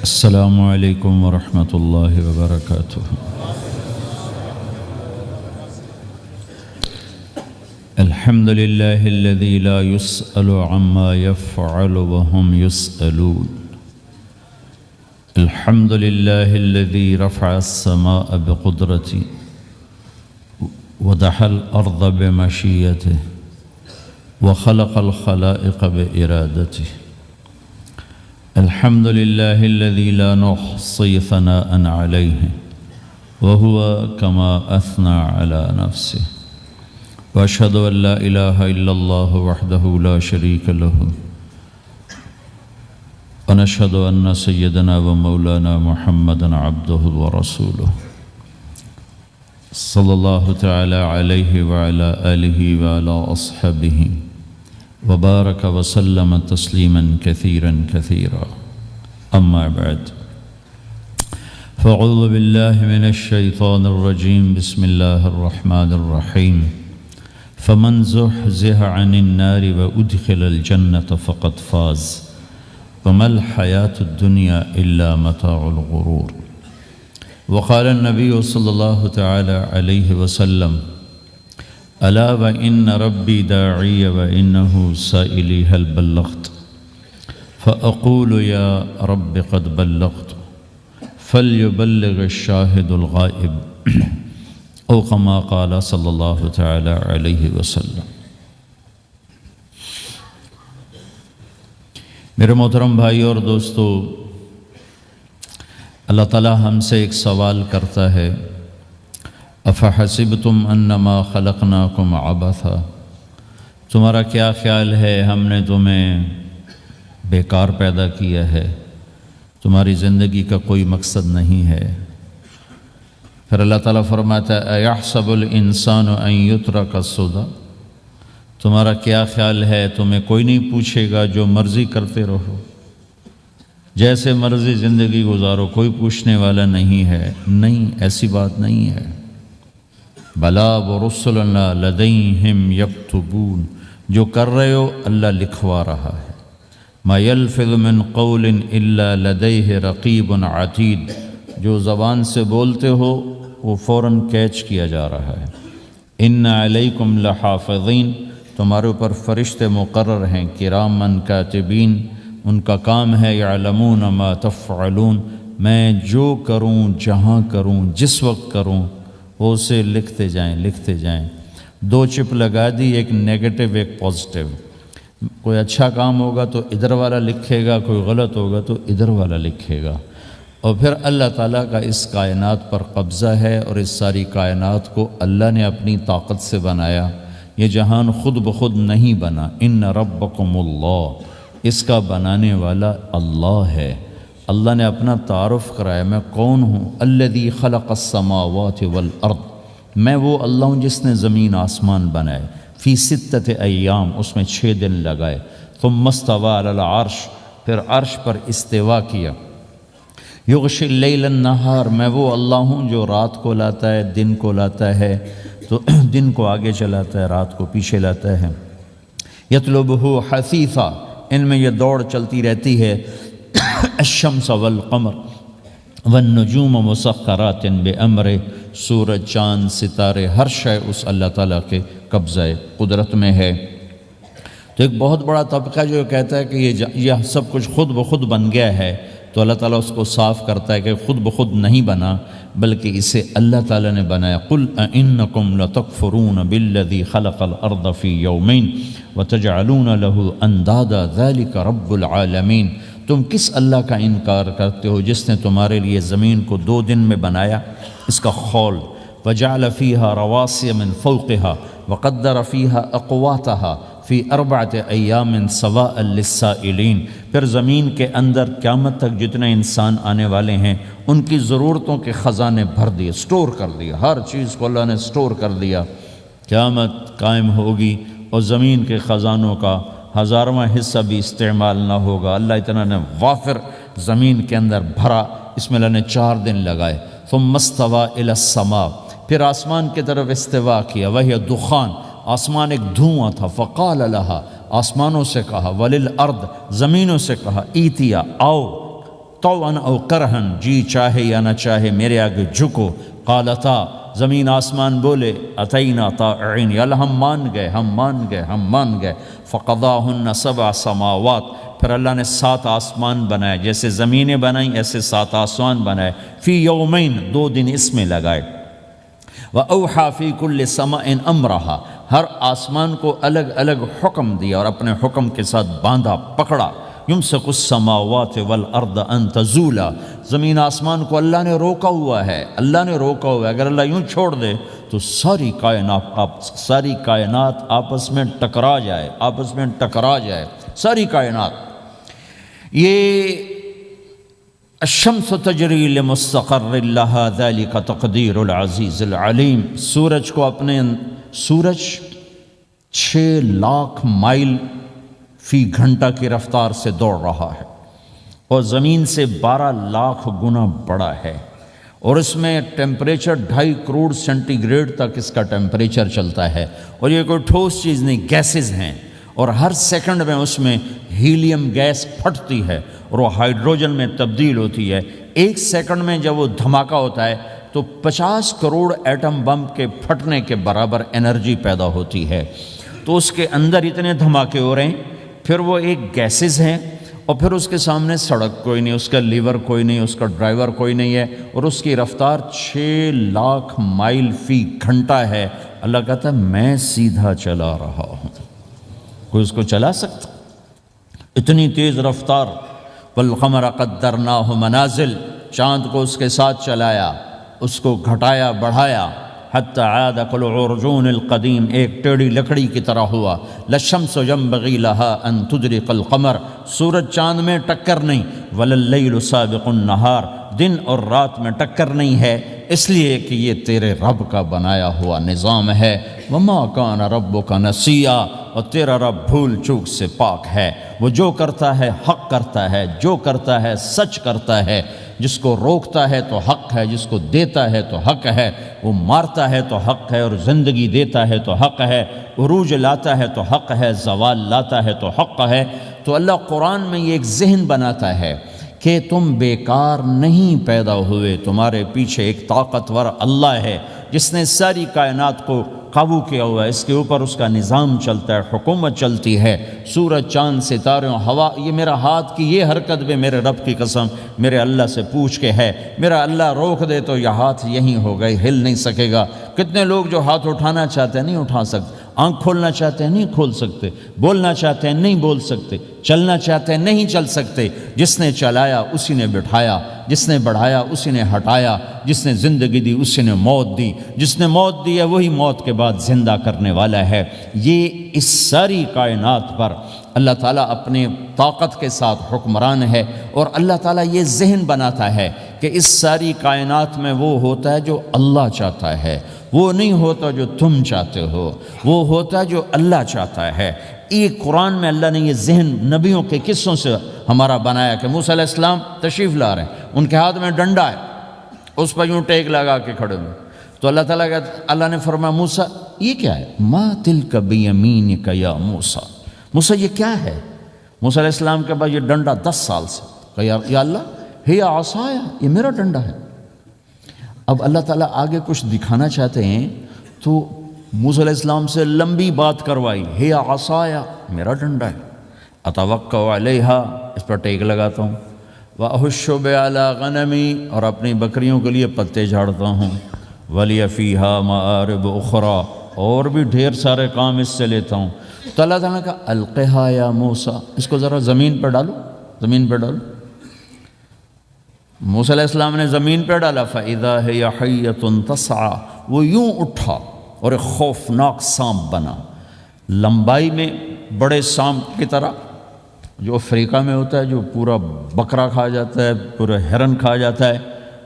السلام علیکم ورحمۃ اللہ وبرکاتہ۔ الحمد للہ الذی لا يسأل عما يفعل وهم يسألون۔ الحمد للہ الذی رفع السماء بقدرتی ودحى الأرض بمشیته وخلق الخلائق بإرادته۔ الحمد للہ الذی لا نحصی ثناء علیہ وهو كما أثنى على نفسه۔ وأشهد أن لا إله إلا الله وحده لا شريك له، ونشهد أن سيدنا ومولانا محمدا عبده ورسوله، صلى الله تعالى عليه وعلى آله وعلى أصحابه وبارك وسلم تسليما كثيرا كثيرا، أما بعد، فأعوذ بالله من الشيطان الرجيم، بسم الله الرحمن الرحيم، فمن زحزح عن النار وأدخل الجنة فقد فاز وما الحياة الدنيا إلا متاع الغرور۔ وقال النبي صلى الله تعالى عليه وسلم، ألا وإن ربي داعي وإنه سائلي هل بلغت، فأقول يا رب قد بلغت، فليبلغ الشاهد الغائب، او كما قال صلی اللہ تعالی علیہ وسلم۔ میرے محترم بھائی اور دوستو، اللہ تعالی ہم سے ایک سوال کرتا ہے، افحسبتم انما خلقناکم عبثا، تمہارا کیا خیال ہے ہم نے تمہیں بیکار پیدا کیا ہے، تمہاری زندگی کا کوئی مقصد نہیں ہے؟ پھر اللہ تعالیٰ فرماتا ہے، اَيَحْسَبُ الْإِنسَانُ أَن يُتْرَكَ سُدًى، تمہارا کیا خیال ہے تمہیں کوئی نہیں پوچھے گا، جو مرضی کرتے رہو، جیسے مرضی زندگی گزارو، کوئی پوچھنے والا نہیں ہے؟ نہیں، ایسی بات نہیں ہے۔ بلا وَرُسُلُنَا لَدَيْهِمْ يَكْتُبُونَ، جو کر رہے ہو اللہ لکھوا رہا ہے۔ مَا يَلْفِظُ مِنْ قَوْلٍ إِلَّا لَدَيْهِ رَقِيبٌ عَتِيدٌ، جو زبان سے بولتے ہو وہ فوراً کیچ کیا جا رہا ہے۔ ان علیکم لحافظین، تمہارے اوپر فرشتے مقرر ہیں، کرامن کاتبین، ان کا کام ہے یعلمون ما تفعلون، میں جو کروں، جہاں کروں، جس وقت کروں، وہ اسے لکھتے جائیں لکھتے جائیں۔ دو چپ لگا دی، ایک نیگیٹو ایک پازیٹیو۔ کوئی اچھا کام ہوگا تو ادھر والا لکھے گا، کوئی غلط ہوگا تو ادھر والا لکھے گا۔ اور پھر اللہ تعالیٰ کا اس کائنات پر قبضہ ہے، اور اس ساری کائنات کو اللہ نے اپنی طاقت سے بنایا، یہ جہان خود بخود نہیں بنا۔ ان ربکم اللہ، اس کا بنانے والا اللہ ہے۔ اللہ نے اپنا تعارف کرایا، میں کون ہوں؟ الذی خلق السماوات والارض، میں وہ اللہ ہوں جس نے زمین آسمان بنائے، فی ستۃ ایام، اس میں 6 دن لگائے، ثم استوی علی العرش، پھر عرش پر استوا کیا، یغشی اللیل النہار، میں وہ اللہ ہوں جو رات کو لاتا ہے، دن کو لاتا ہے، تو دن کو آگے چلاتا ہے، رات کو پیچھے لاتا ہے، یطلبہ حثیثا، ان میں یہ دوڑ چلتی رہتی ہے، الشمس والقمر والنجوم مسخرات بامرہ، سورج، چاند، ستارے، ہر شے اس اللہ تعالیٰ کے قبضہ قدرت میں ہے۔ تو ایک بہت بڑا طبقہ جو کہتا ہے کہ یہ سب کچھ خود بخود بن گیا ہے، تو اللہ تعالیٰ اس کو صاف کرتا ہے کہ خود بخود نہیں بنا، بلکہ اسے اللہ تعالیٰ نے بنایا۔ قُلْ أَإِنَّكُمْ لَتَكْفُرُونَ بِالَّذِي خَلَقَ الْأَرْضَ فِي يَوْمَيْنِ وَتَجْعَلُونَ لَهُ أَنْدَادًا ذَلِكَ رَبُّ الْعَالَمِينَ، تم کس اللہ کا انکار کرتے ہو جس نے تمہارے لیے زمین کو 2 دن میں بنایا، اس کا خول، وَجَعَلَ فِيهَا رَوَاسِيَ مِنْ فَوْقِهَا وَقَدَّرَ فِيهَا أَقْوَاتَهَا فی 4 ایام سواء للسائلین، پھر زمین کے اندر قیامت تک جتنے انسان آنے والے ہیں ان کی ضرورتوں کے خزانے بھر دیے، سٹور کر دیا، ہر چیز کو اللہ نے سٹور کر دیا۔ قیامت قائم ہوگی اور زمین کے خزانوں کا 1000واں حصہ بھی استعمال نہ ہوگا۔ اللہ اتنا نے وافر زمین کے اندر بھرا، اس میں اللہ نے 4 دن لگائے۔ ثم استوى الى السماء، پھر آسمان کی طرف استوا کیا، وہی دخان، آسمان ایک دھواں تھا، فقال لها، آسمانوں سے کہا، وللارض، زمینوں سے کہا، ایتیا، آؤ، طوعا او کرہن، جی چاہے یا نہ چاہے میرے آگے جھکو۔ قالتا، زمین آسمان بولے، اتینا طائعین، یا اللہ ہم مان گئے، ہم مان گئے، ہم مان گئے۔ فقضاہن 7 سماوات، پھر اللہ نے 7 آسمان بنائے، جیسے زمینیں بنائیں ایسے 7 آسمان بنائے۔ فی یومین، 2 دن اس میں لگائے۔ وَأَوْحَى فِي كُلِّ سَمَاءٍ أَمْرَهَا، ہر آسمان کو الگ الگ حکم دیا اور اپنے حکم کے ساتھ باندھا، پکڑا۔ يُمْسِكُ السَّمَاوَاتِ وَالْأَرْضَ أَن تَزُولَا، زمین آسمان کو اللہ نے روکا ہوا ہے، اللہ نے روکا ہوا ہے۔ اگر اللہ یوں چھوڑ دے تو ساری کائنات آپس میں ٹکرا جائے، آپس میں ٹکرا جائے ساری کائنات۔ یہ الشمس تجری لمستقر لها ذلك تقدیر العزیز العلیم، سورج کو سورج 6 لاکھ مائل فی گھنٹہ کی رفتار سے دوڑ رہا ہے اور زمین سے 12 لاکھ گنا بڑا ہے، اور اس میں ٹیمپریچر 2.5 کروڑ سینٹی گریڈ تک اس کا ٹیمپریچر چلتا ہے، اور یہ کوئی ٹھوس چیز نہیں، گیسز ہیں، اور ہر سیکنڈ میں اس میں ہیلیم گیس پھٹتی ہے اور وہ ہائیڈروجن میں تبدیل ہوتی ہے۔ 1 سیکنڈ میں جب وہ دھماکہ ہوتا ہے تو 50 کروڑ ایٹم بم کے پھٹنے کے برابر انرجی پیدا ہوتی ہے۔ تو اس کے اندر اتنے دھماکے ہو رہے ہیں، پھر وہ ایک گیسز ہیں، اور پھر اس کے سامنے سڑک کوئی نہیں، اس کا لیور کوئی نہیں، اس کا ڈرائیور کوئی نہیں ہے، اور اس کی رفتار 6 لاکھ مائل فی گھنٹہ ہے۔ اللہ کہتا ہے میں سیدھا چلا رہا ہوں، کوئی اس کو چلا سکتا؟ اتنی تیز رفتار۔ والقمر قدرناہ منازل، چاند کو اس کے ساتھ چلایا، اس کو گھٹایا بڑھایا، حتی عاد کالعرجون القدیم، ایک ٹیڑھی لکڑی کی طرح ہوا۔ للشمس ينبغي لها ان تدرك القمر، سورج چاند میں ٹکر نہیں۔ ولللیل سابق النہار، دن اور رات میں ٹکر نہیں ہے، اس لیے کہ یہ تیرے رب کا بنایا ہوا نظام ہے۔ وما کان ربک نسیا، اور تیرا رب بھول چوک سے پاک ہے۔ وہ جو کرتا ہے حق کرتا ہے، جو کرتا ہے سچ کرتا ہے، جس کو روکتا ہے تو حق ہے، جس کو دیتا ہے تو حق ہے، وہ مارتا ہے تو حق ہے، اور زندگی دیتا ہے تو حق ہے، عروج لاتا ہے تو حق ہے، زوال لاتا ہے تو حق ہے۔ تو اللہ قرآن میں یہ ایک ذہن بناتا ہے کہ تم بیکار نہیں پیدا ہوئے، تمہارے پیچھے ایک طاقتور اللہ ہے جس نے ساری کائنات کو قابو کیا ہوا ہے، اس کے اوپر اس کا نظام چلتا ہے، حکومت چلتی ہے۔ سورج، چاند، ستاروں، ہوا، یہ میرا ہاتھ کی یہ حرکت بھی میرے رب کی قسم میرے اللہ سے پوچھ کے ہے۔ میرا اللہ روک دے تو یہ ہاتھ یہیں ہو گئے، ہل نہیں سکے گا۔ کتنے لوگ جو ہاتھ اٹھانا چاہتے ہیں نہیں اٹھا سکتے، آنکھ کھولنا چاہتے ہیں نہیں کھول سکتے، بولنا چاہتے ہیں نہیں بول سکتے، چلنا چاہتے ہیں نہیں چل سکتے۔ جس نے چلایا اسی نے بٹھایا، جس نے بڑھایا اسی نے ہٹایا، جس نے زندگی دی اسی نے موت دی، جس نے موت دی ہے وہی موت کے بعد زندہ کرنے والا ہے۔ یہ اس ساری کائنات پر اللہ تعالیٰ اپنے طاقت کے ساتھ حکمران ہے، اور اللہ تعالیٰ یہ ذہن بناتا ہے کہ اس ساری کائنات میں وہ ہوتا ہے جو اللہ چاہتا ہے، وہ نہیں ہوتا جو تم چاہتے ہو، وہ ہوتا ہے جو اللہ چاہتا ہے۔ یہ قرآن میں اللہ نے یہ ذہن نبیوں کے قصوں سے ہمارا بنایا کہ موسیٰ علیہ السلام تشریف لا رہے ہیں، ان کے ہاتھ میں ڈنڈا ہے، اس پر یوں ٹیک لگا کے کھڑے ہوئے، تو اللہ نے فرمایا موسیٰ یہ کیا ہے؟ ما تلک بیمینک یا موسیٰ، موسیٰ یہ کیا ہے؟ موسیٰ علیہ السلام کے بعد یہ ڈنڈا 10 سال سے، کہا یا اللہ ہی عصایا، یہ میرا ڈنڈا ہے۔ اب اللہ تعالیٰ آگے کچھ دکھانا چاہتے ہیں تو موسیٰ علیہ السلام سے لمبی بات کروائی، ہے عصایا، میرا ڈنڈا ہے، اتوکا علیہا، اس پر ٹیک لگاتا ہوں، واحش علی غنمی، اور اپنی بکریوں کے لیے پتے جھاڑتا ہوں، ولی فیہا مآرب اخرى، اور بھی ڈھیر سارے کام اس سے لیتا ہوں۔ تو اللہ تعالیٰ کا القہا یا موسیٰ، اس کو ذرا زمین پہ ڈالو، زمین پہ ڈالو۔ موسیٰ علیہ السلام نے زمین پہ ڈالا، فَإِذَا هِيَ حَيَّةٌ تَسْعَىٰ، وہ یوں اٹھا اور ایک خوفناک سانپ بنا، لمبائی میں بڑے سانپ کی طرح جو افریقہ میں ہوتا ہے، جو پورا بکرا کھا جاتا ہے، پورا ہرن کھا جاتا ہے،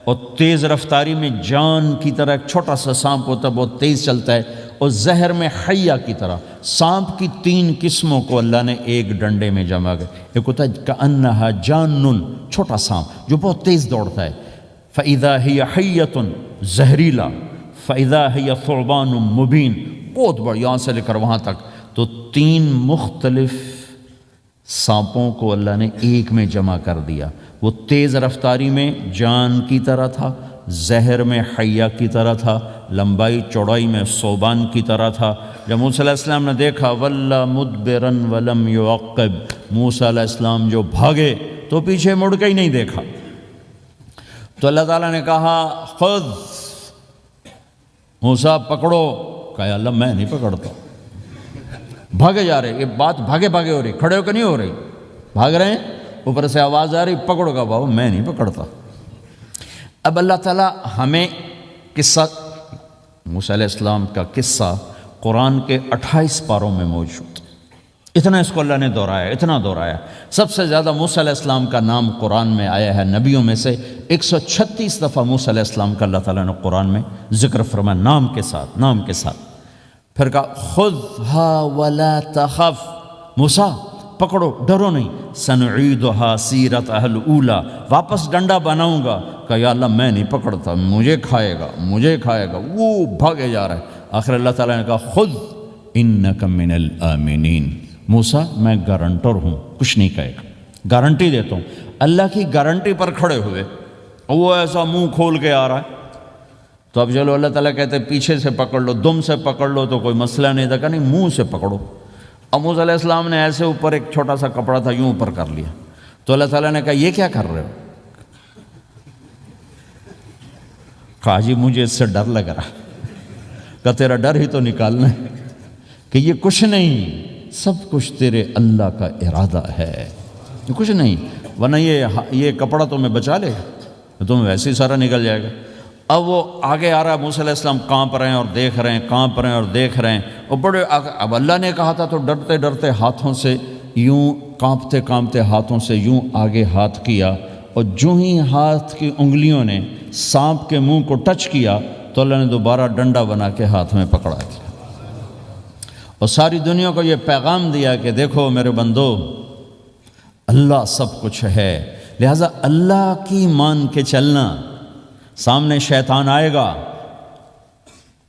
اور تیز رفتاری میں جان کی طرح ایک چھوٹا سا سانپ ہوتا ہے، بہت تیز چلتا ہے، اور زہر میں حیہ کی طرح۔ سانپ کی 3 قسموں کو اللہ نے ایک ڈنڈے میں جمع کر، ایک ہوتا ہے کأنہا جانٌ، چھوٹا سانپ جو بہت تیز دوڑتا ہے، فَإِذَا هِيَ حَيَّةٌ، زہریلا، فَإِذَا هِيَ ثُعْبَانٌ مُبِينٌ، بہت بڑا، یہاں سے لے کر وہاں تک۔ تو 3 مختلف سانپوں کو اللہ نے ایک میں جمع کر دیا۔ وہ تیز رفتاری میں جان کی طرح تھا، زہر میں حیہ کی طرح تھا، لمبائی چوڑائی میں ثعبان کی طرح تھا۔ جب موسیٰ علیہ السلام نے دیکھا وَلَّا مُدْبِرًا وَلَمْ يُعَقِّبْ، موسیٰ علیہ السلام جو بھاگے تو پیچھے مڑ کے ہی نہیں دیکھا۔ تو اللہ تعالیٰ نے کہا خذ موسیٰ پکڑو، کہا اللہ میں نہیں پکڑتا۔ بھاگے جا رہے، یہ بات بھاگے بھاگے ہو رہی، کھڑے ہو کے نہیں ہو رہی، بھاگ رہے ہیں، اوپر سے آواز آ رہی پکڑو گا، بابا میں نہیں پکڑتا۔ اب اللہ تعالیٰ ہمیں قصہ موسیٰ علیہ السلام کا قصہ قرآن کے 28 پاروں میں موجود، اتنا اس کو اللہ نے دہرایا، اتنا دہرایا۔ سب سے زیادہ موسیٰ علیہ السلام کا نام قرآن میں آیا ہے نبیوں میں سے 136 دفعہ موسیٰ علیہ السلام کا اللہ تعالیٰ نے قرآن میں ذکر فرمایا، نام کے ساتھ، نام کے ساتھ۔ پھر کہا خذھا ولا تخف، موسیٰ پکڑو ڈرو نہیں، سنعیدھا سیرتھا الاولی، واپس ڈنڈا بناؤں گا۔ کہا یا اللہ میں نہیں پکڑتا، مجھے کھائے گا، مجھے کھائے گا، وہ بھاگے جا رہا ہے۔ آخر اللہ تعالیٰ نے کہا خذ انک من الآمنین، موسیٰ میں گارنٹر ہوں، کچھ نہیں کہے گا، گارنٹی دیتا ہوں۔ اللہ کی گارنٹی پر کھڑے ہوئے، وہ ایسا منہ کھول کے آ رہا ہے۔ تو اب چلو اللہ تعالیٰ کہتے ہیں پیچھے سے پکڑ لو، دم سے پکڑ لو تو کوئی مسئلہ نہیں تھا، کہ نہیں منہ سے پکڑو۔ اب موسیٰ علیہ السلام نے ایسے اوپر ایک چھوٹا سا کپڑا تھا یوں اوپر کر لیا، تو اللہ تعالیٰ نے کہا یہ کیا کر رہے ہو؟ کہا جی مجھے اس سے ڈر لگ رہا۔ کہ تیرا ڈر ہی تو نکالنا ہے، کہ یہ کچھ نہیں، سب کچھ تیرے اللہ کا ارادہ ہے، یہ کچھ نہیں، ورنہ یہ کپڑا تمہیں بچا لے گا، تمہیں ویسے ہی سارا نکل جائے گا۔ اب وہ آگے آ رہا ہے، موسیٰ علیہ السلام کانپ رہے ہیں اور دیکھ رہے ہیں، کانپ رہے ہیں اور دیکھ رہے ہیں، اور بڑے اب اللہ نے کہا تھا تو ڈرتے ڈرتے ہاتھوں سے یوں، کانپتے کانپتے ہاتھوں سے یوں آگے ہاتھ کیا، اور جو ہی ہاتھ کی انگلیوں نے سانپ کے منہ کو ٹچ کیا تو اللہ نے دوبارہ ڈنڈا بنا کے ہاتھ میں پکڑا دیا، اور ساری دنیا کو یہ پیغام دیا کہ دیکھو میرے بندو، اللہ سب کچھ ہے، لہٰذا اللہ کی مان کے چلنا۔ سامنے شیطان آئے گا،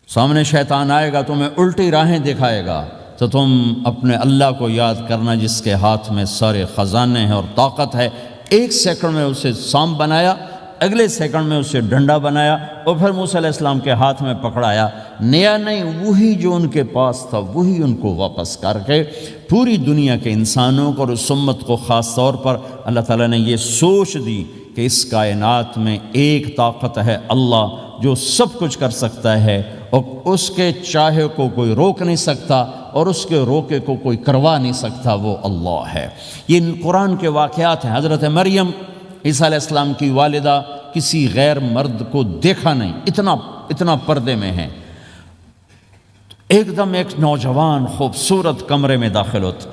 سامنے شیطان آئے گا، تمہیں الٹی راہیں دکھائے گا، تو تم اپنے اللہ کو یاد کرنا جس کے ہاتھ میں سارے خزانے ہیں اور طاقت ہے۔ ایک سیکنڈ میں اسے سانپ بنایا، اگلے سیکنڈ میں اسے ڈنڈا بنایا، اور پھر موسیٰ علیہ السلام کے ہاتھ میں پکڑایا، نیا نہیں، وہی جو ان کے پاس تھا وہی ان کو واپس کر کے پوری دنیا کے انسانوں کو اور اس امت کو خاص طور پر اللہ تعالیٰ نے یہ سوچ دی کہ اس کائنات میں ایک طاقت ہے اللہ جو سب کچھ کر سکتا ہے، اور اس کے چاہے کو کوئی روک نہیں سکتا اور اس کے روکے کو کوئی کروا نہیں سکتا، وہ اللہ ہے۔ یہ قرآن کے واقعات ہیں۔ حضرت مریم عیسیٰ علیہ السلام کی والدہ کسی غیر مرد کو دیکھا نہیں، اتنا پردے میں ہیں۔ ایک دم ایک نوجوان خوبصورت کمرے میں داخل ہوتا،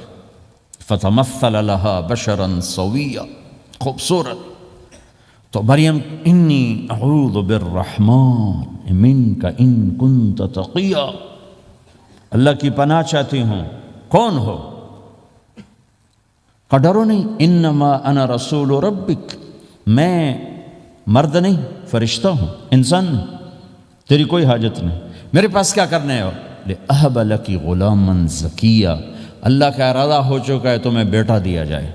فتمثل لها بشرا سویا، خوبصورت۔ تو مریم انی اعوذ بالرحمن منک ان کنت تقیا، اللہ کی پناہ چاہتی ہوں، کون ہو؟ کہ ڈرو نہیں، انما انا رسول ربک، میں مرد نہیں، فرشتہ ہوں، انسان نہیں، تیری کوئی حاجت نہیں، میرے پاس کیا کرنے ہو؟ لأہب لکی غلاما زکیا، اللہ کا ارادہ ہو چکا ہے تمہیں بیٹا دیا جائے۔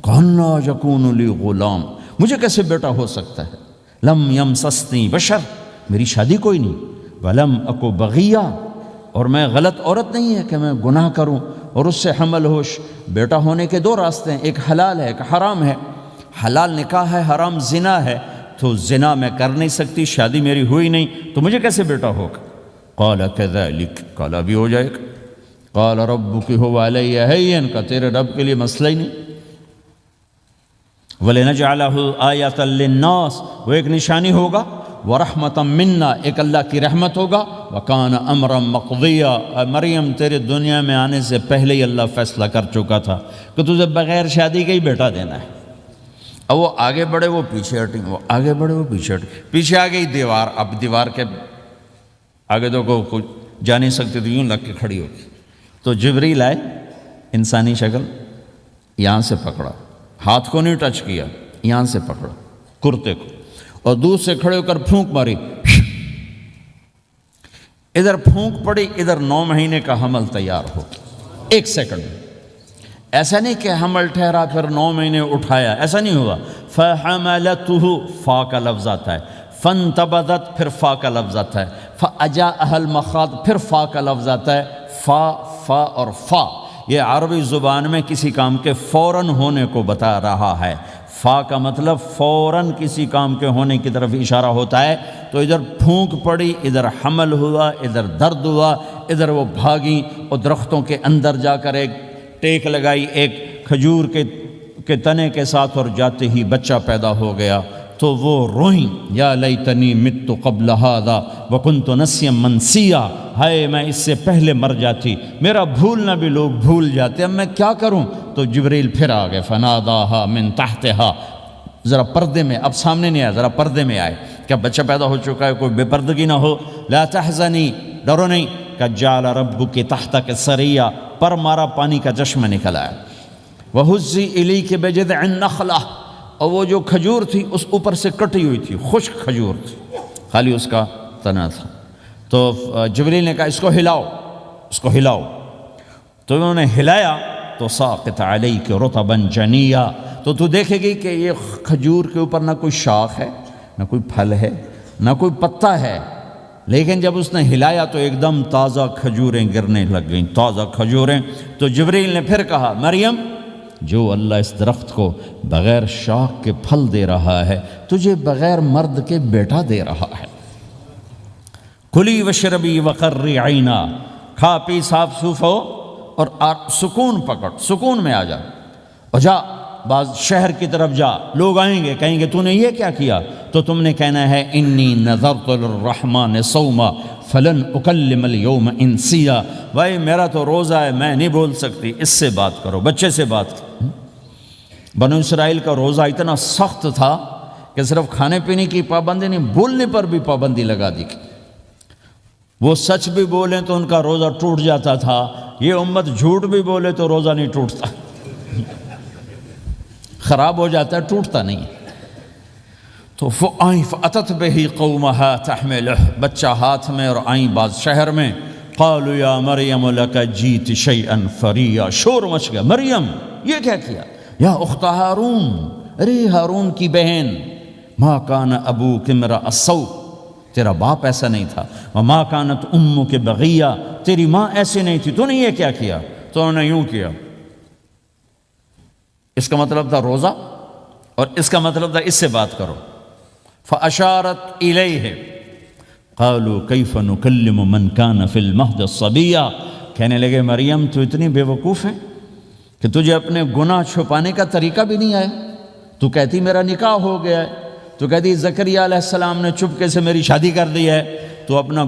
کہنا یکون لی غلام، مجھے کیسے بیٹا ہو سکتا ہے؟ لم یمسسنی بشر، میری شادی کوئی نہیں، ولم اکو بغیا، اور میں غلط عورت نہیں ہے کہ میں گناہ کروں اور اس سے حمل ہوش۔ بیٹا ہونے کے دو راستے ہیں، ایک حلال ہے ایک حرام ہے۔ حلال نکاح ہے، حرام زنا ہے، تو زنا میں کر نہیں سکتی، شادی میری ہوئی نہیں، تو مجھے کیسے بیٹا ہوگا؟ قال کذالک، قال بھی ہو جائے گا۔ قال ربک هو علی ہین، کا تیرے رب کے لیے مسئلہ ہی نہیں۔ وَلِنَجْعَلَهُ آیَةً لِلنَّاسِ، وہ ایک نشانی ہوگا، وَرَحْمَةً مِنَّا، ایک اللہ کی رحمت ہوگا، وَكَانَ أَمْرًا مَقْضِيًّا، مریم تیرے دنیا میں آنے سے پہلے ہی اللہ فیصلہ کر چکا تھا کہ تجھے بغیر شادی کے ہی بیٹا دینا ہے۔ اب وہ آگے بڑھے وہ پیچھے ہٹیں، وہ آگے بڑھے وہ پیچھے ہٹیں، پیچھے آ گئی دیوار، اب دیوار کے آگے تو کوئی جا نہیں سکتی تھی، یوں لگ کے کھڑی ہوگی۔ تو جبریل آئے، انسانی شکل، یہاں سے پکڑا، ہاتھ کو نہیں ٹچ کیا، یہاں سے پکڑا کرتے کو، اور دور سے کھڑے ہو کر پھونک ماری، ادھر پھونک پڑی، ادھر 9 مہینے کا حمل تیار ہو، ایک سیکنڈ میں، ایسا نہیں کہ حمل ٹھہرا پھر 9 مہینے اٹھایا، ایسا نہیں ہوا۔ فَحَمَلَتْهُ فا کا لفظ آتا ہے، فَانْتَبَذَتْ پھر فا کا لفظ آتا ہے، فَأَجَاءَهَا الْمَخَاضُ پھر فا کا لفظ آتا ہے۔ فا اور فا یہ عربی زبان میں کسی کام کے فوراً ہونے کو بتا رہا ہے۔ فا کا مطلب فوراً کسی کام کے ہونے کی طرف اشارہ ہوتا ہے۔ تو ادھر پھونک پڑی، ادھر حمل ہوا، ادھر درد ہوا، ادھر وہ بھاگیں اور درختوں کے اندر جا کر ایک ٹیک لگائی ایک کھجور کے تنے کے ساتھ، اور جاتے ہی بچہ پیدا ہو گیا۔ تو وہ روئیں، یا لیتنی مت قبل ھذا وکنت نسیا منسیا، ہائے میں اس سے پہلے مر جاتی، میرا بھولنا بھی لوگ بھول جاتے، اب میں کیا کروں؟ تو جبریل پھر آ گئے، فناداھا من تحتھا، ذرا پردے میں، اب سامنے نہیں آیا، ذرا پردے میں آئے، کیا بچہ پیدا ہو چکا ہے، کوئی بے پردگی نہ ہو۔ لا تحزنی، ڈرو نہیں، قد جعل ربک تحتک سریا، پر مارا پانی کا چشمہ نکل آیا۔ وہزی الیک بجذع النخلہ، اور وہ جو کھجور تھی اس اوپر سے کٹی ہوئی تھی، خشک کھجور تھی، خالی اس کا تنا تھا۔ تو جبریل نے کہا اس کو ہلاؤ، اس کو ہلاؤ، تو انہوں نے ہلایا تو ساقط علیک رطبا جنیا، تو دیکھے گی کہ یہ کھجور کے اوپر نہ کوئی شاخ ہے، نہ کوئی پھل ہے، نہ کوئی پتا ہے، لیکن جب اس نے ہلایا تو ایک دم تازہ کھجوریں گرنے لگ گئیں، تازہ کھجوریں۔ تو جبریل نے پھر کہا مریم، جو اللہ اس درخت کو بغیر شاخ کے پھل دے رہا ہے، تجھے بغیر مرد کے بیٹا دے رہا ہے۔ کلی وشربی وقرری عینا، کھا پی صاف صوف ہو اور سکون پکڑ، سکون میں آ جا، اور جا بعض شہر کی طرف جا، لوگ آئیں گے کہیں گے تو نے یہ کیا کیا، تو تم نے کہنا ہے انی نذرت للرحمن صوما فلن اکلم اليوم انسیا، بھائی میرا تو روزہ ہے، میں نہیں بول سکتی، اس سے بات کرو، بچے سے بات کرو۔ بنو اسرائیل کا روزہ اتنا سخت تھا کہ صرف کھانے پینے کی پابندی نہیں، بولنے پر بھی پابندی لگا دی، وہ سچ بھی بولیں تو ان کا روزہ ٹوٹ جاتا تھا، یہ امت جھوٹ بھی بولے تو روزہ نہیں ٹوٹتا، خراب ہو جاتا ہے، ٹوٹتا نہیں۔ تو آئیں فأتت بہ قومہا تحملہ، بچہ ہاتھ میں اور آئیں بعض شہر میں، قالوا یا مریم لک جیت شیئا فریا، شور مچ گیا، مریم یہ کیا کیا، یا اخت ہارون، ارے ہارون کی بہن، ما کان ابوک امرأ السوء، تیرا باپ ایسا نہیں تھا، وما کانت امک بغیہ، تیری ماں ایسی نہیں تھی، تو نے یہ کیا کیا، تو انہوں نے یوں کیا۔ اس کا مطلب تھا روزہ، اور اس کا مطلب تھا اس سے بات کرو۔ فاشارت الیہ قالوا کیف نکلم من کان فی المہد صبیا، کہنے لگے مریم تو اتنی بے وقوف ہے کہ تجھے اپنے گناہ چھپانے کا طریقہ بھی نہیں آیا، تو کہتی میرا نکاح ہو گیا ہے، تو کہتی زکریا علیہ السلام نے چپکے سے میری شادی کر دی ہے، تو اپنا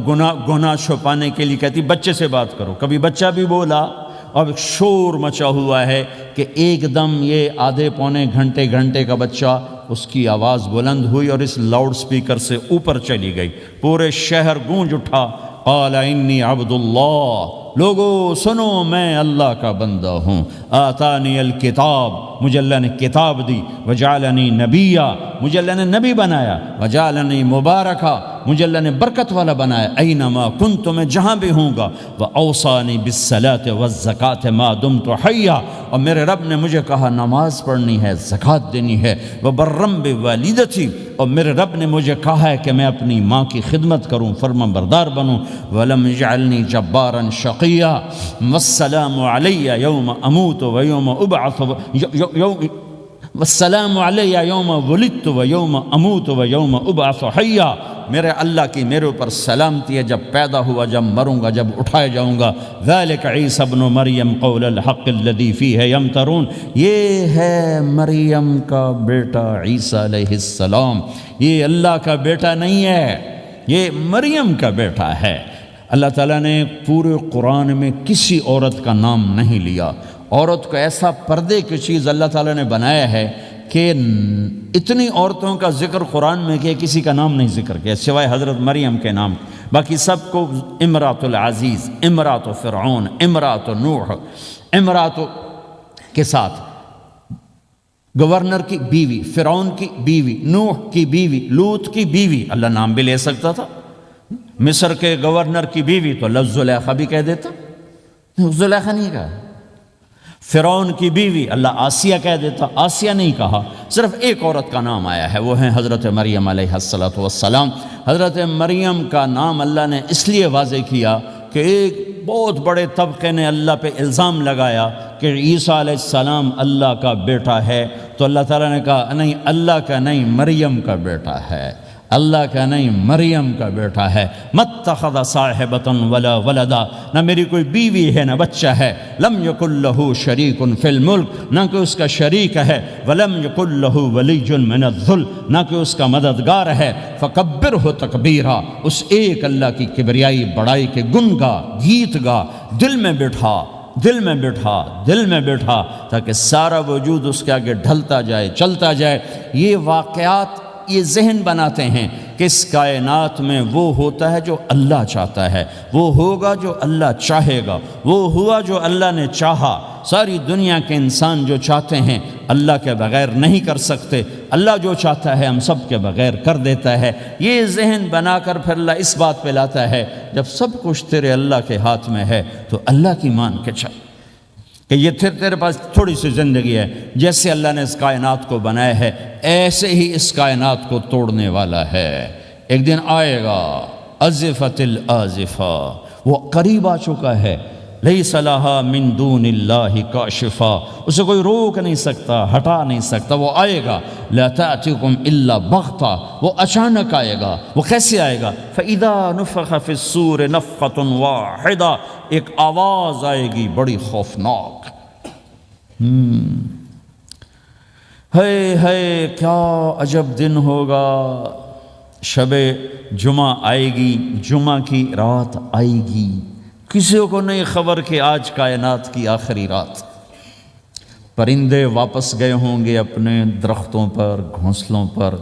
گناہ چھپانے کے لیے کہتی بچے سے بات کرو۔ کبھی بچہ بھی بولا، اب شور مچا ہوا ہے کہ ایک دم یہ آدھے پونے گھنٹے کا بچہ، اس کی آواز بلند ہوئی اور اس لاؤڈ سپیکر سے اوپر چلی گئی، پورے شہر گونج اٹھا، قال انی عبد اللہ، لوگو سنو میں اللہ کا بندہ ہوں، آتانی الکتاب، مجھے اللہ نے کتاب دی، وجعلنی نبیا، مجھے اللہ نے نبی بنایا، وجعلنی مبارکا، مجھے اللہ نے برکت والا بنایا، اینما کنت، میں جہاں بھی ہوں گا، واوصانی بالصلاۃ والزکاۃ ما دمت حیا، اور میرے رب نے مجھے کہا نماز پڑھنی ہے، زکوٰۃ دینی ہے، وبرم بوالدتی، اور میرے رب نے مجھے کہا ہے کہ میں اپنی ماں کی خدمت کروں، فرما بردار بنوں، ولم یجعلنی جبارا شقیا، والسلام علی یوم اموت ویوم ابعث، والسلام علی یوم ولدت ویوم اموت ویوم ابعث حیا، میرے اللہ کی میرے اوپر سلامتی ہے، جب پیدا ہوا، جب مروں گا، جب اٹھائے جاؤں گا۔ ذالک عیسی ابن مریم قول الحق الذی فیہ یمترون، یہ ہے مریم کا بیٹا عیسیٰ علیہ السلام، یہ اللہ کا بیٹا نہیں ہے، یہ مریم کا بیٹا ہے۔ اللہ تعالیٰ نے پورے قرآن میں کسی عورت کا نام نہیں لیا، عورت کو ایسا پردے کی چیز اللہ تعالیٰ نے بنایا ہے کہ اتنی عورتوں کا ذکر قرآن میں کہ کسی کا نام نہیں ذکر کیا سوائے حضرت مریم کے نام، باقی سب کو امرات العزیز، امرات فرعون، امرات نوح، امرات کے ساتھ گورنر کی بیوی، فرعون کی بیوی، نوح کی بیوی، لوط کی بیوی، اللہ نام بھی لے سکتا تھا، مصر کے گورنر کی بیوی تو لفظ زلیخا بھی کہہ دیتا، زلیخا نہیں کہا۔ فرعون کی بیوی اللہ آسیہ کہہ دیتا، آسیہ نہیں کہا، صرف ایک عورت کا نام آیا ہے، وہ ہیں حضرت مریم علیہ السلام۔ حضرت مریم کا نام اللہ نے اس لیے واضح کیا کہ ایک بہت بڑے طبقے نے اللہ پہ الزام لگایا کہ عیسیٰ علیہ السلام اللہ کا بیٹا ہے، تو اللہ تعالیٰ نے کہا نہیں، اللہ کا نہیں، مریم کا بیٹا ہے، اللہ کا نہیں، مریم کا بیٹا ہے۔ مَتَّخَذَ صَاحِبَةً وَلَا وَلَدًا، نہ میری کوئی بیوی ہے نہ بچہ ہے۔ لَمْ يَكُنْ لَهُ شَرِيكٌ فِي الْمُلْكِ، نہ کہ اس کا شریک ہے۔ وَلَمْ يَكُنْ لَهُ وَلِيٌّ مِّنَ الذُّلِّ، نہ کہ اس کا مددگار ہے۔ فَكَبِّرْهُ تَكْبِيرًا، اس ایک اللہ کی کبریائی بڑائی کے گن گا، گیت گا، دل میں بٹھا، دل میں بٹھا، دل میں بٹھا، تاکہ سارا وجود اس کے آگے ڈھلتا جائے، چلتا جائے۔ یہ واقعات یہ ذہن بناتے ہیں کہ اس کائنات میں وہ ہوتا ہے جو اللہ چاہتا ہے، وہ ہوگا جو اللہ چاہے گا، وہ ہوا جو اللہ نے چاہا۔ ساری دنیا کے انسان جو چاہتے ہیں اللہ کے بغیر نہیں کر سکتے، اللہ جو چاہتا ہے ہم سب کے بغیر کر دیتا ہے۔ یہ ذہن بنا کر پھر اللہ اس بات پہ لاتا ہے جب سب کچھ تیرے اللہ کے ہاتھ میں ہے تو اللہ کی مان کے چل کہ یہ تیرے پاس تھوڑی سی زندگی ہے، جیسے اللہ نے اس کائنات کو بنایا ہے ایسے ہی اس کائنات کو توڑنے والا ہے۔ ایک دن آئے گا، ازفت الازفہ، وہ قریب آ چکا ہے۔ لیس لہا من دون اللہ کاشفہ، اسے کوئی روک نہیں سکتا، ہٹا نہیں سکتا، وہ آئے گا۔ لا تأتیکم الا بغتہ، وہ اچانک آئے گا۔ وہ کیسے آئے گا؟ فَإِذَا نُفِخَ فِي الصُّورِ نَفْخَةٌ وَاحِدَةٌ، ایک آواز آئے گی بڑی خوفناک۔ ہے کیا عجب دن ہوگا، شب جمعہ آئے گی، جمعہ کی رات آئے گی، کسی کو نہیں خبر کہ آج کائنات کی آخری رات۔ پرندے واپس گئے ہوں گے اپنے درختوں پر، گھونسلوں پر،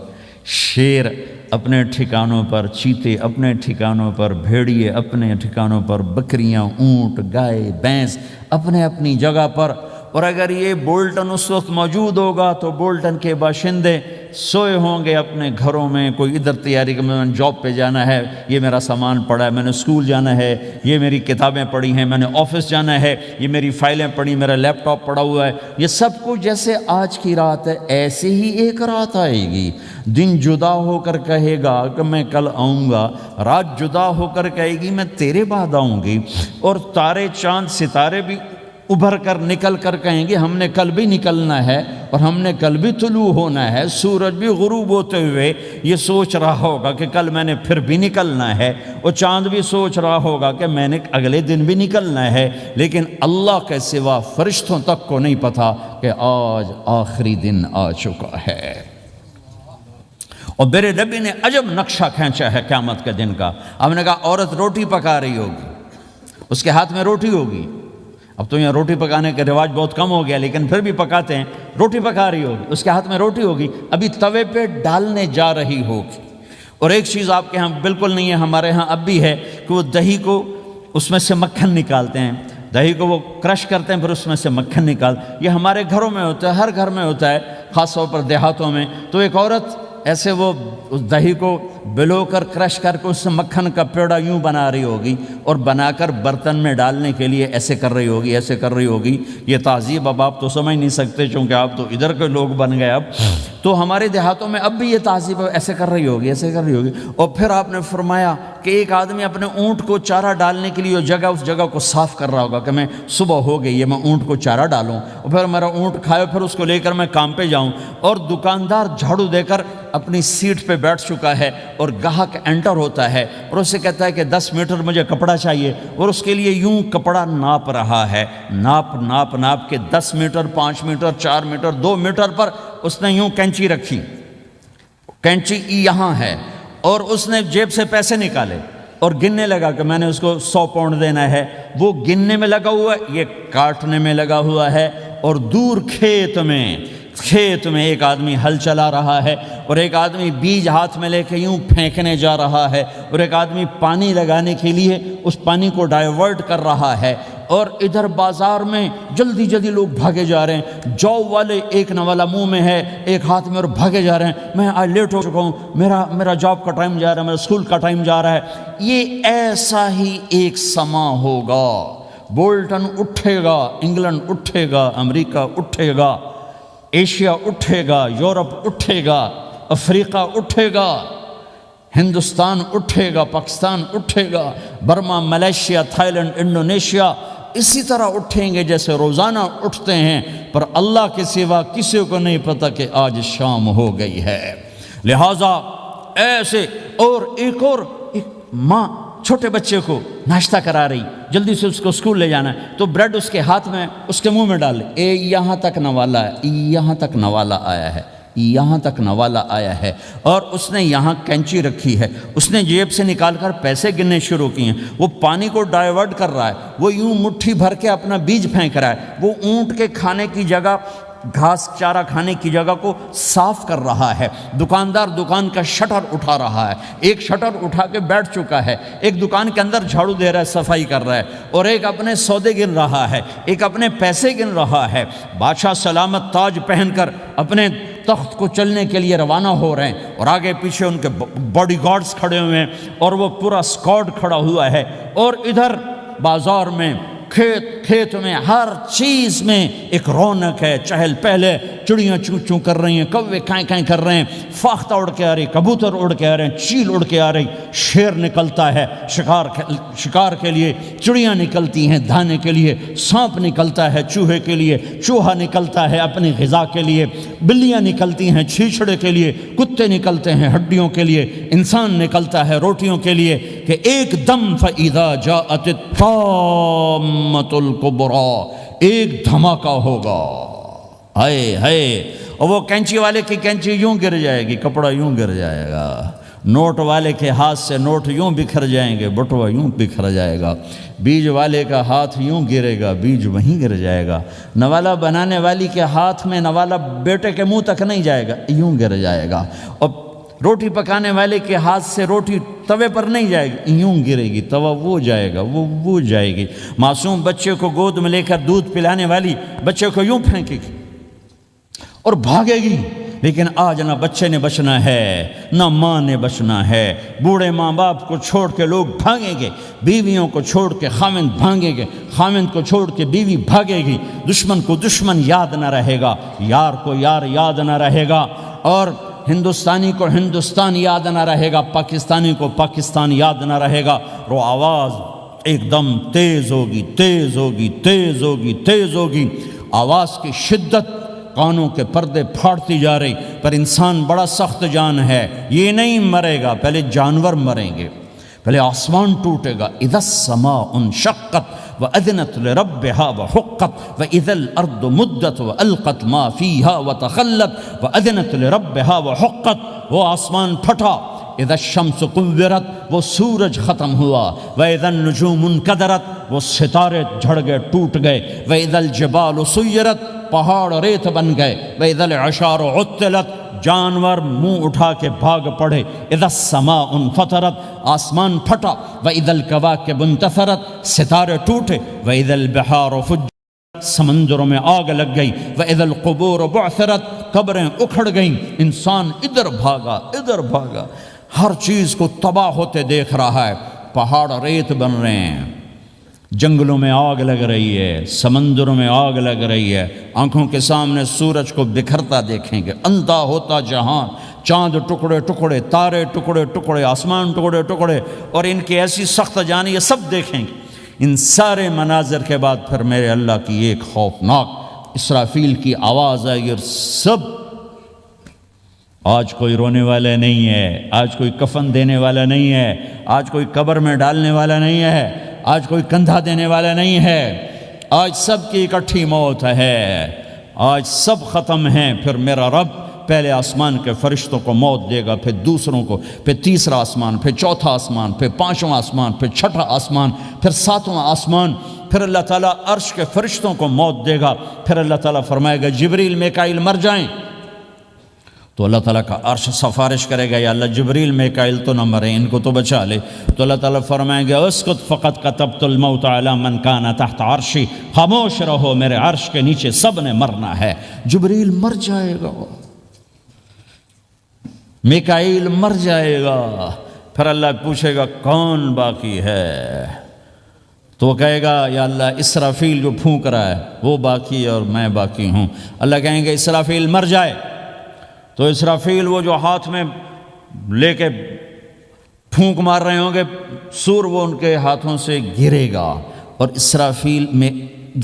شیر اپنے ٹھکانوں پر، چیتے اپنے ٹھکانوں پر، بھیڑیے اپنے ٹھکانوں پر، بکریاں، اونٹ، گائے، بھینس اپنے اپنی جگہ پر۔ اور اگر یہ بولٹن اس وقت موجود ہوگا تو بولٹن کے باشندے سوئے ہوں گے اپنے گھروں میں، کوئی ادھر تیاری کہ میں نے جاب پہ جانا ہے، یہ میرا سامان پڑا ہے، میں نے اسکول جانا ہے، یہ میری کتابیں پڑھی ہیں، میں نے آفس جانا ہے، یہ میری فائلیں پڑھی، میرا لیپ ٹاپ پڑا ہوا ہے۔ یہ سب کچھ جیسے آج کی رات ہے ایسے ہی ایک رات آئے گی۔ دن جدا ہو کر کہے گا کہ میں کل آؤں گا، رات جدا ہو کر کہے گی میں تیرے بعد آؤں گی، اور تارے چاند ستارے بھی ابھر کر نکل کر کہیں گے ہم نے کل بھی نکلنا ہے اور ہم نے کل بھی طلوع ہونا ہے۔ سورج بھی غروب ہوتے ہوئے یہ سوچ رہا ہوگا کہ کل میں نے پھر بھی نکلنا ہے، اور چاند بھی سوچ رہا ہوگا کہ میں نے اگلے دن بھی نکلنا ہے، لیکن اللہ کے سوا فرشتوں تک کو نہیں پتا کہ آج آخری دن آ چکا ہے۔ اور میرے نبی نے عجب نقشہ کھینچا ہے قیامت کے دن کا۔ ہم نے کہا عورت روٹی پکا رہی ہوگی، اس کے ہاتھ میں روٹی ہوگی۔ اب تو یہاں روٹی پکانے کا رواج بہت کم ہو گیا، لیکن پھر بھی پکاتے ہیں۔ روٹی پکا رہی ہوگی، اس کے ہاتھ میں روٹی ہوگی، ابھی توے پہ ڈالنے جا رہی ہوگی۔ اور ایک چیز آپ کے ہاں بالکل نہیں ہے، ہمارے ہاں اب بھی ہے کہ وہ دہی کو اس میں سے مکھن نکالتے ہیں، دہی کو وہ کرش کرتے ہیں، پھر اس میں سے مکھن نکالتے۔ یہ ہمارے گھروں میں ہوتا ہے، ہر گھر میں ہوتا ہے، خاص طور پر دیہاتوں میں۔ تو ایک عورت ایسے وہ اس دہی کو بلو کر کرش کر کے اس سے مکھن کا پیڑا یوں بنا رہی ہوگی، اور بنا کر برتن میں ڈالنے کے لیے ایسے کر رہی ہوگی، ایسے کر رہی ہوگی۔ یہ تہذیب اب آپ تو سمجھ نہیں سکتے چونکہ آپ تو ادھر کے لوگ بن گئے اب، تو ہمارے دیہاتوں میں اب بھی یہ تہذیب ایسے کر رہی ہوگی، ایسے کر رہی ہوگی۔ اور پھر آپ نے فرمایا کہ ایک آدمی اپنے اونٹ کو چارہ ڈالنے کے لیے اس جگہ کو صاف کر رہا ہوگا کہ میں صبح ہو گئی ہے، میں اونٹ کو چارہ ڈالوں، اور پھر میرا اونٹ کھائے، پھر اس کو لے کر میں کام پہ جاؤں۔ اور دکاندار جھاڑو دے کر اپنی سیٹ پہ بیٹھ چکا ہے، اور گاہک انٹر ہوتا ہے اور اسے کہتا ہے کہ 10 میٹر مجھے کپڑا چاہیے، اور اس کے لیے یوں کپڑا ناپ رہا ہے، ناپ کے 10 میٹر، 5 میٹر، 4 میٹر، 2 میٹر پر اس نے یوں کینچی رکھی، کینچی یہاں ہے، اور اس نے جیب سے پیسے نکالے اور گننے لگا کہ میں نے اس کو 100 پاؤنڈ دینا ہے۔ وہ گننے میں لگا ہوا ہے، یہ کاٹنے میں لگا ہوا ہے۔ اور دور کھیت میں ایک آدمی ہل چلا رہا ہے، اور ایک آدمی بیج ہاتھ میں لے کے یوں پھینکنے جا رہا ہے، اور ایک آدمی پانی لگانے کے لیے اس پانی کو ڈائیورٹ کر رہا ہے۔ اور ادھر بازار میں جلدی جلدی لوگ بھاگے جا رہے ہیں، جاب والے ایک نوالا منہ میں ہے، ایک ہاتھ میں، اور بھاگے جا رہے ہیں۔ میں آج لیٹ ہو چکا ہوں، میرا جاب کا ٹائم جا رہا ہے، میرا اسکول کا ٹائم جا رہا ہے۔ یہ ایسا ہی ایک سما ہوگا، بولٹن اٹھے گا، انگلینڈ اٹھے گا، امریکہ اٹھے گا، ایشیا اٹھے گا، یورپ اٹھے گا، افریقہ اٹھے گا، ہندوستان اٹھے گا، پاکستان اٹھے گا، Burma, Malaysia, Thailand, Indonesia اسی طرح اٹھیں گے جیسے روزانہ اٹھتے ہیں، پر اللہ کے سوا کسی کو نہیں پتہ کہ آج شام ہو گئی ہے۔ لہٰذا ایسے اور ایک ماں چھوٹے بچے کو ناشتہ کرا رہی، جلدی سے اس کو اسکول لے جانا ہے، تو بریڈ اس کے ہاتھ میں اس کے منہ میں ڈال اے یہاں تک نوالا ہے، یہاں تک نوالا آیا ہے، یہاں تک نوالا آیا ہے، اور اس نے یہاں کینچی رکھی ہے، اس نے جیب سے نکال کر پیسے گننے شروع کیے ہیں، وہ پانی کو ڈائیورٹ کر رہا ہے، وہ یوں مٹھی بھر کے اپنا بیج پھینک رہا ہے، وہ اونٹ کے کھانے کی جگہ، گھاس چارہ کھانے کی جگہ کو صاف کر رہا ہے، دکاندار دکان کا شٹر اٹھا رہا ہے، ایک شٹر اٹھا کے بیٹھ چکا ہے، ایک دکان کے اندر جھاڑو دے رہا ہے، صفائی کر رہا ہے، اور ایک اپنے سودے گن رہا ہے، ایک اپنے پیسے گن رہا ہے۔ بادشاہ سلامت تاج پہن کر اپنے تخت کو چلنے کے لیے روانہ ہو رہے ہیں، اور آگے پیچھے ان کے باڈی گارڈز کھڑے ہوئے ہیں، اور وہ پورا اسکواڈ کھڑا ہوا ہے، اور ادھر بازار میں، کھیت میں، ہر چیز میں ایک رونق ہے، چہل پہلے، چڑیاں چوں چوں کر رہی ہیں، کوے کائیں کائیں کر رہے ہیں، فاختہ اڑ کے آ رہی، کبوتر اڑ کے آ رہے ہیں، چیل اڑ کے آ رہی، شیر نکلتا ہے شکار کے لیے، چڑیاں نکلتی ہیں دھانے کے لیے، سانپ نکلتا ہے چوہے کے لیے، چوہا نکلتا ہے اپنی غذا کے لیے، بلیاں نکلتی ہیں چھیچڑے کے لیے، کتے نکلتے ہیں ہڈیوں کے لیے، انسان نکلتا ہے روٹیوں کے لیے، کہ ایک دم فَإِذَا جَاءَتِ الطَّامَّةُ الْكُبْرَى، ایک دھماکہ ہوگا، ہائے ہائے، اور وہ کینچی والے کی کینچی یوں گر جائے گی، کپڑا یوں گر جائے گا، نوٹ والے کے ہاتھ سے نوٹ یوں بکھر جائیں گے، بٹوا یوں بکھر جائے گا، بیج والے کا ہاتھ یوں گرے گا، بیج وہیں گر جائے گا، نوالا بنانے والی کے ہاتھ میں نوالا بیٹے کے منہ تک نہیں جائے گا، یوں گر جائے گا، اور روٹی پکانے والے کے ہاتھ سے روٹی توے پر نہیں جائے گی، یوں گرے گی، توا وہ جائے گا، وہ جائے گی، معصوم بچے کو گود میں لے کر دودھ پلانے والی بچے کو یوں پھینکے گی اور بھاگے گی، لیکن آج نہ بچے نے بچنا ہے، نہ ماں نے بچنا ہے، بوڑھے ماں باپ کو چھوڑ کے لوگ بھاگیں گے، بیویوں کو چھوڑ کے خاوند بھاگیں گے، خاوند کو چھوڑ کے بیوی بھاگے گی، دشمن کو دشمن یاد نہ رہے گا، یار کو یار یاد نہ رہے گا، اور ہندوستانی کو ہندوستان یاد نہ رہے گا، پاکستانی کو پاکستان یاد نہ رہے گا، وہ آواز ایک دم تیز ہوگی، تیز ہوگی، تیز ہوگی، تیز ہوگی، آواز کی شدت کانوں کے پردے پھاڑتی جا رہی، پر انسان بڑا سخت جان ہے، یہ نہیں مرے گا، پہلے جانور مریں گے، پہلے آسمان ٹوٹے گا، اذا السماء انشقت وَأَذِنَتْ لِرَبِّهَا وَحُقَّتْ وَإِذَا الْأَرْضُ مُدَّتْ وَأَلْقَتْ مَا فِيهَا وَتَخَلَّتْ وَأَذِنَتْ لِرَبِّهَا وَحُقَّتْ، وہ آسمان پھٹا، اذا الشمس کورت، وہ سورج ختم ہوا، وَإِذَا النُّجُومُ انْكَدَرَتْ، وہ ستارے جھڑ گئے، ٹوٹ گئے، وَإِذَا الْجِبَالُ سُيِّرَتْ، پہاڑ ریت بن گئے، وَإِذَا الْعِشَارُ عُطِّلَتْ، جانور منہ اٹھا کے بھاگ پڑے، اذا السماء انفطرت، آسمان پھٹا، وَإِذَا الْكَوَاكِبُ انتثرت، ستارے ٹوٹے، وَإِذَا الْبِحَارُ فُجِّرَتْ، سمندروں میں آگ لگ گئی، وَإِذَا الْقُبُورُ بُعْثِرَتْ، قبریں اکھڑ گئیں، انسان ادھر بھاگا ادھر بھاگا، ہر چیز کو تباہ ہوتے دیکھ رہا ہے، پہاڑ ریت بن رہے ہیں، جنگلوں میں آگ لگ رہی ہے، سمندروں میں آگ لگ رہی ہے، آنکھوں کے سامنے سورج کو بکھرتا دیکھیں گے، اندھا ہوتا جہان، چاند ٹکڑے ٹکڑے، تارے ٹکڑے ٹکڑے، آسمان ٹکڑے ٹکڑے، اور ان کی ایسی سخت جانی، یہ سب دیکھیں گے۔ ان سارے مناظر کے بعد پھر میرے اللہ کی ایک خوفناک اسرافیل کی آواز آئے گی، اور سب، آج کوئی رونے والا نہیں ہے، آج کوئی کفن دینے والا نہیں ہے، آج کوئی قبر میں ڈالنے والا نہیں ہے، آج کوئی کندھا دینے والا نہیں ہے، آج سب کی اکٹھی موت ہے، آج سب ختم ہیں۔ پھر میرا رب پہلے آسمان کے فرشتوں کو موت دے گا، پھر دوسروں کو، پھر تیسرا آسمان، پھر چوتھا آسمان، پھر پانچواں آسمان، پھر چھٹا آسمان، پھر ساتواں آسمان، پھر اللہ تعالیٰ عرش کے فرشتوں کو موت دے گا، پھر اللہ تعالیٰ فرمائے گا جبریل میکائیل مر جائیں، تو اللہ تعالیٰ کا عرش سفارش کرے گا، یا اللہ جبریل میکائیل تو نہ مریں، ان کو تو بچا لے، تو اللہ تعالیٰ فرمائیں گے اسکت فقط کتبت الموت علی من کان تحت عرشی، خاموش رہو، میرے عرش کے نیچے سب نے مرنا ہے۔ جبریل مر جائے گا، میکائیل مر جائے گا، پھر اللہ پوچھے گا کون باقی ہے، تو وہ کہے گا یا اللہ اسرافیل جو پھونک رہا ہے وہ باقی اور میں باقی ہوں۔ اللہ کہیں گے اسرافیل مر جائے، تو اسرافیل وہ جو ہاتھ میں لے کے پھونک مار رہے ہوں گے سور، وہ ان کے ہاتھوں سے گرے گا اور اسرافیل میں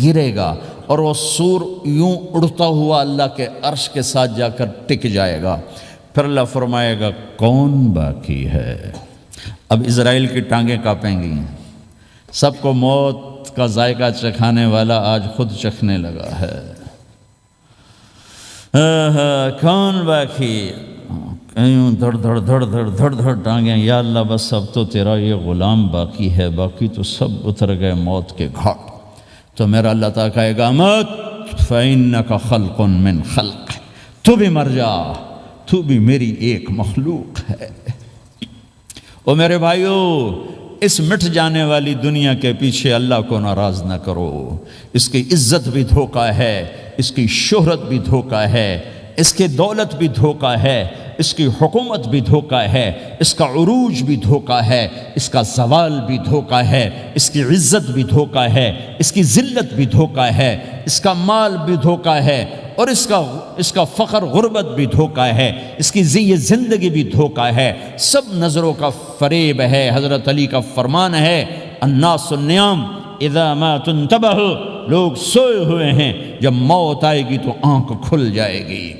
گرے گا، اور وہ سور یوں اڑتا ہوا اللہ کے عرش کے ساتھ جا کر ٹک جائے گا۔ پھر اللہ فرمائے گا کون باقی ہے؟ اب اسرائیل کی ٹانگیں کانپیں گی، سب کو موت کا ذائقہ چکھانے والا آج خود چکھنے لگا ہے۔ کون باقی؟ یوں دھڑ دھڑ دھڑ دھڑ دھڑ دھڑ ٹانگیں، یا اللہ بس اب تو تیرا یہ غلام باقی ہے، باقی تو سب اتر گئے موت کے گھاٹ۔ تو میرا اللہ تعالیٰ کہے گا مت فَإِنَّكَ خَلْقٌ مِّن خَلْقِ، تو بھی مر جا، تو بھی میری ایک مخلوق ہے۔ او میرے بھائیو، اس مٹ جانے والی دنیا کے پیچھے اللہ کو ناراض نہ کرو۔ اس کی عزت بھی دھوکہ ہے، اس کی شہرت بھی دھوکہ ہے، اس کی دولت بھی دھوکہ ہے، اس کی حکومت بھی دھوکہ ہے، اس کا عروج بھی دھوکہ ہے، اس کا زوال بھی دھوکہ ہے، اس کی عزت بھی دھوکہ ہے، اس کی ذلت بھی دھوکہ ہے، اس کا مال بھی دھوکہ ہے، اور اس کا فخر غربت بھی دھوکہ ہے، اس کی زندگی بھی دھوکہ ہے، سب نظروں کا فریب ہے۔ حضرت علی کا فرمان ہے الناس النیام اذا ما تنتبہ، لوگ سوئے ہوئے ہیں، جب موت آئے گی تو آنکھ کھل جائے گی۔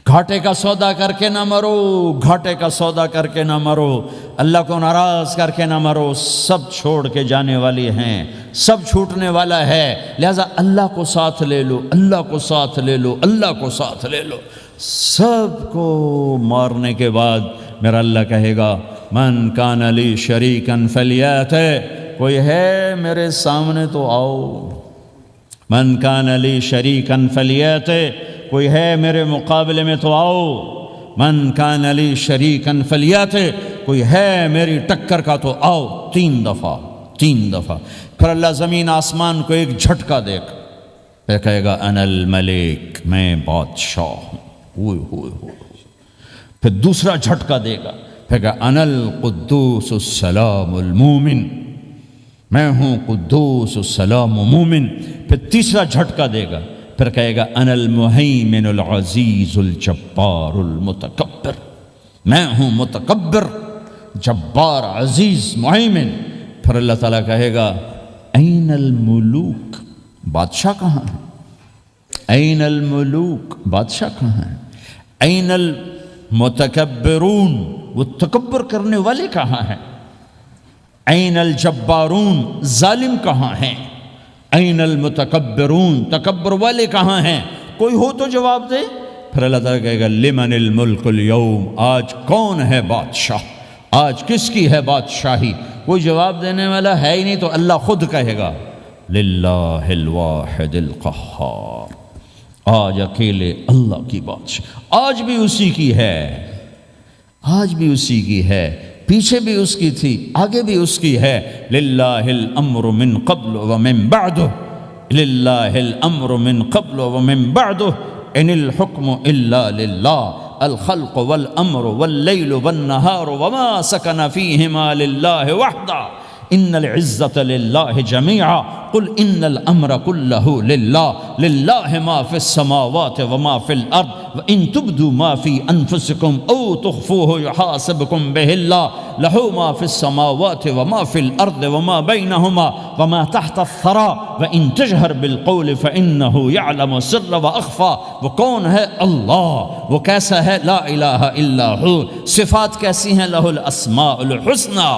گھاٹے کا سودا کر کے نہ مرو، گھاٹے کا سودا کر کے نہ مرو، اللہ کو ناراض کر کے نہ مرو، سب چھوڑ کے جانے والی ہیں، سب چھوٹنے والا ہے، لہذا اللہ کو ساتھ لے لو، اللہ کو ساتھ لے لو، اللہ کو ساتھ لے لو۔ سب کو مارنے کے بعد میرا اللہ کہے گا من کان لی شریکن فلیات، کوئی ہے میرے سامنے تو آؤ، من کان لی شریکن فلیات، کوئی ہے میرے مقابلے میں تو آؤ، من کان علی شریکن فلیات، کوئی ہے میری ٹکر کا تو آؤ، تین دفعہ۔ پھر اللہ زمین آسمان کو ایک جھٹکا دے گا، پھر کہے گا انا الملک، میں بادشاہ ہوں، ہوئے۔ پھر دوسرا جھٹکا دے گا، پھر کہا انا القدوس السلام المومن، میں ہوں قدوس السلام مومن۔ پھر تیسرا جھٹکا دے گا، پھر کہے گا انا المہیمن العزیز الجبار المتکبر، میں ہوں متکبر، جبار، عزیز، مہیمن۔ پھر اللہ تعالیٰ کہے گا این الملوک، بادشاہ کہاں ہے؟ این الملوک، بادشاہ کہاں ہے؟ این المتکبرون، وہ تکبر کرنے والے کہاں ہیں؟ این الجبارون، ظالم کہاں ہیں؟ این المتکبرون، تکبر والے کہاں ہیں؟ کوئی ہو تو جواب دے۔ پھر اللہ تعالیٰ کہے گا لمن الملک اليوم، آج کون ہے بادشاہ، آج کس کی ہے بادشاہی؟ کوئی جواب دینے والا ہے ہی نہیں، تو اللہ خود کہے گا للہ الواحد القہار، آج اکیلے اللہ کی بادشاہ، آج بھی اسی کی ہے، آج بھی اسی کی ہے، پیچھے بھی اس کی تھی، آگے بھی اس کی ہے۔ للہ الامر من قبل ومن بعدہ، للہ الامر من قبل ومن بعدہ، ان الحکم الا للہ، الخلق والامر واللیل والنہار وما سکن فیہما للہ وحدہ، ان العزت للہ جمیعا، قل ان الامر کلہ للہ، للہ ما فی السماوات وما فی الارض، وان تبدوا ما فی انفسکم او تخفوہ یحاسبکم بہ اللہ، لہ ما فی السماوات وما فی الارض وما بینہما وما تحت الثری، وان تجہر بالقول فانہ یعلم السر واخفی۔ وہ کون ہے؟ اللہ۔ وہ کیسا ہے؟ لا الہ الا ہو۔ صفات کیسی ہیں؟ لہ الاسماء الحسنی۔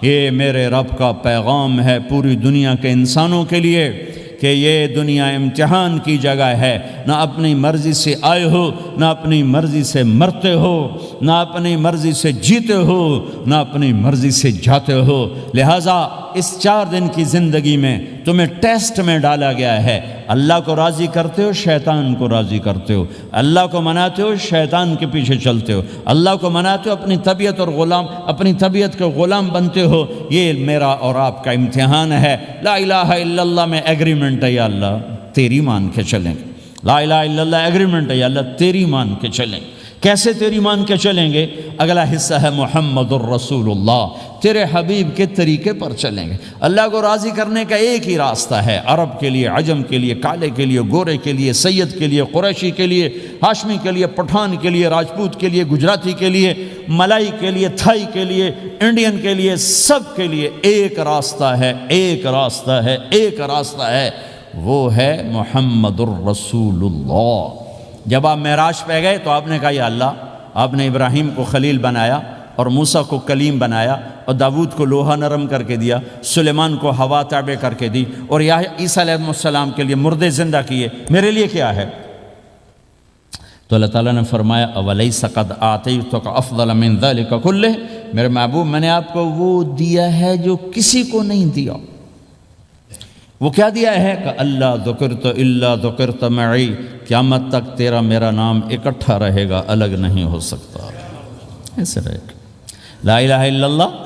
یہ میرے رب کا پیغام ہے پوری دنیا کے انسانوں کے لیے کہ یہ دنیا امتحان کی جگہ ہے، نہ اپنی مرضی سے آئے ہو، نہ اپنی مرضی سے مرتے ہو، نہ اپنی مرضی سے جیتے ہو، نہ اپنی مرضی سے جاتے ہو۔ لہٰذا اس 4 دن کی زندگی میں تمہیں ٹیسٹ میں ڈالا گیا ہے۔ اللہ کو راضی کرتے ہو، شیطان کو راضی کرتے ہو، اللہ کو مناتے ہو، شیطان کے پیچھے چلتے ہو، اللہ کو مناتے ہو، اپنی طبیعت اور اپنی طبیعت کے غلام بنتے ہو۔ یہ میرا اور آپ کا امتحان ہے۔ لا الہ الا اللہ میں ایگریمنٹ ہے، یا اللہ تیری مان کے چلیں، لا الہ الا اللہ ایگریمنٹ ہے، یا اللہ تیری مان کے چلیں۔ کیسے تیری مان کے چلیں گے؟ اگلا حصہ ہے محمد الرسول اللہ، تیرے حبیب کے طریقے پر چلیں گے۔ اللہ کو راضی کرنے کا ایک ہی راستہ ہے، عرب کے لیے، عجم کے لیے، کالے کے لیے، گورے کے لیے، سید کے لیے، قریشی کے لیے، ہاشمی کے لیے، پٹھان کے لیے، راجپوت کے لیے، گجراتی کے لیے، ملائی کے لیے، تھائی کے لیے، انڈین کے لیے، سب کے لیے ایک راستہ ہے، ایک راستہ ہے، ایک راستہ ہے، وہ ہے محمد الرسول اللہ۔ جب آپ معراج پہ گئے تو آپ نے کہا یا اللہ، آپ نے ابراہیم کو خلیل بنایا اور موسیٰ کو کلیم بنایا اور داود کو لوہا نرم کر کے دیا، سلیمان کو ہوا تابع کر کے دی، اور عیسیٰ علیہ السلام کے لیے مردے زندہ کیے، میرے لیے کیا ہے؟ تو اللہ تعالیٰ نے فرمایا اولیس قد آتیتک افضل من ذلک کلہ، میرے محبوب میں نے آپ کو وہ دیا ہے جو کسی کو نہیں دیا۔ وہ کیا دیا ہے کہ اللہ ذکرت الا ذکرت معی، قیامت تک تیرا میرا نام اکٹھا رہے گا، الگ نہیں ہو سکتا، ایسے رہے گا۔ لا الہ الا اللہ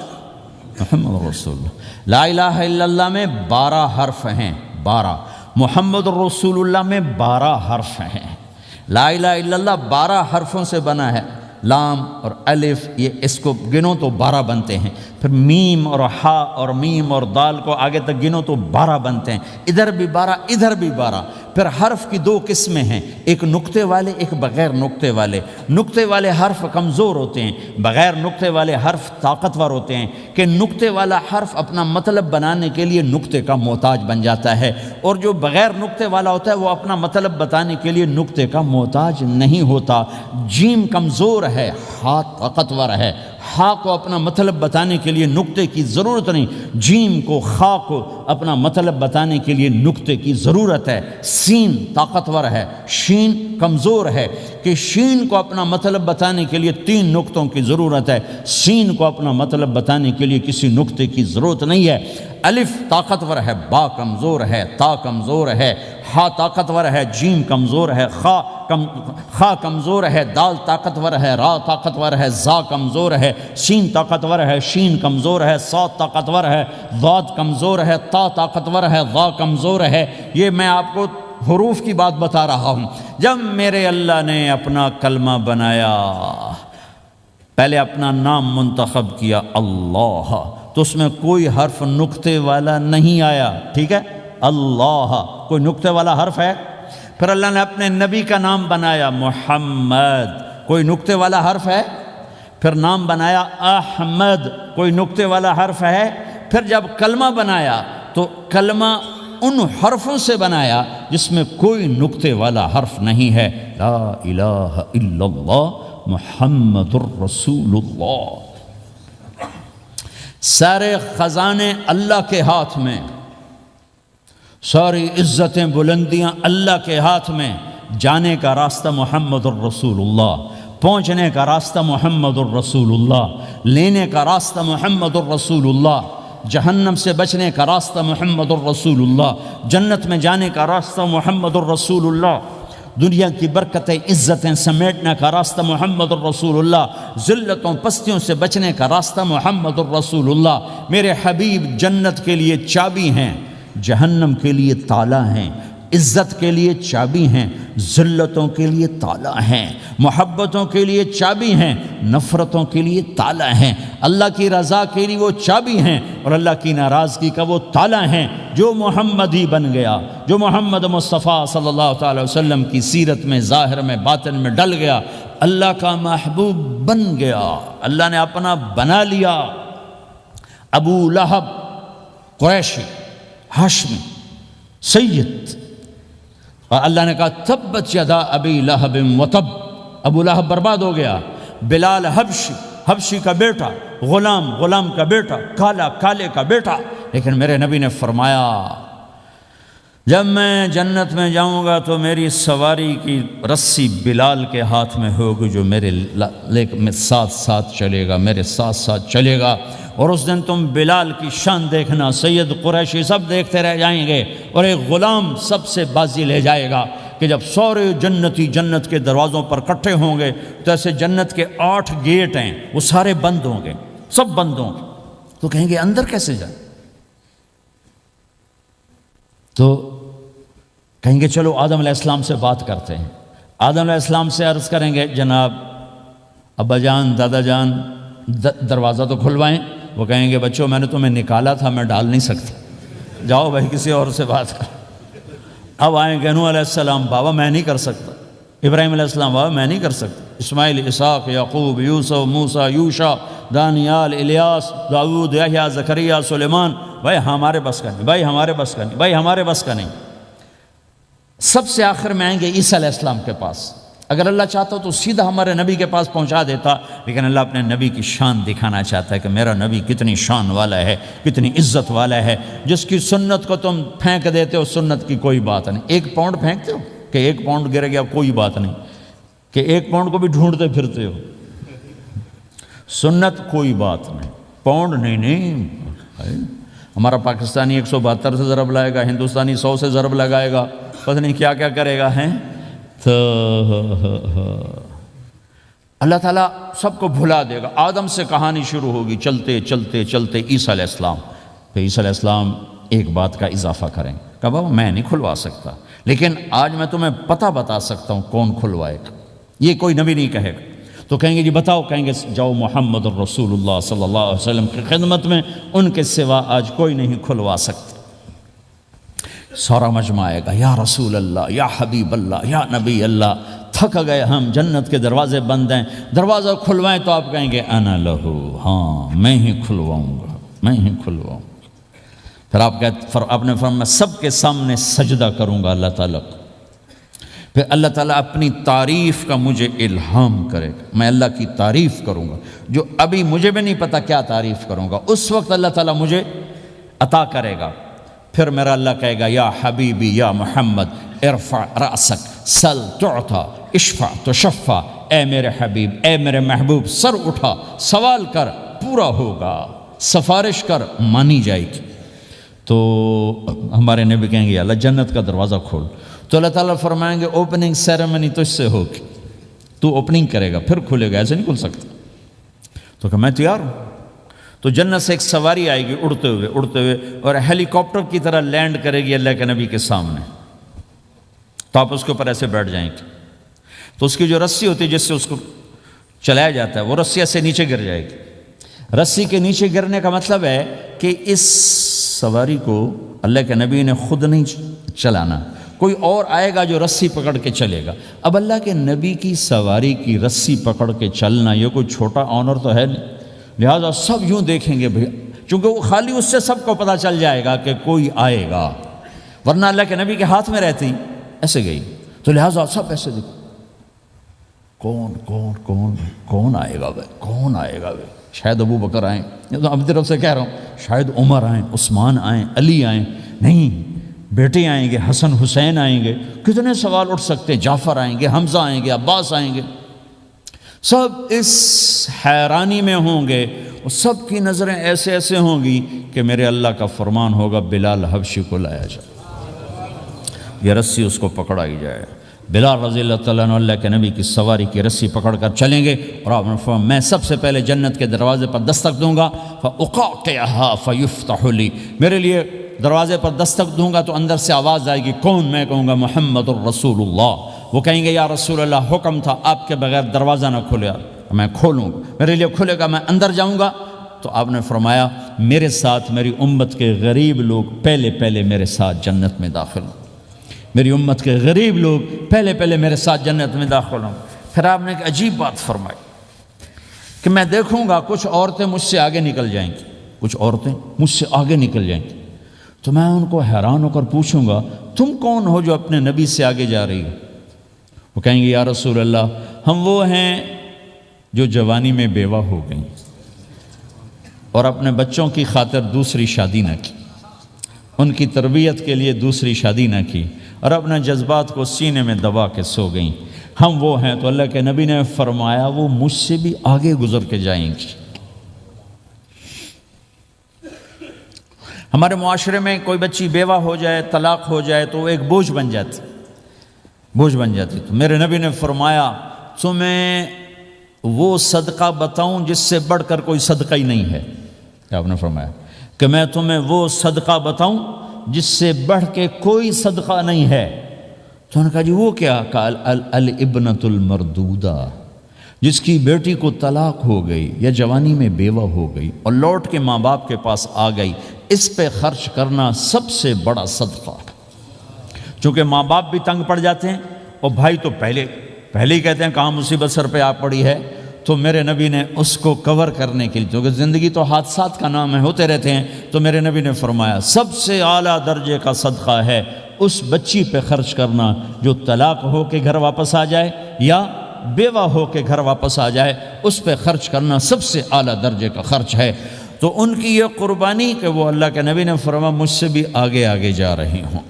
محمد رسول اللہ، لا الہ الا اللہ میں 12 حرف ہیں، 12، محمد رسول اللہ میں 12 حرف ہیں۔ لا الہ الا اللہ 12 حرفوں سے بنا ہے، لام اور الف، یہ اس کو گنو تو 12 بنتے ہیں، پھر میم اور ہا اور میم اور دال کو آگے تک گنو تو 12 بنتے ہیں، ادھر بھی 12 ادھر بھی 12۔ پھر حرف کی 2 قسمیں ہیں، ایک نقطے والے، ایک بغیر نقطے والے۔ نقطے والے حرف کمزور ہوتے ہیں، بغیر نقطے والے حرف طاقتور ہوتے ہیں، کہ نقطے والا حرف اپنا مطلب بنانے کے لیے نقطے کا محتاج بن جاتا ہے، اور جو بغیر نقطے والا ہوتا ہے وہ اپنا مطلب بتانے کے لیے نقطے کا محتاج نہیں ہوتا۔ جیم کمزور ہے، ہا طاقتور ہے، ہا کو اپنا مطلب بتانے کے لیے نقطے کی ضرورت نہیں، جیم کو، خا کو اپنا مطلب بتانے کے لیے نقطے کی ضرورت ہے۔ سین طاقتور ہے، شین کمزور ہے، کہ شین کو اپنا مطلب بتانے کے لیے 3 نقطوں کی ضرورت ہے، سین کو اپنا مطلب بتانے کے لیے کسی نقطے کی ضرورت نہیں ہے۔ الف طاقتور ہے، با کمزور ہے، تا کمزور ہے، ہا طاقتور ہے، جیم کمزور ہے، خا کمزور ہے، دال طاقتور ہے، را طاقتور ہے، زا کمزور ہے، سین طاقتور ہے، شین کمزور ہے، صاد طاقتور ہے، ضاد کمزور ہے، تا طاقتور ہے، ضا کمزور ہے۔ یہ میں آپ کو حروف کی بات بتا رہا ہوں۔ جب میرے اللہ نے اپنا کلمہ بنایا، پہلے اپنا نام منتخب کیا اللہ، تو اس میں کوئی حرف نقطے والا نہیں آیا، ٹھیک ہے؟ اللہ کوئی نقطے والا حرف ہے؟ پھر اللہ نے اپنے نبی کا نام بنایا محمد، کوئی نقطے والا حرف ہے؟ پھر نام بنایا احمد، کوئی نقطے والا حرف ہے؟ پھر جب کلمہ بنایا تو کلمہ ان حرفوں سے بنایا جس میں کوئی نقطے والا حرف نہیں ہے، لا الہ الا اللہ محمد الرسول اللہ۔ سارے خزانے اللہ کے ہاتھ میں، ساری عزتیں بلندیاں اللہ کے ہاتھ میں، جانے کا راستہ محمد الرسول اللہ، پہنچنے کا راستہ محمد الرسول اللہ، لینے کا راستہ محمد الرسول اللہ، جہنم سے بچنے کا راستہ محمد الرسول اللہ، جنت میں جانے کا راستہ محمد الرسول اللہ، دنیا کی برکتیں عزتیں سمیٹنے کا راستہ محمد الرسول اللہ، ذلتوں پستیوں سے بچنے کا راستہ محمد الرسول اللہ۔ میرے حبیب جنت کے لیے چابی ہیں، جہنم کے لیے تالا ہیں، عزت کے لیے چابی ہیں، ذلتوں کے لیے تالا ہیں، محبتوں کے لیے چابی ہیں، نفرتوں کے لیے تالا ہیں، اللہ کی رضا کے لیے وہ چابی ہیں، اور اللہ کی ناراضگی کا وہ تالا ہیں۔ جو محمدی بن گیا، جو محمد مصطفیٰ صلی اللہ تعالی وسلم کی سیرت میں، ظاہر میں، باطن میں ڈل گیا، اللہ کا محبوب بن گیا، اللہ نے اپنا بنا لیا۔ ابو لہب قریشی، ہاشمی، سید، اور اللہ نے کہا تبت یدا ابی لہب وتب، ابو لہب برباد ہو گیا۔ بلال حبشی، حبشی کا بیٹا، غلام، غلام کا بیٹا، کالا، کالے کا بیٹا، لیکن میرے نبی نے فرمایا جب میں جنت میں جاؤں گا تو میری سواری کی رسی بلال کے ہاتھ میں ہوگی، جو میرے ساتھ ساتھ چلے گا، میرے ساتھ ساتھ چلے گا، اور اس دن تم بلال کی شان دیکھنا، سید قریشی سب دیکھتے رہ جائیں گے، اور ایک غلام سب سے بازی لے جائے گا، کہ جب سارے جنتی جنت کے دروازوں پر اکٹھے ہوں گے تو ایسے جنت کے 8 گیٹ ہیں، وہ سارے بند ہوں گے، سب بند ہوں گے، تو کہیں گے اندر کیسے جائیں؟ تو کہیں گے چلو آدم علیہ السلام سے بات کرتے ہیں۔ آدم علیہ السلام سے عرض کریں گے جناب ابا جان دادا جان دروازہ تو کھلوائیں. وہ کہیں گے بچوں میں نے تمہیں نکالا تھا، میں ڈال نہیں سکتا، جاؤ بھائی کسی اور سے بات کر. اب آئیں گے نوح علیہ السلام، بابا میں نہیں کر سکتا. ابراہیم علیہ السلام، بابا میں نہیں کر سکتا. اسماعیل، اسحاق، یعقوب، یوسف، موسیٰ، یوشع، دانیال، الیاس، داؤد، یحییٰ، زکریا، سلیمان، بھائی ہمارے بس کا نہیں، بھائی ہمارے بس کا نہیں، بھائی ہمارے بس کا نہیں. سب سے آخر میں آئیں گے عیسیٰ علیہ السلام کے پاس. اگر اللہ چاہتا تو سیدھا ہمارے نبی کے پاس پہنچا دیتا، لیکن اللہ اپنے نبی کی شان دکھانا چاہتا ہے کہ میرا نبی کتنی شان والا ہے، کتنی عزت والا ہے. جس کی سنت کو تم پھینک دیتے ہو، سنت کی کوئی بات نہیں. 1 پاؤنڈ پھینکتے ہو کہ 1 پاؤنڈ گر گیا، کوئی بات نہیں، کہ 1 پاؤنڈ کو بھی ڈھونڈتے پھرتے ہو. سنت کوئی بات نہیں، پاؤنڈ نہیں. ہمارا پاکستانی 172 سے ضرب لائے گا، ہندوستانی 100 سے ضرب لگائے گا، پتہ نہیں کیا کیا کرے گا. تو اللہ تعالیٰ سب کو بھلا دے گا. آدم سے کہانی شروع ہوگی، چلتے چلتے چلتے عیسیٰ علیہ السلام. پھر عیسیٰ علیہ السلام ایک بات کا اضافہ کریں، کہ بابا میں نہیں کھلوا سکتا، لیکن آج میں تمہیں پتہ بتا سکتا ہوں کون کھلوائے گا. یہ کوئی نبی نہیں کہے گا. تو کہیں گے جی بتاؤ، کہیں گے جاؤ محمد الرسول اللہ صلی اللہ علیہ وسلم کی خدمت میں، ان کے سوا آج کوئی نہیں کھلوا سکتا. سارا مجمع آئے گا، یا رسول اللہ، یا حبیب اللہ، یا نبی اللہ، تھک گئے ہم، جنت کے دروازے بند ہیں، دروازہ کھلوائیں. تو آپ کہیں گے انا لہو، ہاں میں ہی کھلواؤں گا، میں ہی کھلواؤں گا. پھر آپ نے فرمایا سب کے سامنے سجدہ کروں گا اللہ تعالیٰ کو. پھر اللہ تعالیٰ اپنی تعریف کا مجھے الہام کرے گا، میں اللہ کی تعریف کروں گا، جو ابھی مجھے بھی نہیں پتا کیا تعریف کروں گا، اس وقت اللہ تعالیٰ مجھے عطا کرے گا. پھر میرا اللہ کہے گا یا حبیبی یا محمد ارفع رأسک سل تعطا اشفع تشفع. اے میرے حبیب، اے میرے محبوب، سر اٹھا، سوال کر، پورا ہوگا، سفارش کر، مانی جائے گی. تو ہمارے نبی کہیں گے اللہ جنت کا دروازہ کھول. تو اللہ تعالیٰ فرمائیں گے اوپننگ سیریمنی تجھ سے ہوگی، تو اوپننگ کرے گا، پھر کھلے گا، ایسے نہیں کھل سکتا. تو کہ میں تیار ہوں. تو جنت سے ایک سواری آئے گی اڑتے ہوئے، اور ہیلی کاپٹر کی طرح لینڈ کرے گی اللہ کے نبی کے سامنے. تو آپ اس کے اوپر ایسے بیٹھ جائیں گے. تو اس کی جو رسی ہوتی ہے جس سے اس کو چلایا جاتا ہے، وہ رسی ایسے نیچے گر جائے گی. رسی کے نیچے گرنے کا مطلب ہے کہ اس سواری کو اللہ کے نبی نے خود نہیں چلانا، کوئی اور آئے گا جو رسی پکڑ کے چلے گا. اب اللہ کے نبی کی سواری کی رسی پکڑ کے چلنا یہ کوئی چھوٹا آنر تو ہے نہیں. لہٰذا سب یوں دیکھیں گے بھئی، چونکہ وہ خالی اس سے سب کو پتہ چل جائے گا کہ کوئی آئے گا، ورنہ اللہ کے نبی کے ہاتھ میں رہتی ایسے گئی. تو لہٰذا سب ایسے دیکھیں کون کون کون کون آئے گا بھائی، کون آئے گا بھائی. شاید ابو بکر آئیں، تو اپنی طرف سے کہہ رہا ہوں، شاید عمر آئیں، عثمان آئیں، علی آئیں، نہیں بیٹے آئیں گے، حسن حسین آئیں گے. کتنے سوال اٹھ سکتے ہیں. جعفر آئیں گے، حمزہ آئیں گے، عباس آئیں گے. سب اس حیرانی میں ہوں گے، اور سب کی نظریں ایسے ایسے ہوں گی کہ میرے اللہ کا فرمان ہوگا بلال حبشی کو لایا جائے، یہ رسی اس کو پکڑائی جائے. بلال رضی اللہ تعالیٰ عنہ اللہ کے نبی کی سواری کی رسی پکڑ کر چلیں گے، اور آپ نے فرمایا میں سب سے پہلے جنت کے دروازے پر دستک دوں گا، فَأُقَعْقِعَهَا فَيُفْتَحُ لِي، میرے لیے دروازے پر دستک دوں گا تو اندر سے آواز آئے گی. کون؟ میں کہوں گا محمد الرسول اللہ. وہ کہیں گے یا رسول اللہ حکم تھا آپ کے بغیر دروازہ نہ کھلے. میں کھولوں گا، میرے لیے کھلے گا، میں اندر جاؤں گا. تو آپ نے فرمایا میرے ساتھ میری امت کے غریب لوگ پہلے میرے ساتھ جنت میں داخل ہوں، میری امت کے غریب لوگ پہلے میرے ساتھ جنت میں داخل ہوں. پھر آپ نے ایک عجیب بات فرمائی کہ میں دیکھوں گا کچھ عورتیں مجھ سے آگے نکل جائیں گی، کچھ عورتیں مجھ سے آگے نکل جائیں گی. تو میں ان کو حیران ہو کر پوچھوں گا تم کون ہو جو اپنے نبی سے آگے جا رہی ہو؟ وہ کہیں گے یا رسول اللہ ہم وہ ہیں جو جوانی میں بیوہ ہو گئیں اور اپنے بچوں کی خاطر دوسری شادی نہ کی، ان کی تربیت کے لیے دوسری شادی نہ کی، اور اپنے جذبات کو سینے میں دبا کے سو گئیں. ہم وہ ہیں. تو اللہ کے نبی نے فرمایا وہ مجھ سے بھی آگے گزر کے جائیں گی. ہمارے معاشرے میں کوئی بچی بیوہ ہو جائے، طلاق ہو جائے تو وہ ایک بوجھ بن جاتی. تو میرے نبی نے فرمایا تمہیں وہ صدقہ بتاؤں جس سے بڑھ کر کوئی صدقہ ہی نہیں ہے. کیا آپ نے فرمایا کہ میں تمہیں وہ صدقہ بتاؤں جس سے بڑھ کے کوئی صدقہ نہیں ہے. تو انہوں نے کہا جی وہ کیا؟ کہا الابنۃ المردودہ، جس کی بیٹی کو طلاق ہو گئی یا جوانی میں بیوہ ہو گئی اور لوٹ کے ماں باپ کے پاس آ گئی، اس پہ خرچ کرنا سب سے بڑا صدقہ ہے۔ چونکہ ماں باپ بھی تنگ پڑ جاتے ہیں اور بھائی تو پہلے ہی کہتے ہیں کہاں مصیبت سر پہ آ پڑی ہے، تو میرے نبی نے اس کو کور کرنے کے لیے، کیونکہ زندگی تو حادثات کا نام ہے، ہوتے رہتے ہیں، تو میرے نبی نے فرمایا سب سے اعلیٰ درجے کا صدقہ ہے اس بچی پہ خرچ کرنا جو طلاق ہو کے گھر واپس آ جائے یا بیوہ ہو کے گھر واپس آ جائے، اس پہ خرچ کرنا سب سے اعلیٰ درجے کا خرچ ہے۔ تو ان کی یہ قربانی کہ وہ اللہ کے نبی نے فرمایا مجھ سے بھی آگے آگے جا رہی ہوں۔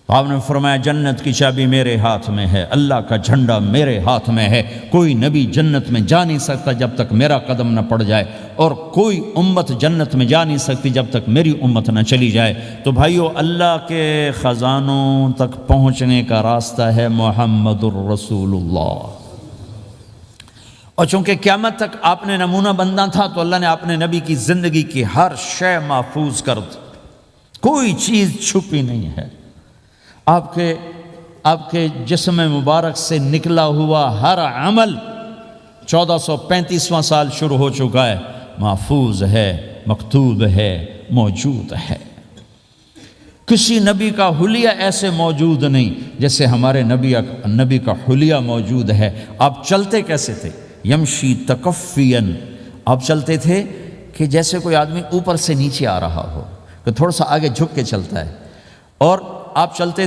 آپ نے فرمایا جنت کی چابی میرے ہاتھ میں ہے، اللہ کا جھنڈا میرے ہاتھ میں ہے، کوئی نبی جنت میں جا نہیں سکتا جب تک میرا قدم نہ پڑ جائے، اور کوئی امت جنت میں جا نہیں سکتی جب تک میری امت نہ چلی جائے۔ تو بھائیو، اللہ کے خزانوں تک پہنچنے کا راستہ ہے محمد الرسول اللہ، اور چونکہ قیامت تک آپ نے نمونہ بننا تھا تو اللہ نے اپنے نبی کی زندگی کی ہر شے محفوظ کر دی، کوئی چیز چھپی نہیں ہے۔ آپ کے جسم مبارک سے نکلا ہوا ہر عمل 1435واں سال شروع ہو چکا ہے، محفوظ ہے، مکتوب ہے، موجود ہے۔ کسی نبی کا حلیہ ایسے موجود نہیں جیسے ہمارے نبی کا حلیہ موجود ہے۔ آپ چلتے کیسے تھے؟ یمشی تکفین، آپ چلتے تھے کہ جیسے کوئی آدمی اوپر سے نیچے آ رہا ہو، کہ تھوڑا سا آگے جھک کے چلتا ہے، اور آپ چلتے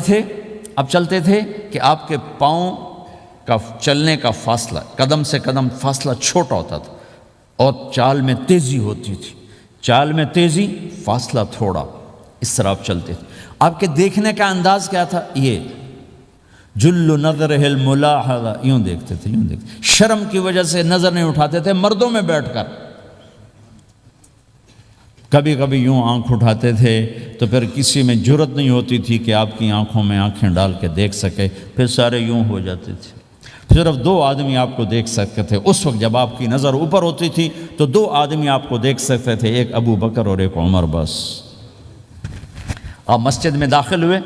تھے کہ آپ کے پاؤں کا چلنے کا فاصلہ، قدم سے قدم فاصلہ چھوٹا ہوتا تھا، اور چال میں تیزی ہوتی تھی، چال میں تیزی، فاصلہ تھوڑا، اس طرح آپ چلتے تھے۔ آپ کے دیکھنے کا انداز کیا تھا؟ یہ جل نظرہ الملاحظہ، یوں دیکھتے تھے، یوں دیکھتے، شرم کی وجہ سے نظر نہیں اٹھاتے تھے مردوں میں بیٹھ کر، کبھی کبھی یوں آنکھ اٹھاتے تھے تو پھر کسی میں جرت نہیں ہوتی تھی کہ آپ کی آنکھوں میں آنکھیں ڈال کے دیکھ سکے، پھر سارے یوں ہو جاتے تھے، صرف 2 آدمی آپ کو دیکھ سکتے تھے۔ اس وقت جب آپ کی نظر اوپر ہوتی تھی تو 2 آدمی آپ کو دیکھ سکتے تھے، ایک ابو بکر اور ایک عمر، بس۔ آپ مسجد میں داخل ہوئے،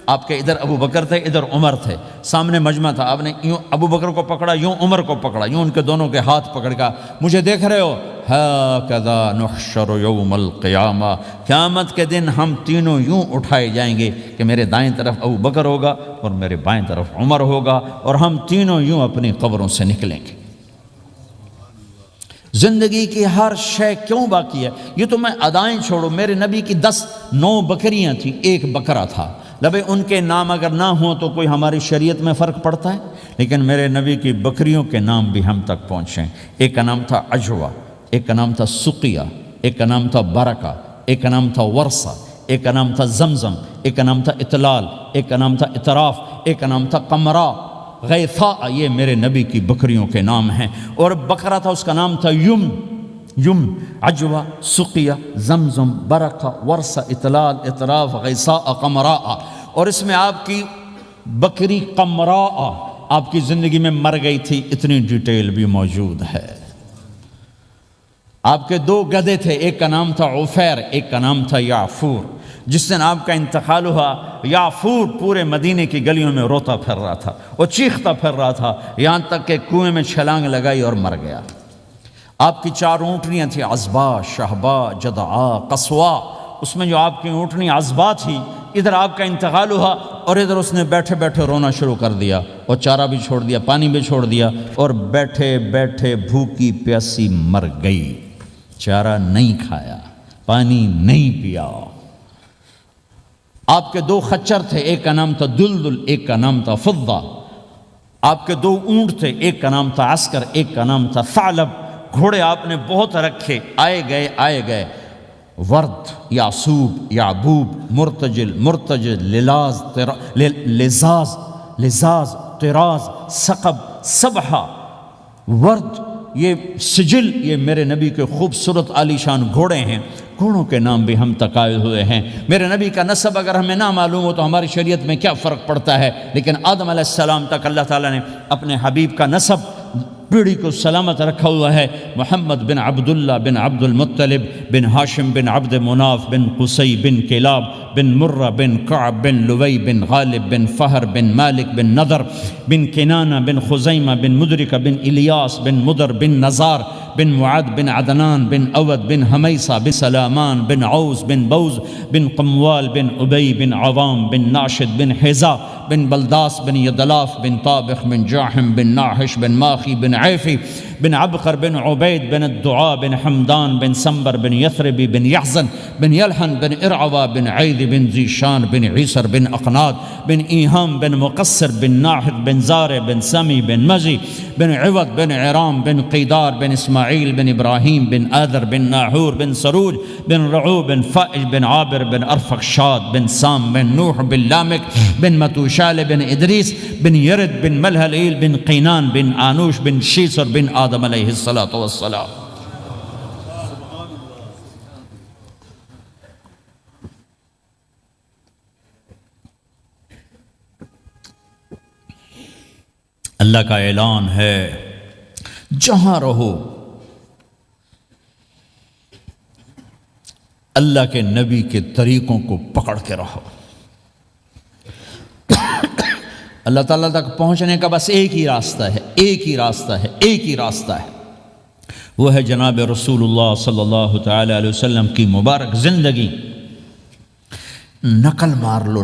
آپ کے ادھر ابو بکر تھے، ادھر عمر تھے، سامنے مجمع تھا، آپ نے یوں ابو بکر کو پکڑا، یوں عمر کو پکڑا، یوں ان کے دونوں کے ہاتھ پکڑ کا، مجھے دیکھ رہے ہو؟ ہَكَذَا نُحْشَرُ يَوْمَ الْقِيَامَةِ، قیامت کے دن ہم تینوں یوں اٹھائے جائیں گے کہ میرے دائیں طرف ابو بکر ہوگا اور میرے بائیں طرف عمر ہوگا، اور ہم تینوں یوں اپنی قبروں سے نکلیں گے۔ زندگی کی ہر شے کیوں باقی ہے؟ یہ تو میں ادائیں چھوڑو، میرے نبی کی 9 بکریاں تھیں، 1 بکرا تھا، لبے ان کے نام اگر نہ ہوں تو کوئی ہماری شریعت میں فرق پڑتا ہے؟ لیکن میرے نبی کی بکریوں کے نام بھی ہم تک پہنچیں۔ ایک کا نام تھا عجوہ، ایک کا نام تھا سقیہ، ایک کا نام تھا برکہ، ایک کا نام تھا ورثہ، ایک کا نام تھا زمزم، ایک کا نام تھا اطلال، ایک کا نام تھا اطراف، ایک کا نام تھا قمرا، غیثاء، یہ میرے نبی کی بکریوں کے نام ہیں۔ اور بکرا تھا، اس کا نام تھا یم، عجوہ، سقیہ، زمزم، برکہ، ورثہ، اطلال، اطراف، غیثاء، قمراء۔ اور اس میں آپ کی بکری قمراء آپ کی زندگی میں مر گئی تھی، اتنی ڈیٹیل بھی موجود ہے۔ آپ کے 2 گدھے تھے، ایک کا نام تھا عفیر، ایک کا نام تھا یعفور۔ جس دن آپ کا انتقال ہوا، یعفور پورے مدینے کی گلیوں میں روتا پھر رہا تھا اور چیختا پھر رہا تھا، یہاں تک کہ کنویں میں چھلانگ لگائی اور مر گیا۔ آپ کی 4 اونٹنیاں تھیں، عزبا، شہبا، جدعا، قصوا۔ اس میں جو آپ کی اونٹنی عزبا تھی، ادھر آپ کا انتقال ہوا اور ادھر اس نے بیٹھے بیٹھے رونا شروع کر دیا، اور چارہ بھی چھوڑ دیا، پانی بھی چھوڑ دیا، اور بیٹھے بیٹھے بھوکی پیاسی مر گئی، چارہ نہیں کھایا، پانی نہیں پیا۔ آپ کے 2 خچر تھے، ایک کا نام تھا دلدل، ایک کا نام تھا فضہ۔ آپ کے 2 اونٹ تھے، ایک کا نام تھا عسکر، ایک کا نام تھا ثعلب۔ گھوڑے آپ نے بہت رکھے، آئے گئے، ورد، یعصوب، یعبوب، مرتجل، لزاز، طراز، ثقب، سبحہ، ورد، یہ سجل، یہ میرے نبی کے خوبصورت عالی شان گھوڑے ہیں۔ گھوڑوں کے نام بھی ہم تک آئے ہوئے ہیں۔ میرے نبی کا نسب اگر ہمیں نہ معلوم ہو تو ہماری شریعت میں کیا فرق پڑتا ہے؟ لیکن آدم علیہ السلام تک اللہ تعالیٰ نے اپنے حبیب کا نسب پیڑھی کو سلامت رکھا ہوا ہے۔ محمد بن عبداللہ بن عبد المطلب بن ہاشم بن عبد مناف بن قصی بن کلاب بن مرہ بن کعب بن لوی بن غالب بن فہر بن مالک بن نضر بن کنانہ بن خزیمہ بن مدرکہ بن الیاس بن مدر بن نزار بن معد بن عدنان بن اود بن حمیصہ بن سلامان بن عوز بن بوز بن قموال بن ابی بن عوام بن ناشد بن حزا بن بلداس بن یدلاف بن طابخ بن جاحم بن ناحش بن ماخی بن عیفی بن عبقر بن عبید بن الدعاء بن حمدان بن سنبر بن یثربی بن یحزن بن یلحن بن ارعوہ بن عید بن ذیشان بن عیسر بن اقناد بن ایہام بن مقصر بن ناحد بن زار بن سمی بن مزی بن عوض بن عرام بن قیدار بن اسماعیل بن ابراہیم بن آذر بن ناحور بن سروج بن رعو بن فائج بن عابر بن ارفخشاد بن سام بن نوح بن لامک بن متوشال بن ادریس بن یرد بن ملہلیل بن قینان بن آنوش بن شیسر بن آدم علیہ السلام۔ اللہ کا اعلان ہے جہاں رہو اللہ کے نبی کے طریقوں کو پکڑ کے رہو۔ اللہ تعالیٰ تک پہنچنے کا بس ایک ہی راستہ ہے، ایک ہی راستہ ہے، ایک ہی راستہ ہے، وہ ہے جناب رسول اللہ صلی اللہ تعالی علیہ وسلم کی مبارک زندگی۔ نقل مار لو،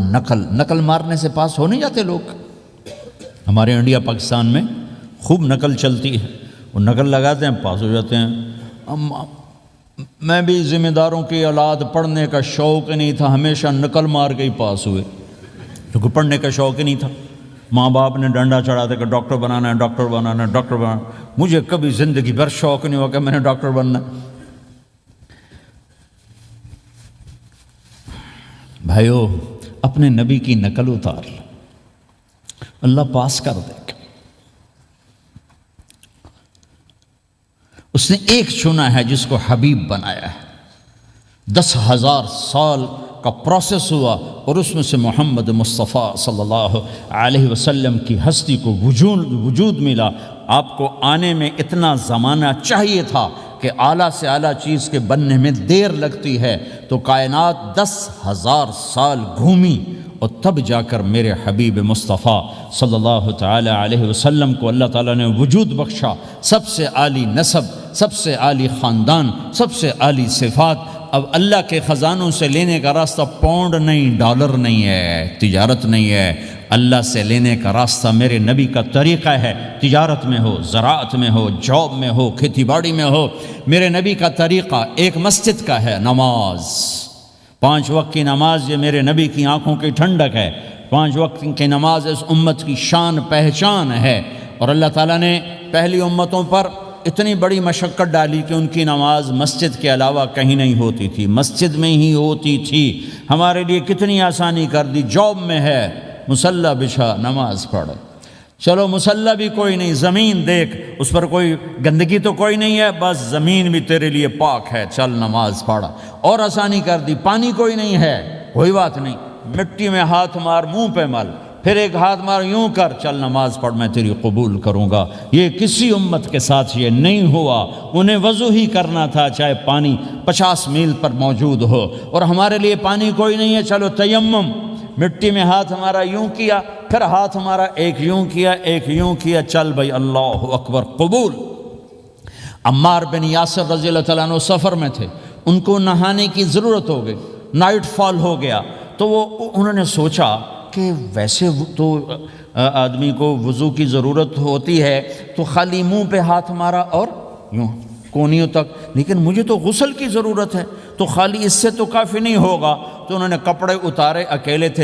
نقل مارنے سے پاس ہو نہیں جاتے لوگ۔ ہمارے انڈیا پاکستان میں خوب نقل چلتی ہے، وہ نقل لگاتے ہیں پاس ہو جاتے ہیں۔ میں بھی ذمہ داروں کی اولاد، پڑھنے کا شوق نہیں تھا، ہمیشہ نقل مار کے ہی پاس ہوئے، کیونکہ پڑھنے کا شوق ہی نہیں تھا۔ ماں باپ نے ڈنڈا چڑھا تھا کہ ڈاکٹر بنانا ہے، ڈاکٹر بنانا ہے، ڈاکٹر بنانا۔ مجھے کبھی زندگی بھر شوق نہیں ہوا کہ میں نے ڈاکٹر بننا ہے۔ بھائیو، اپنے نبی کی نقل اتار لو، اللہ پاس کر دے گا۔ اس نے ایک چنا ہے جس کو حبیب بنایا ہے، 10,000 سال کا پروسیس ہوا اور اس میں سے محمد مصطفیٰ صلی اللہ علیہ وسلم کی ہستی کو وجود ملا۔ آپ کو آنے میں اتنا زمانہ چاہیے تھا کہ اعلیٰ سے اعلیٰ چیز کے بننے میں دیر لگتی ہے، تو کائنات 10,000 سال گھومی اور تب جا کر میرے حبیب مصطفیٰ صلی اللہ تعالی علیہ وسلم کو اللہ تعالیٰ نے وجود بخشا۔ سب سے عالی نسب، سب سے عالی خاندان، سب سے عالی صفات۔ اب اللہ کے خزانوں سے لینے کا راستہ پاؤنڈ نہیں، ڈالر نہیں ہے، تجارت نہیں ہے۔ اللہ سے لینے کا راستہ میرے نبی کا طریقہ ہے، تجارت میں ہو، زراعت میں ہو، جاب میں ہو، کھیتی باڑی میں ہو۔ میرے نبی کا طریقہ ایک مسجد کا ہے، نماز، 5 وقت کی نماز، یہ میرے نبی کی آنکھوں کی ٹھنڈک ہے۔ 5 وقت کی نماز اس امت کی شان پہچان ہے، اور اللہ تعالیٰ نے پہلی امتوں پر اتنی بڑی مشقت ڈالی کہ ان کی نماز مسجد کے علاوہ کہیں نہیں ہوتی تھی، مسجد میں ہی ہوتی تھی۔ ہمارے لیے کتنی آسانی کر دی، جاب میں ہے، مصلی بچھا، نماز پڑھ۔ چلو مصلی بھی کوئی نہیں، زمین دیکھ، اس پر کوئی گندگی تو کوئی نہیں ہے، بس زمین بھی تیرے لیے پاک ہے، چل نماز پڑھ۔ اور آسانی کر دی، پانی کوئی نہیں ہے، کوئی بات نہیں، مٹی میں ہاتھ مار، منہ پہ مل، پھر ایک ہاتھ مار، یوں کر، چل نماز پڑھ، میں تیری قبول کروں گا۔ یہ کسی امت کے ساتھ یہ نہیں ہوا، انہیں وضو ہی کرنا تھا چاہے پانی 50 میل پر موجود ہو، اور ہمارے لیے پانی کوئی نہیں ہے، چلو تیمم، مٹی میں ہاتھ ہمارا یوں کیا، پھر ہاتھ ہمارا ایک یوں کیا، ایک یوں کیا، چل بھائی اللہ اکبر، قبول۔ عمار بن یاسر رضی اللہ تعالیٰ عنہ سفر میں تھے، ان کو نہانے کی ضرورت ہو گئی، نائٹ فال ہو گیا، تو انہوں نے سوچا کہ ویسے تو آدمی کو وضو کی ضرورت ہوتی ہے تو خالی منہ پہ ہاتھ مارا اور یوں کونیوں تک، لیکن مجھے تو غسل کی ضرورت ہے، تو خالی اس سے تو کافی نہیں ہوگا۔ تو انہوں نے کپڑے اتارے، اکیلے تھے،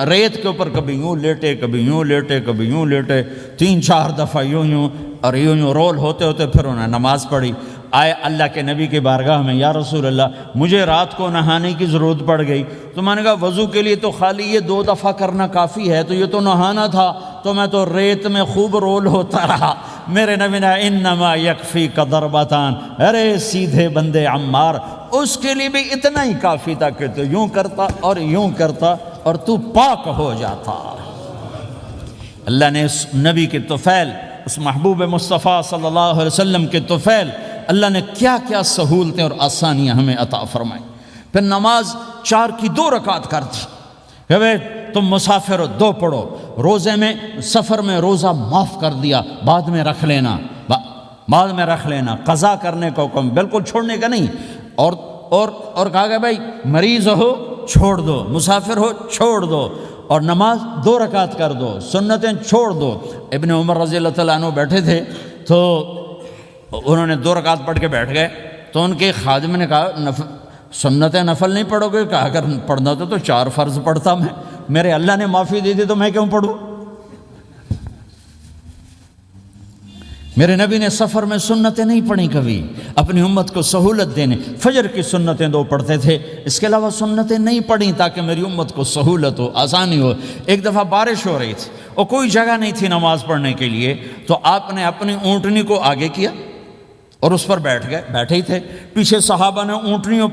ریت کے اوپر کبھی یوں لیٹے، کبھی یوں لیٹے، کبھی یوں لیٹے، 3-4 دفعہ یوں اور یوں رول ہوتے ہوتے پھر انہوں نے نماز پڑھی۔ آئے اللہ کے نبی کی بارگاہ میں، یا رسول اللہ مجھے رات کو نہانے کی ضرورت پڑ گئی، تو میں نے کہا وضو کے لیے تو خالی یہ 2 دفعہ کرنا کافی ہے، تو یہ تو نہانا تھا، تو میں تو ریت میں خوب رول ہوتا رہا۔ میرے نبی نے انما یکفیک ضربتان، ارے سیدھے بندے عمار، اس کے لیے بھی اتنا ہی کافی تھا کہ تو یوں کرتا اور یوں کرتا اور تو پاک ہو جاتا۔ اللہ نے اس نبی کے طفیل، اس محبوب مصطفیٰ صلی اللہ علیہ وسلم کے طفیل اللہ نے کیا کیا سہولتیں اور آسانیاں ہمیں عطا فرمائیں۔ پھر نماز 4 کی 2 رکعت کر دی کہ بھئی تم مسافر ہو 2 پڑھو، روزے میں سفر میں روزہ معاف کر دیا، بعد میں رکھ لینا، بعد میں رکھ لینا، قضا کرنے کا حکم، بالکل چھوڑنے کا نہیں۔ اور کہا کہ بھائی مریض ہو چھوڑ دو، مسافر ہو چھوڑ دو، اور نماز 2 رکعت کر دو، سنتیں چھوڑ دو۔ ابن عمر رضی اللہ تعالیٰ عنہ بیٹھے تھے تو انہوں نے 2 رکعت پڑھ کے بیٹھ گئے، تو ان کے خادم نے کہا سنتیں نفل نہیں پڑھو گے؟ کہا اگر پڑھنا تو 4 فرض پڑھتا میں، میرے اللہ نے معافی دی تھی تو میں کیوں پڑھوں؟ میرے نبی نے سفر میں سنتیں نہیں پڑھی کبھی، اپنی امت کو سہولت دینے، فجر کی سنتیں 2 پڑھتے تھے، اس کے علاوہ سنتیں نہیں پڑھیں تاکہ میری امت کو سہولت ہو، آسانی ہو۔ ایک دفعہ بارش ہو رہی تھی اور کوئی جگہ نہیں تھی نماز پڑھنے کے لیے، تو آپ نے اپنی اونٹنی کو آگے کیا اور اس پر بیٹھ گئے، بیٹھے ہی تھے، پیچھے صحابہ نے اونٹنیوں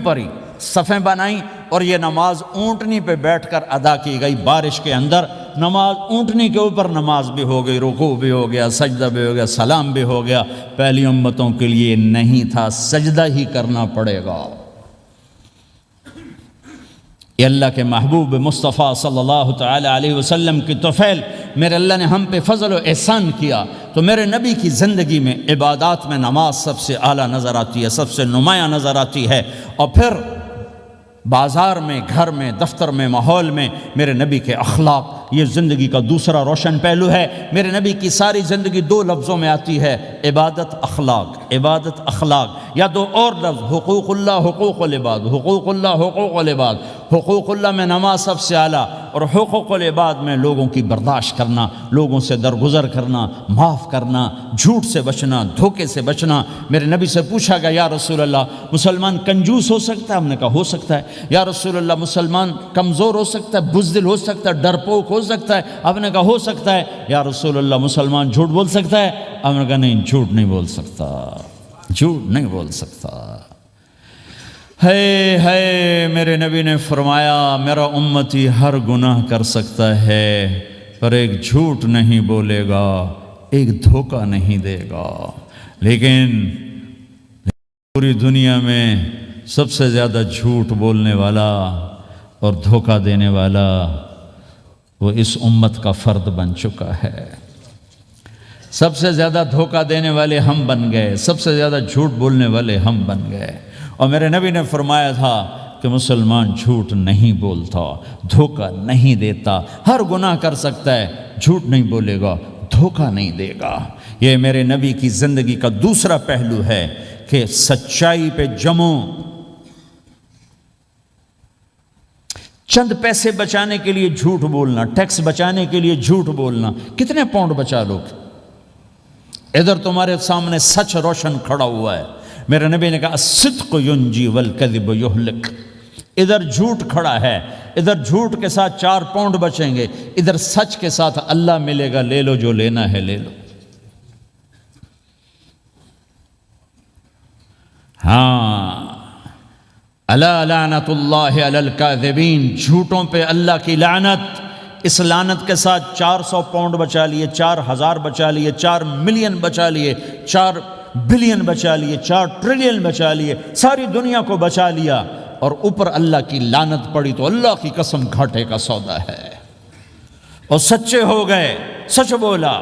پر ہی صفیں بنائیں، اور یہ نماز اونٹنی پہ بیٹھ کر ادا کی گئی۔ بارش کے اندر نماز اونٹنی کے اوپر نماز بھی ہو گئی، رکوع بھی ہو گیا، سجدہ بھی ہو گیا، سلام بھی ہو گیا۔ پہلی امتوں کے لیے نہیں تھا، سجدہ ہی کرنا پڑے گا۔ یہ اللہ کے محبوب مصطفیٰ صلی اللہ تعالی علیہ وسلم کی طفیل، میرے اللہ نے ہم پہ فضل و احسان کیا، تو میرے نبی کی زندگی میں عبادات میں نماز سب سے اعلیٰ نظر آتی ہے، سب سے نمایاں نظر آتی ہے۔ اور پھر بازار میں، گھر میں، دفتر میں، ماحول میں میرے نبی کے اخلاق، یہ زندگی کا دوسرا روشن پہلو ہے۔ میرے نبی کی ساری زندگی 2 لفظوں میں آتی ہے، عبادت اخلاق، عبادت اخلاق، یا 2 اور لفظ، حقوق اللہ، حقوق العباد، حقوق اللہ، حقوق العباد۔ حقوق اللہ میں نماز سب سے اعلیٰ، اور حقوق العباد میں لوگوں کی برداشت کرنا، لوگوں سے درگزر کرنا، معاف کرنا، جھوٹ سے بچنا، دھوکے سے بچنا۔ میرے نبی سے پوچھا گیا یا رسول اللہ مسلمان کنجوس ہو سکتا ہے؟ ہم نے کہا ہو سکتا ہے۔ یا رسول اللہ مسلمان کمزور ہو سکتا ہے، بزدل ہو سکتا ہے، ڈرپوک ہو سکتا ہے؟ آپ نے کہا ہو سکتا ہے۔ یا رسول اللہ مسلمان جھوٹ بول سکتا ہے؟ آپ نے کہا نہیں، جھوٹ نہیں بول سکتا، جھوٹ نہیں بول سکتا۔ ہے میرے نبی نے فرمایا میرا امتی ہر گناہ کر سکتا ہے پر ایک جھوٹ نہیں بولے گا، ایک دھوکہ نہیں دے گا۔ لیکن پوری دنیا میں سب سے زیادہ جھوٹ بولنے والا اور دھوکہ دینے والا وہ اس امت کا فرد بن چکا ہے۔ سب سے زیادہ دھوکہ دینے والے ہم بن گئے، سب سے زیادہ جھوٹ بولنے والے ہم بن گئے۔ اور میرے نبی نے فرمایا تھا کہ مسلمان جھوٹ نہیں بولتا، دھوکہ نہیں دیتا، ہر گناہ کر سکتا ہے، جھوٹ نہیں بولے گا، دھوکہ نہیں دے گا۔ یہ میرے نبی کی زندگی کا دوسرا پہلو ہے کہ سچائی پہ جمو۔ چند پیسے بچانے کے لیے جھوٹ بولنا، ٹیکس بچانے کے لیے جھوٹ بولنا، کتنے پاؤنڈ بچا لوگ؟ ادھر تمہارے سامنے سچ روشن کھڑا ہوا ہے۔ میرے نبی نے کہا الصدق ینجی والکذب یہلک۔ ادھر جھوٹ کھڑا ہے، ادھر جھوٹ کے ساتھ 4 پاؤنڈ بچیں گے، ادھر سچ کے ساتھ اللہ ملے گا، لے لو جو لینا ہے لے لو۔ ہاں، الا لعنت اللہ علی الکاذبین، جھوٹوں پہ اللہ کی لعنت۔ اس لعنت کے ساتھ 400 پاؤنڈ بچا لیے، 4000 بچا لیے، 4 ملین بچا لیے، 4 بلین بچا لیے، 4 ٹریلین بچا لیے، ساری دنیا کو بچا لیا، اور اوپر اللہ کی لعنت پڑی تو اللہ کی قسم گھاٹے کا سودا ہے۔ اور سچے ہو گئے، سچ بولا،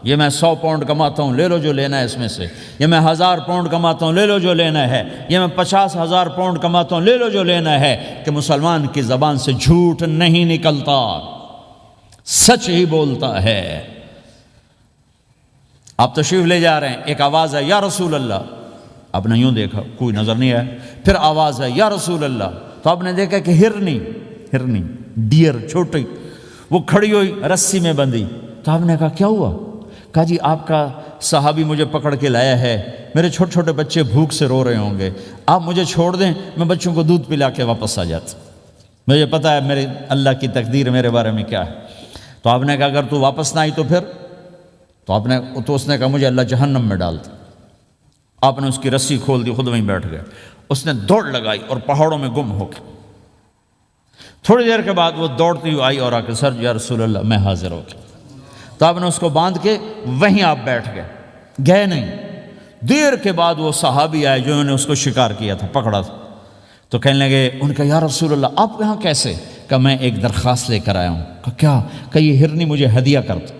یہ میں 100 پاؤنڈ کماتا ہوں، لے لو جو لینا ہے اس میں سے، یہ میں 1000 پاؤنڈ کماتا ہوں، لے لو جو لینا ہے، یہ میں 50,000 پاؤنڈ کماتا ہوں، لے لو جو لینا ہے، کہ مسلمان کی زبان سے جھوٹ نہیں نکلتا، سچ ہی بولتا ہے۔ آپ تشریف لے جا رہے ہیں، ایک آواز ہے یا رسول اللہ، آپ نے یوں دیکھا کوئی نظر نہیں آیا، پھر آواز ہے یا رسول اللہ، تو آپ نے دیکھا کہ ہرنی ڈیئر چھوٹی وہ کھڑی ہوئی رسی میں بندھی، تو آپ نے کہا کیا ہوا؟ کہا جی آپ کا صحابی مجھے پکڑ کے لایا ہے، میرے چھوٹے چھوٹے بچے بھوک سے رو رہے ہوں گے، آپ مجھے چھوڑ دیں، میں بچوں کو دودھ پلا کے واپس آ جاتا، مجھے پتا ہے میرے اللہ کی تقدیر میرے بارے میں کیا ہے۔ تو آپ نے کہا اگر تو واپس نہ آئی تو پھر؟ تو اس نے کہا مجھے اللہ جہنم میں ڈال دے۔ آپ نے اس کی رسی کھول دی، خود وہیں بیٹھ گئے، اس نے دوڑ لگائی اور پہاڑوں میں گم ہو گئے۔ تھوڑی دیر کے بعد وہ دوڑتی ہوئی آئی اور آ کے سر یا رسول اللہ میں حاضر ہو گیا۔ تو آپ نے اس کو باندھ کے وہیں آپ بیٹھ گئے نہیں۔ دیر کے بعد وہ صحابی آئے جو انہوں نے اس کو شکار کیا تھا، پکڑا تھا، تو کہنے لگے، ان کا یا رسول اللہ آپ یہاں کیسے؟ کہ میں ایک درخواست لے کر آیا ہوں۔ کہ کیا؟ کہ یہ ہرنی مجھے ہدیہ کر دو۔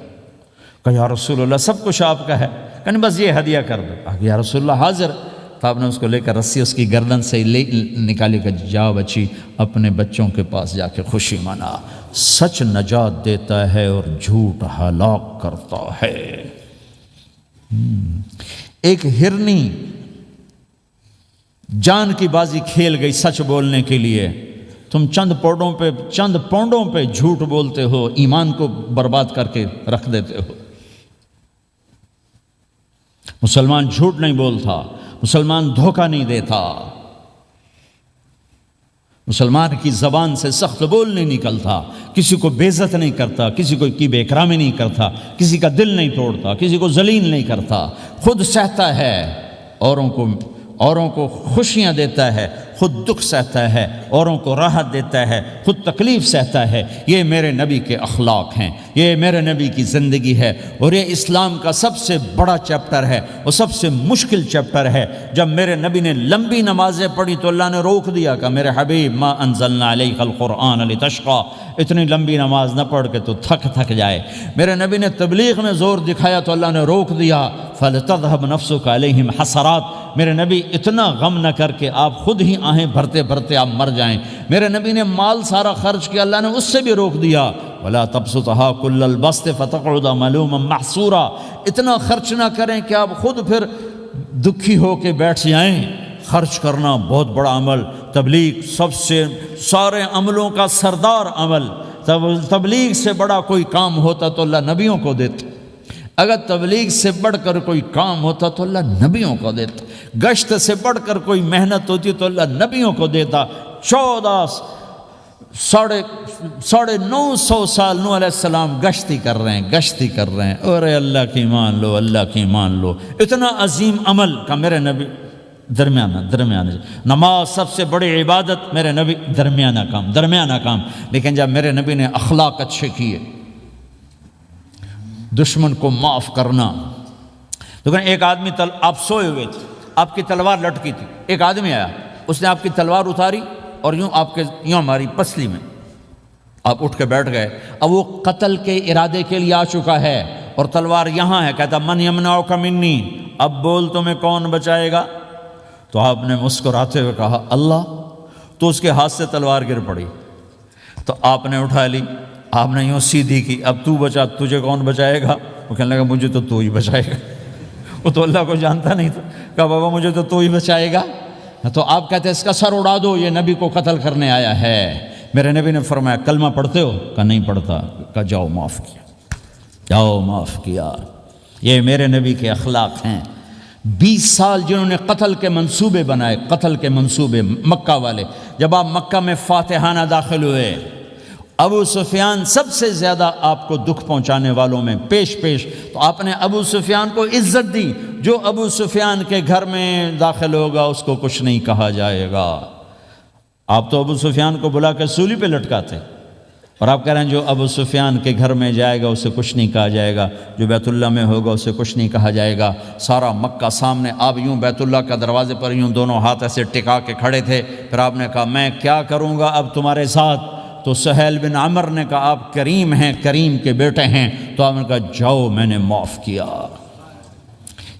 کہ یا رسول اللہ سب کچھ آپ کا ہے، کہ بس یہ ہدیہ کر دو۔ کہ یا رسول اللہ حاضر۔ تو آپ نے اس کو لے کر رسی اس کی گردن سے نکالی کہ جاؤ بچی اپنے بچوں کے پاس جا کے خوشی منا، سچ نجات دیتا ہے اور جھوٹ ہلاک کرتا ہے۔ ایک ہرنی جان کی بازی کھیل گئی سچ بولنے کے لیے، تم چند پونڈوں پہ جھوٹ بولتے ہو، ایمان کو برباد کر کے رکھ دیتے ہو۔ مسلمان جھوٹ نہیں بولتا، مسلمان دھوکہ نہیں دیتا، مسلمان کی زبان سے سخت بول نہیں نکلتا، کسی کو بے عزت نہیں کرتا، کسی کو کی بے اکرامی نہیں کرتا، کسی کا دل نہیں توڑتا، کسی کو ذلیل نہیں کرتا، خود سہتا ہے، اوروں کو خوشیاں دیتا ہے، خود دکھ سہتا ہے، اوروں کو راحت دیتا ہے، خود تکلیف سہتا ہے۔ یہ میرے نبی کے اخلاق ہیں، یہ میرے نبی کی زندگی ہے، اور یہ اسلام کا سب سے بڑا چیپٹر ہے اور سب سے مشکل چیپٹر ہے۔ جب میرے نبی نے لمبی نمازیں پڑھی تو اللہ نے روک دیا کہ میرے حبیب ما انزلنا علیک القرآن لتشقی، اتنی لمبی نماز نہ پڑھ کے تو تھک جائے۔ میرے نبی نے تبلیغ میں زور دکھایا تو اللہ نے روک دیا، فلتذهب نفسک علیہم حسرات۔ میرے نبی اتنا غم نہ کر کے آپ خود ہی آہیں بھرتے بھرتے آپ مر جائیں۔ میرے نبی نے مال سارا خرچ کیا، اللہ نے اس سے بھی روک دیا، ولا تبسطها كل البسط فتقعد ملوما محسورا۔ اتنا خرچ نہ کریں کہ آپ خود پھر دکھی ہو کے بیٹھ جائیں۔ خرچ کرنا بہت بڑا عمل، تبلیغ سب سے سارے عملوں کا سردار عمل۔ تبلیغ سے بڑا کوئی کام ہوتا تو اللہ نبیوں کو دیتا، اگر تبلیغ سے بڑھ کر کوئی کام ہوتا تو اللہ نبیوں کو دیتا، گشت سے بڑھ کر کوئی محنت ہوتی تو اللہ نبیوں کو دیتا۔ 950 سال نوح علیہ السلام گشتی کر رہے ہیں، اور اللہ کی مان لو، اللہ کی مان لو، اتنا عظیم عمل کا میرے نبی درمیانہ نماز سب سے بڑی عبادت، میرے نبی درمیانہ کام۔ لیکن جب میرے نبی نے اخلاق اچھے کیے، دشمن کو معاف کرنا، لیکن ایک آدمی آپ سوئے ہوئے تھے، آپ کی تلوار لٹکی تھی، ایک آدمی آیا، اس نے آپ کی تلوار اتاری اور یوں ہماری پسلی میں، آپ اٹھ کے بیٹھ گئے۔ اب وہ قتل کے ارادے کے لیے آ چکا ہے اور تلوار یہاں ہے، کہتا من یمنعک منی، اب بول تمہیں کون بچائے گا؟ تو آپ نے مسکراتے ہوئے کہا اللہ، تو اس کے ہاتھ سے تلوار گر پڑی، تو آپ نے اٹھا لی، آپ نے یوں سیدھی کی، اب تو بچا، تجھے کون بچائے گا؟ وہ کہنے لگا مجھے تو ہی بچائے گا۔ وہ تو اللہ کو جانتا نہیں تھا، کہا بابا مجھے تو ہی بچائے گا۔ تو آپ کہتے ہیں اس کا سر اڑا دو، یہ نبی کو قتل کرنے آیا ہے۔ میرے نبی نے فرمایا کلمہ پڑھتے ہو؟ کہا نہیں پڑھتا۔ کہا جاؤ معاف کیا۔ یہ میرے نبی کے اخلاق ہیں۔ 20 سال جنہوں نے قتل کے منصوبے بنائے، مکہ والے، جب آپ مکہ میں فاتحانہ داخل ہوئے، ابو سفیان سب سے زیادہ آپ کو دکھ پہنچانے والوں میں پیش تو آپ نے ابو سفیان کو عزت دی۔ جو ابو سفیان کے گھر میں داخل ہوگا اس کو کچھ نہیں کہا جائے گا۔ آپ تو ابو سفیان کو بلا کے سولی پہ لٹکاتے، اور آپ کہہ رہے ہیں جو ابو سفیان کے گھر میں جائے گا اسے کچھ نہیں کہا جائے گا، جو بیت اللہ میں ہوگا اسے کچھ نہیں کہا جائے گا۔ سارا مکہ سامنے، آپ یوں بیت اللہ کا دروازے پر یوں دونوں ہاتھ ایسے ٹکا کے کھڑے تھے۔ پھر آپ نے کہا میں کیا کروں گا اب تمہارے ساتھ؟ تو سہیل بن عمر نے کہا آپ کریم ہیں، کریم کے بیٹے ہیں۔ تو آپ نے کہا جاؤ میں نے معاف کیا۔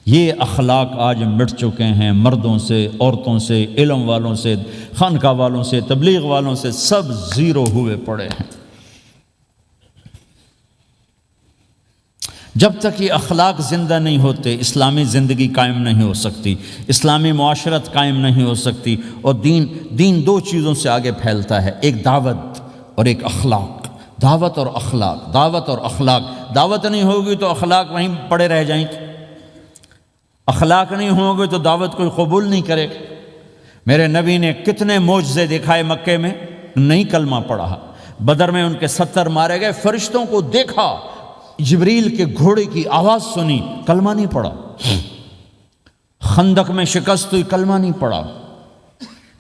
یہ اخلاق آج مٹ چکے ہیں، مردوں سے، عورتوں سے، علم والوں سے، خانقاہ والوں سے، تبلیغ والوں سے، سب زیرو ہوئے پڑے ہیں۔ جب تک یہ اخلاق زندہ نہیں ہوتے اسلامی زندگی قائم نہیں ہو سکتی، اسلامی معاشرت قائم نہیں ہو سکتی، اور دین دو چیزوں سے آگے پھیلتا ہے، ایک دعوت اور ایک اخلاق۔ دعوت اور اخلاق۔ دعوت نہیں ہوگی تو اخلاق وہیں پڑے رہ جائیں گے، اخلاق نہیں ہوں گے تو دعوت کوئی قبول نہیں کرے گا۔ میرے نبی نے کتنے معجزے دکھائے مکے میں، نہیں کلمہ پڑھا۔ بدر میں ان کے 70 مارے گئے، فرشتوں کو دیکھا، جبریل کے گھوڑے کی آواز سنی، کلمہ نہیں پڑھا۔ خندق میں شکست ہوئی، کلمہ نہیں پڑھا۔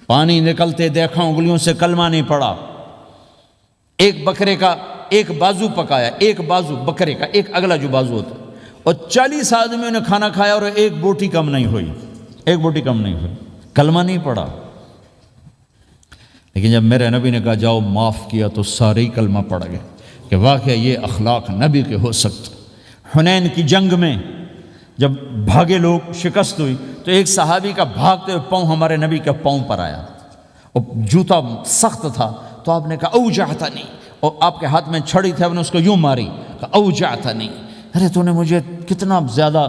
پانی نکلتے دیکھا انگلیوں سے، کلمہ نہیں پڑھا۔ ایک بکرے کا ایک بازو پکایا، ایک بازو بکرے کا، ایک اگلا جو بازو ہوتا ہے، اور 40 آدمیوں نے کھانا کھایا اور ایک بوٹی کم نہیں ہوئی، ایک بوٹی کم نہیں ہوئی، کلمہ نہیں پڑا۔ لیکن جب میرے نبی نے کہا جاؤ معاف کیا تو سارے ہی کلمہ پڑ گئے کہ واقعہ یہ اخلاق نبی کے ہو سکتے۔ حنین کی جنگ میں جب بھاگے لوگ، شکست ہوئی، تو ایک صحابی کا بھاگتے ہوئے پاؤں ہمارے نبی کے پاؤں پر آیا، اور جوتا سخت تھا، تو آپ نے کہا اوجعتنی، اور آپ کے ہاتھ میں چھڑی تھی، آپ نے اس کو یوں ماری، کہا اوجعتنی، ارے تو نے مجھے کتنا زیادہ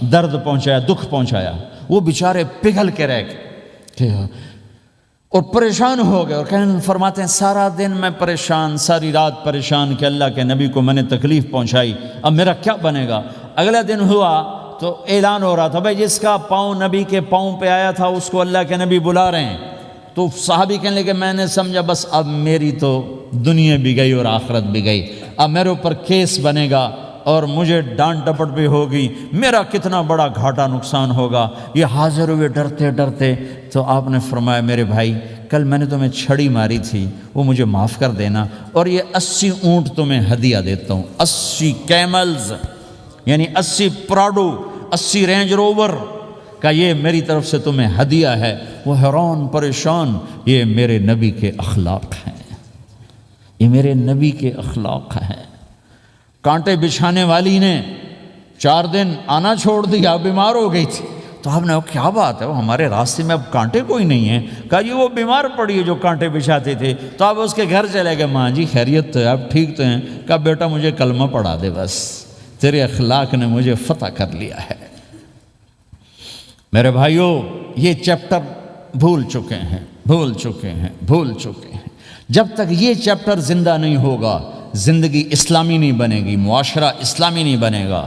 درد پہنچایا، دکھ پہنچایا۔ وہ بیچارے پگھل کے رہ گئے اور پریشان ہو گئے، اور فرماتے ہیں سارا دن میں پریشان، ساری رات پریشان کہ اللہ کے نبی کو میں نے تکلیف پہنچائی، اب میرا کیا بنے گا۔ اگلا دن ہوا تو اعلان ہو رہا تھا بھائی جس کا پاؤں نبی کے پاؤں پہ آیا تھا اس کو اللہ کے نبی بلا رہے ہیں۔ تو صحابی کہنے لگے میں نے سمجھا بس اب میری تو دنیا بھی گئی اور آخرت بھی گئی، اب میرے اوپر کیس بنے گا اور مجھے ڈانٹ ڈپٹ بھی ہوگی، میرا کتنا بڑا گھاٹا نقصان ہوگا۔ یہ حاضر ہوئے ڈرتے ڈرتے، تو آپ نے فرمایا میرے بھائی کل میں نے تمہیں چھڑی ماری تھی، وہ مجھے معاف کر دینا، اور یہ 80 اونٹ تمہیں ہدیہ دیتا ہوں، 80 کیملز یعنی 80 پراڈو، 80 رینج روور کا یہ میری طرف سے تمہیں ہدیہ ہے۔ وہ حیران پریشان، یہ میرے نبی کے اخلاق ہیں، یہ میرے نبی کے اخلاق ہیں۔ کانٹے بچھانے والی نے 4 دن آنا چھوڑ دیا، بیمار ہو گئی تھی، تو آپ نے کہا کیا بات ہے، وہ ہمارے راستے میں اب کانٹے کوئی نہیں ہیں؟ کہا جی وہ بیمار پڑی ہے جو کانٹے بچھاتے تھے۔ تو آپ اس کے گھر چلے گئے، ماں جی خیریت تو ہے، آپ ٹھیک تو ہیں؟ کہا بیٹا مجھے کلمہ پڑھا دے، بس تیرے اخلاق نے مجھے فتح کر لیا ہے۔ میرے بھائیوں یہ چیپٹر بھول چکے ہیں، بھول چکے ہیں، بھول چکے ہیں۔ جب تک یہ چیپٹر زندہ نہیں ہوگا زندگی اسلامی نہیں بنے گی، معاشرہ اسلامی نہیں بنے گا،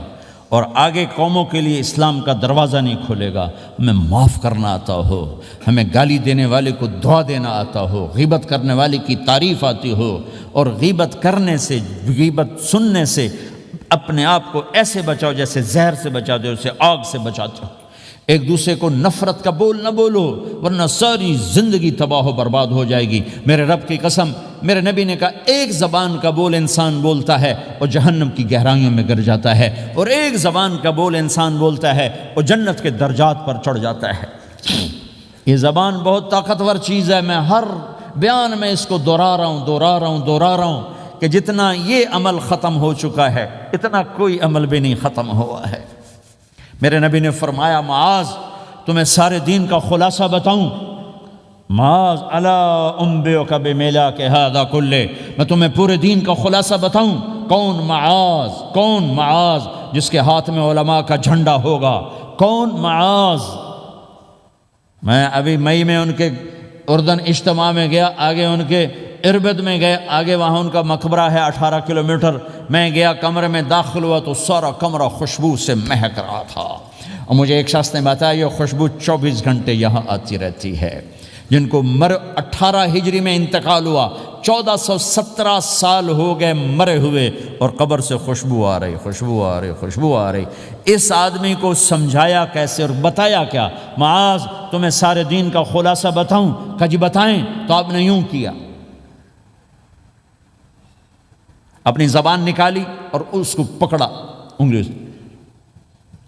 اور آگے قوموں کے لیے اسلام کا دروازہ نہیں کھلے گا۔ ہمیں معاف کرنا آتا ہو، ہمیں گالی دینے والے کو دعا دینا آتا ہو، غیبت کرنے والے کی تعریف آتی ہو، اور غیبت کرنے سے، غیبت سننے سے اپنے آپ کو ایسے بچاؤ جیسے زہر سے بچاتے ہو، اسے آگ سے بچاتے ہو۔ ایک دوسرے کو نفرت کا بول نہ بولو ورنہ ساری زندگی تباہ و برباد ہو جائے گی۔ میرے رب کی قسم، میرے نبی نے کہا ایک زبان کا بول انسان بولتا ہے اور جہنم کی گہرائیوں میں گر جاتا ہے، اور ایک زبان کا بول انسان بولتا ہے اور جنت کے درجات پر چڑھ جاتا ہے۔ یہ زبان بہت طاقتور چیز ہے، میں ہر بیان میں اس کو دہرا رہا ہوں کہ جتنا یہ عمل ختم ہو چکا ہے اتنا کوئی عمل بھی نہیں ختم ہوا ہے۔ میرے نبی نے فرمایا معاذ تمہیں سارے دین کا خلاصہ بتاؤں؟ معاذ الا انبئک بملاک ھذا کلہ، میں تمہیں پورے دین کا خلاصہ بتاؤں؟ کون معاذ؟ کون معاذ جس کے ہاتھ میں علماء کا جھنڈا ہوگا؟ کون معاذ؟ میں ابھی مئی میں ان کے اردن اجتماع میں گیا، آگے ان کے اربد میں گئے، آگے وہاں ان کا مقبرہ ہے 18 کلومیٹر۔ میں گیا کمرے میں داخل ہوا تو سارا کمرہ خوشبو سے مہک رہا تھا، اور مجھے ایک شخص نے بتایا یہ خوشبو 24 گھنٹے یہاں آتی رہتی ہے۔ جن کو 18 ہجری میں انتقال ہوا، 1417 سال ہو گئے مرے ہوئے، اور قبر سے خوشبو آ رہی، خوشبو آ رہی، خوشبو آ رہی۔ اس آدمی کو سمجھایا کیسے اور بتایا کیا؟ معاذ تمہیں سارے دین کا خلاصہ بتاؤں؟ کہا جی بتائیں۔ تو آپ نے یوں کیا، اپنی زبان نکالی اور اس کو پکڑا انگلی سے،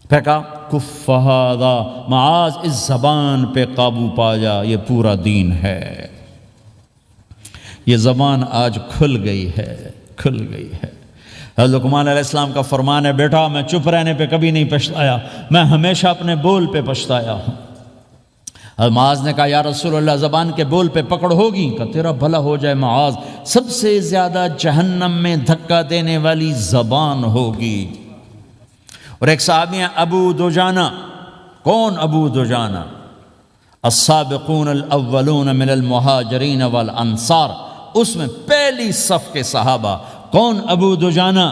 پھینکا، کف ھذا، معاذ اس زبان پہ قابو پا جا، یہ پورا دین ہے۔ یہ زبان آج کھل گئی ہے، کھل گئی ہے۔ حضرت لقمان علیہ السلام کا فرمان ہے بیٹا میں چپ رہنے پہ کبھی نہیں پچھتایا، میں ہمیشہ اپنے بول پہ پچھتایا ہوں۔ معاذ نے کہا یا رسول اللہ زبان کے بول پہ پکڑ ہوگی؟ کہ تیرا بھلا ہو جائے معاذ، سب سے زیادہ جہنم میں دھکا دینے والی زبان ہوگی۔ اور ایک صحابی ہیں ابو دجانہ۔ کون ابو دجانہ؟ السابقون الاولون من المہاجرین والانصار، اس میں پہلی صف کے صحابہ۔ کون ابو دجانہ؟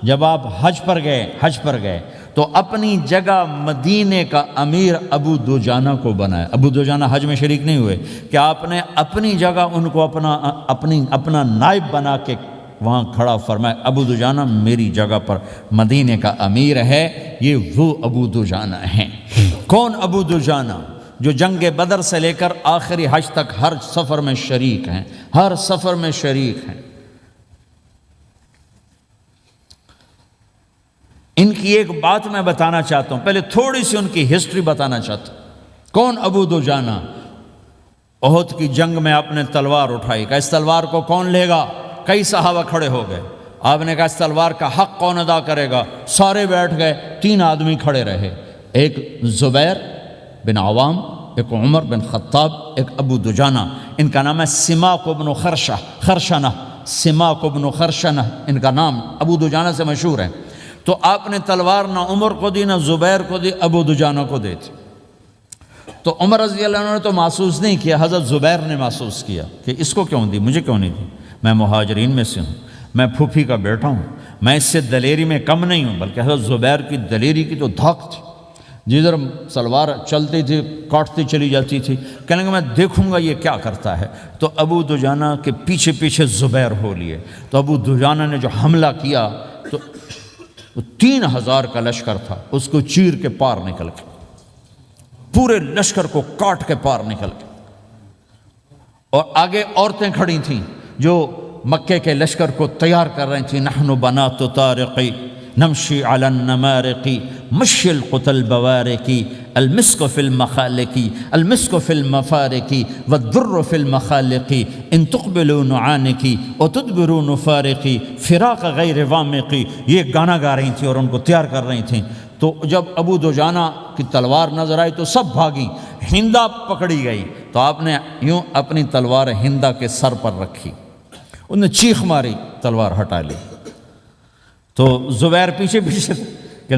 جب آپ حج پر گئے تو اپنی جگہ مدینے کا امیر ابو دجانہ کو بنایا۔ ابو دجانہ حج میں شریک نہیں ہوئے کہ آپ نے اپنی جگہ ان کو اپنا نائب بنا کے وہاں کھڑا فرمایا ابو دجانہ میری جگہ پر مدینے کا امیر ہے، یہ وہ ابو دجانہ ہیں۔ کون ابو دجانہ؟ جو جنگ بدر سے لے کر آخری حج تک ہر سفر میں شریک ہیں، ہر سفر میں شریک ہیں۔ ان کی ایک بات میں بتانا چاہتا ہوں، پہلے تھوڑی سی ان کی ہسٹری بتانا چاہتا ہوں۔ کون ابو دجانہ؟ احد کی جنگ میں آپ نے تلوار اٹھائی، کہا اس تلوار کو کون لے گا؟ کئی صحابہ کھڑے ہو گئے۔ آپ نے کہا اس تلوار کا حق کون ادا کرے گا؟ سارے بیٹھ گئے، 3 آدمی کھڑے رہے، ایک زبیر بن عوام، ایک عمر بن خطاب، ایک ابو دجانہ۔ ان کا نام ہے سماک بن خرشنہ، سماک بن خرشنہ ان کا نام ابو دجانہ سے مشہور ہے۔ تو آپ نے تلوار نہ عمر کو دی، نہ زبیر کو دی، ابو دجانہ کو دی تھی۔ تو عمر رضی اللہ عنہ نے تو محسوس نہیں کیا، حضرت زبیر نے محسوس کیا کہ اس کو کیوں دی، مجھے کیوں نہیں دی؟ میں مہاجرین میں سے ہوں، میں پھوپھی کا بیٹا ہوں، میں اس سے دلیری میں کم نہیں ہوں، بلکہ حضرت زبیر کی دلیری کی تو دھاک تھی، جدھر سلوار چلتی تھی کاٹتی چلی جاتی تھی، کہنے کہ میں دیکھوں گا یہ کیا کرتا ہے۔ تو ابو دجانہ کے پیچھے پیچھے زبیر ہو لیے۔ تو ابو دجانہ نے جو حملہ کیا تو 3000 کا لشکر تھا، اس کو چیر کے پار نکل کے، پورے لشکر کو کاٹ کے پار نکل کے، اور آگے عورتیں کھڑی تھیں جو مکے کے لشکر کو تیار کر رہی تھیں۔ نحن بنات طارقی نمشی علی النمارقی مشی القتل بوارقی المسک فی المخالقی المسک فی المفارقی والدر فی المخالقی ان تقبلوا نعانقی وتدبروا نفارقی فراق غیر وامقی، یہ گانا گا رہی تھیں اور ان کو تیار کر رہی تھیں۔ تو جب ابو دجانہ کی تلوار نظر آئی تو سب بھاگیں، ہندا پکڑی گئی، تو آپ نے یوں اپنی تلوار ہندا کے سر پر رکھی، انہوں نے چیخ ماری، تلوار ہٹا لی۔ تو زبیر پیچھے پیچھے کہ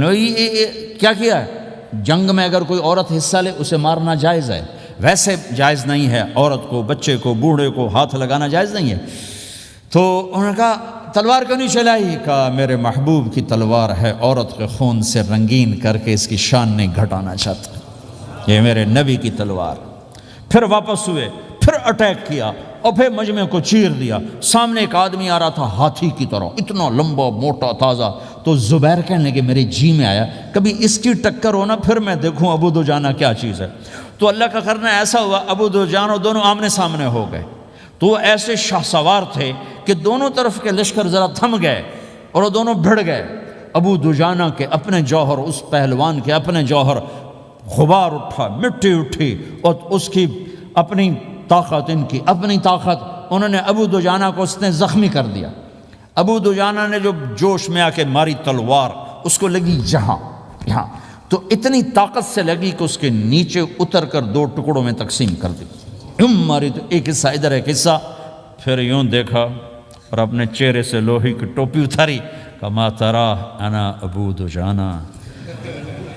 کیا کیا ہے؟ جنگ میں اگر کوئی عورت حصہ لے اسے مارنا جائز ہے، ویسے جائز نہیں ہے، عورت کو، بچے کو، بوڑھے کو ہاتھ لگانا جائز نہیں ہے۔ تو انہوں نے کہا تلوار کیوں نہیں چلائی؟ کہا میرے محبوب کی تلوار ہے، عورت کے خون سے رنگین کر کے اس کی شان نہیں گھٹانا چاہتا، یہ میرے نبی کی تلوار۔ پھر واپس ہوئے، پھر اٹیک کیا اور پھر مجمع کو چیر دیا۔ سامنے ایک آدمی آ رہا تھا ہاتھی کی طرح، اتنا لمبا موٹا تازہ۔ تو زبیر کہنے لگے میرے جی میں آیا کبھی اس کی ٹکر ہونا، پھر میں دیکھوں ابو دجانہ کیا چیز ہے۔ تو اللہ کا کرنا ایسا ہوا، ابو دجانہ دونوں آمنے سامنے ہو گئے۔ تو وہ ایسے شاہ سوار تھے کہ دونوں طرف کے لشکر ذرا تھم گئے اور وہ دونوں بھڑ گئے۔ ابو دجانہ کے اپنے جوہر، اس پہلوان کے اپنے جوہر، غبار اٹھا، مٹی اٹھی، اور اس کی اپنی طاقت، ان کی اپنی طاقت، انہوں نے ابو دجانہ کو اس نے زخمی کر دیا۔ ابو دجانہ نے جو جوش میں آ کے ماری تلوار، اس کو لگی یہاں، تو اتنی طاقت سے لگی کہ اس کے نیچے اتر کر 2 ٹکڑوں میں تقسیم کر دی۔ یوں ماری تو ایک حصہ ادھر، ایک حصہ، پھر یوں دیکھا اور اپنے چہرے سے لوہی کی ٹوپی اتاری، کما ترا انا ابو دجانہ،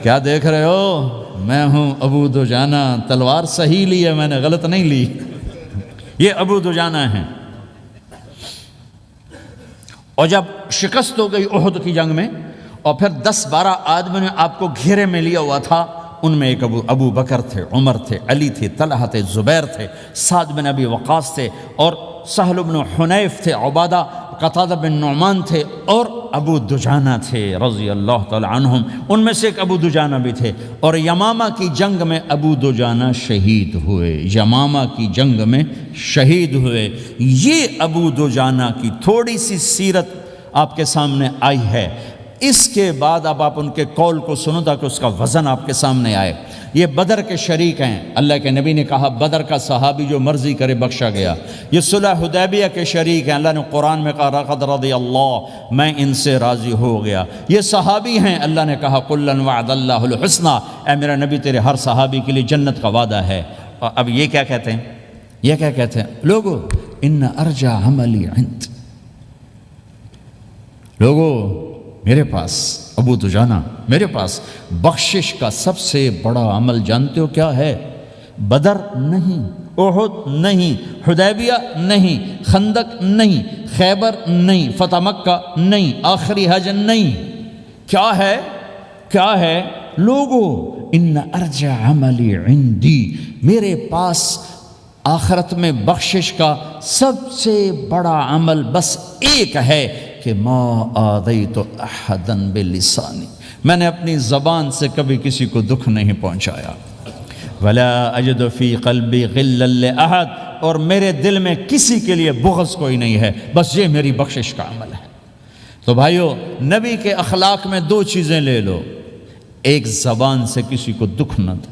کیا دیکھ رہے ہو؟ میں ہوں ابو دجانہ، تلوار صحیح لی ہے میں نے، غلط نہیں لی۔ یہ ابو دجانہ ہیں۔ اور جب شکست ہو گئی احد کی جنگ میں، اور پھر 10-12 آدمی نے آپ کو گھیرے میں لیا ہوا تھا، ان میں ایک ابو بکر تھے، عمر تھے، علی تھے، طلحہ تھے، زبیر تھے، سعد بن ابی وقاص تھے، اور سہل بن حنیف تھے، عبادہ قتادہ بن نعمان تھے، اور ابو دجانہ تھے رضی اللہ تعالی عنہم۔ ان میں سے ایک ابو دجانہ بھی تھے۔ اور یمامہ کی جنگ میں ابو دجانہ شہید ہوئے، یمامہ کی جنگ میں شہید ہوئے۔ یہ ابو دجانہ کی تھوڑی سی سیرت آپ کے سامنے آئی ہے۔ اس کے بعد اب آپ ان کے قول کو سنو تاکہ اس کا وزن آپ کے سامنے آئے۔ یہ بدر کے شریک ہیں، اللہ کے نبی نے کہا بدر کا صحابی جو مرضی کرے بخشا گیا۔ یہ صلح حدیبیہ کے شریک ہیں، اللہ نے قرآن میں کہا لقد رضی اللہ، میں ان سے راضی ہو گیا۔ یہ صحابی ہیں، اللہ نے کہا کلا وعد اللہ الحسنی، اے میرا نبی تیرے ہر صحابی کے لیے جنت کا وعدہ ہے۔ اور اب یہ کیا کہتے ہیں؟ یہ کیا کہتے ہیں لوگو؟ ان ارجع عملی عند، لوگو میرے پاس، ابو دجانہ میرے پاس بخشش کا سب سے بڑا عمل جانتے ہو کیا ہے؟ بدر نہیں، احد نہیں، حدیبیہ نہیں، خندق نہیں، خیبر نہیں، فتح مکہ نہیں، آخری حج نہیں۔ کیا ہے؟ کیا ہے لوگو؟ ان ارجع عملی عندی، میرے پاس آخرت میں بخشش کا سب سے بڑا عمل بس ایک ہے کہ ما آذیت احدا بلسانی، میں نے اپنی زبان سے کبھی کسی کو دکھ نہیں پہنچایا۔ ولا اجد فی قلبی غلا لاحد، اور میرے دل میں کسی کے لیے بغض کوئی نہیں ہے، بس یہ میری بخشش کا عمل ہے۔ تو بھائیو، نبی کے اخلاق میں دو چیزیں لے لو، ایک زبان سے کسی کو دکھ نہ دو،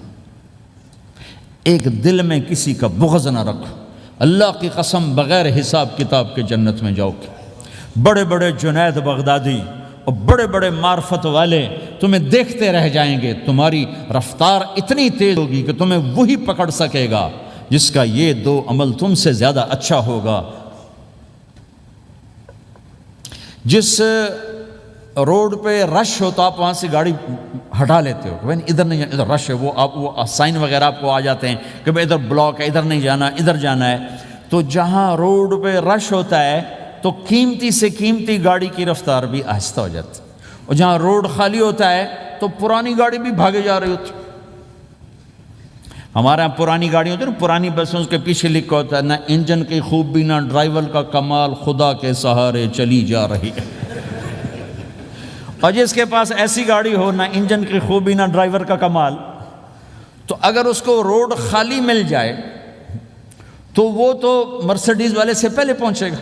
ایک دل میں کسی کا بغض نہ رکھو۔ اللہ کی قسم بغیر حساب کتاب کے جنت میں جاؤ گے۔ بڑے بڑے جنید بغدادی اور بڑے بڑے معرفت والے تمہیں دیکھتے رہ جائیں گے، تمہاری رفتار اتنی تیز ہوگی کہ تمہیں وہی پکڑ سکے گا جس کا یہ دو عمل تم سے زیادہ اچھا ہوگا۔ جس روڈ پہ رش ہو تو آپ وہاں سے گاڑی ہٹا لیتے ہو کہ بھائی ادھر نہیں جانا، ادھر رش ہے، وہ سائن وغیرہ آپ کو آ جاتے ہیں کہ بھائی ادھر بلاک ہے، ادھر نہیں جانا، ادھر جانا ہے۔ تو جہاں روڈ پہ رش ہوتا ہے تو قیمتی سے قیمتی گاڑی کی رفتار بھی آہستہ ہو جاتی ہے، اور جہاں روڈ خالی ہوتا ہے تو پرانی گاڑی بھی بھاگے جا رہی ہوتی ہے۔ ہمارے یہاں پرانی گاڑی ہوتی ہے نا، پرانی بسوں کے پیچھے لکھا ہوتا ہے نہ انجن کی خوبی نہ ڈرائیور کا کمال، خدا کے سہارے چلی جا رہی ہے۔ اور جس کے پاس ایسی گاڑی ہو، نہ انجن کی خوبی نہ ڈرائیور کا کمال، تو اگر اس کو روڈ خالی مل جائے تو وہ تو مرسیڈیز والے سے پہلے پہنچے گا،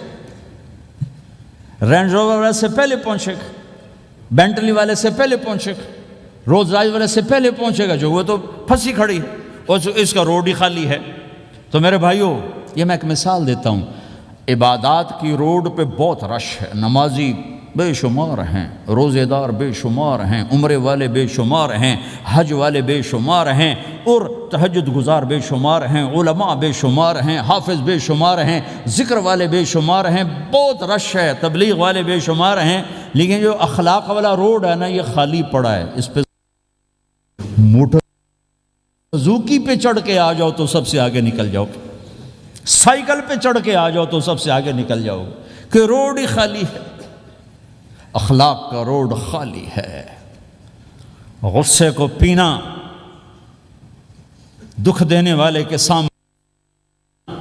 رینج روور والے سے پہلے پہنچے گا، بینٹلی والے سے پہلے پہنچے گا، رولز رائس والے سے پہلے پہنچے گا، جو وہ تو پھنسی کھڑی ہے اور اس کا روڈ ہی خالی ہے۔ تو میرے بھائیوں، یہ میں ایک مثال دیتا ہوں، عبادات کی روڈ پہ بہت رش ہے، نمازی بے شمار ہیں، روزے دار بے شمار ہیں، عمرے والے بے شمار ہیں، حج والے بے شمار ہیں، اور تہجد گزار بے شمار ہیں، علماء بے شمار ہیں، حافظ بے شمار ہیں، ذکر والے بے شمار ہیں، بہت رش ہے، تبلیغ والے بے شمار ہیں، لیکن جو اخلاق والا روڈ ہے نا، یہ خالی پڑا ہے۔ اس پہ موٹر سوزوکی پہ چڑھ کے آ جاؤ تو سب سے آگے نکل جاؤ گے، سائیکل پہ چڑھ کے آ جاؤ تو سب سے آگے نکل جاؤ گے، کہ روڈ ہی خالی ہے۔ اخلاق کا روڈ خالی ہے۔ غصے کو پینا، دکھ دینے والے کے سامنے،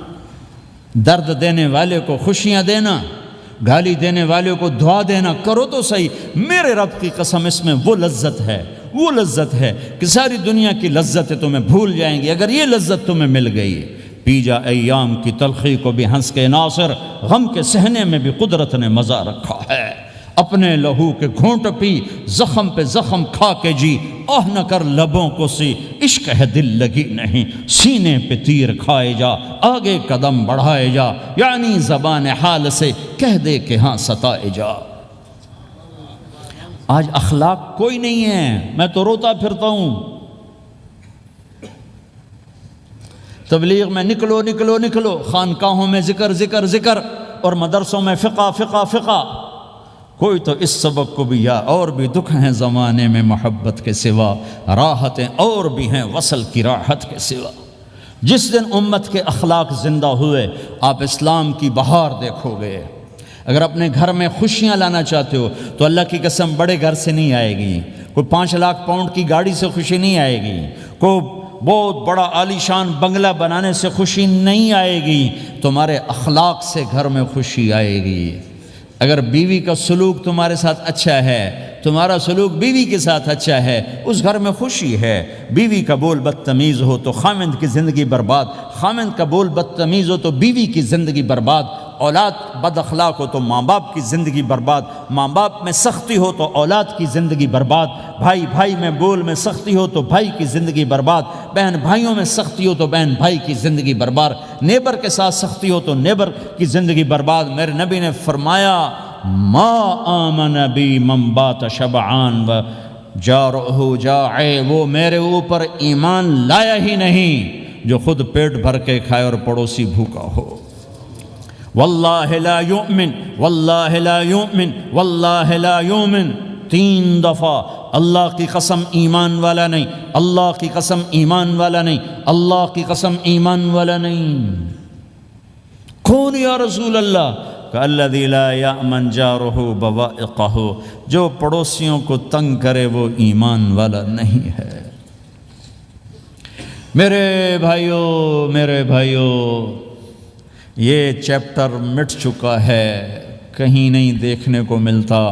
درد دینے والے کو خوشیاں دینا، گالی دینے والے کو دعا دینا، کرو تو صحیح۔ میرے رب کی قسم، اس میں وہ لذت ہے کہ ساری دنیا کی لذتیں تمہیں بھول جائیں گی اگر یہ لذت تمہیں مل گئی۔ پی جا ایام کی تلخی کو بھی ہنس کے ناصر، غم کے سہنے میں بھی قدرت نے مزہ رکھا ہے۔ اپنے لہو کے گھونٹ پی، زخم پہ زخم کھا کے جی، آہ نہ کر لبوں کو سی، عشق ہے دل لگی نہیں، سینے پہ تیر کھائے جا، آگے قدم بڑھائے جا، یعنی زبان حال سے کہہ دے کہ ہاں ستائے جا۔ آج اخلاق کوئی نہیں ہے، میں تو روتا پھرتا ہوں۔ تبلیغ میں نکلو، خانقاہوں میں ذکر اور مدرسوں میں فقہ۔ کوئی تو اس سبق کو بھی، یا اور بھی دکھ ہیں زمانے میں محبت کے سوا، راحتیں اور بھی ہیں وصل کی راحت کے سوا۔ جس دن امت کے اخلاق زندہ ہوئے، آپ اسلام کی بہار دیکھو گے۔ اگر اپنے گھر میں خوشیاں لانا چاہتے ہو تو اللہ کی قسم بڑے گھر سے نہیں آئے گی، کوئی 5 لاکھ پاؤنڈ کی گاڑی سے خوشی نہیں آئے گی، کوئی بہت بڑا عالی شان بنگلہ بنانے سے خوشی نہیں آئے گی، تمہارے اخلاق سے گھر میں خوشی آئے گی۔ اگر بیوی کا سلوک تمہارے ساتھ اچھا ہے، تمہارا سلوک بیوی کے ساتھ اچھا ہے، اس گھر میں خوشی ہے۔ بیوی کا بول بدتمیز ہو تو خامند کی زندگی برباد، خامند کا بول بدتمیز ہو تو بیوی کی زندگی برباد، اولاد بد اخلاق ہو تو ماں باپ کی زندگی برباد، ماں باپ میں سختی ہو تو اولاد کی زندگی برباد، بھائی میں بول میں سختی ہو تو بھائی کی زندگی برباد، بہن بھائیوں میں سختی ہو تو بہن بھائی کی زندگی برباد، نیبر کے ساتھ سختی ہو تو نیبر کی زندگی برباد۔ میرے نبی نے فرمایا، ما آمن بی من بات شبعان و جارہ جائع، وہ میرے اوپر ایمان لایا ہی نہیں جو خود پیٹ بھر کے کھائے اور پڑوسی بھوکا ہو۔ واللہ لا یؤمن، واللہ لا یؤمن، واللہ لا یؤمن، 3 دفعہ اللہ کی قسم ایمان والا نہیں، اللہ کی قسم ایمان والا نہیں، اللہ کی قسم ایمان والا نہیں۔ کون یا رسول اللہ؟ الذی لا یأمن جارہ بوائقہ، جو پڑوسیوں کو تنگ کرے وہ ایمان والا نہیں ہے۔ میرے بھائیو، یہ چیپٹر مٹ چکا ہے، کہیں نہیں دیکھنے کو ملتا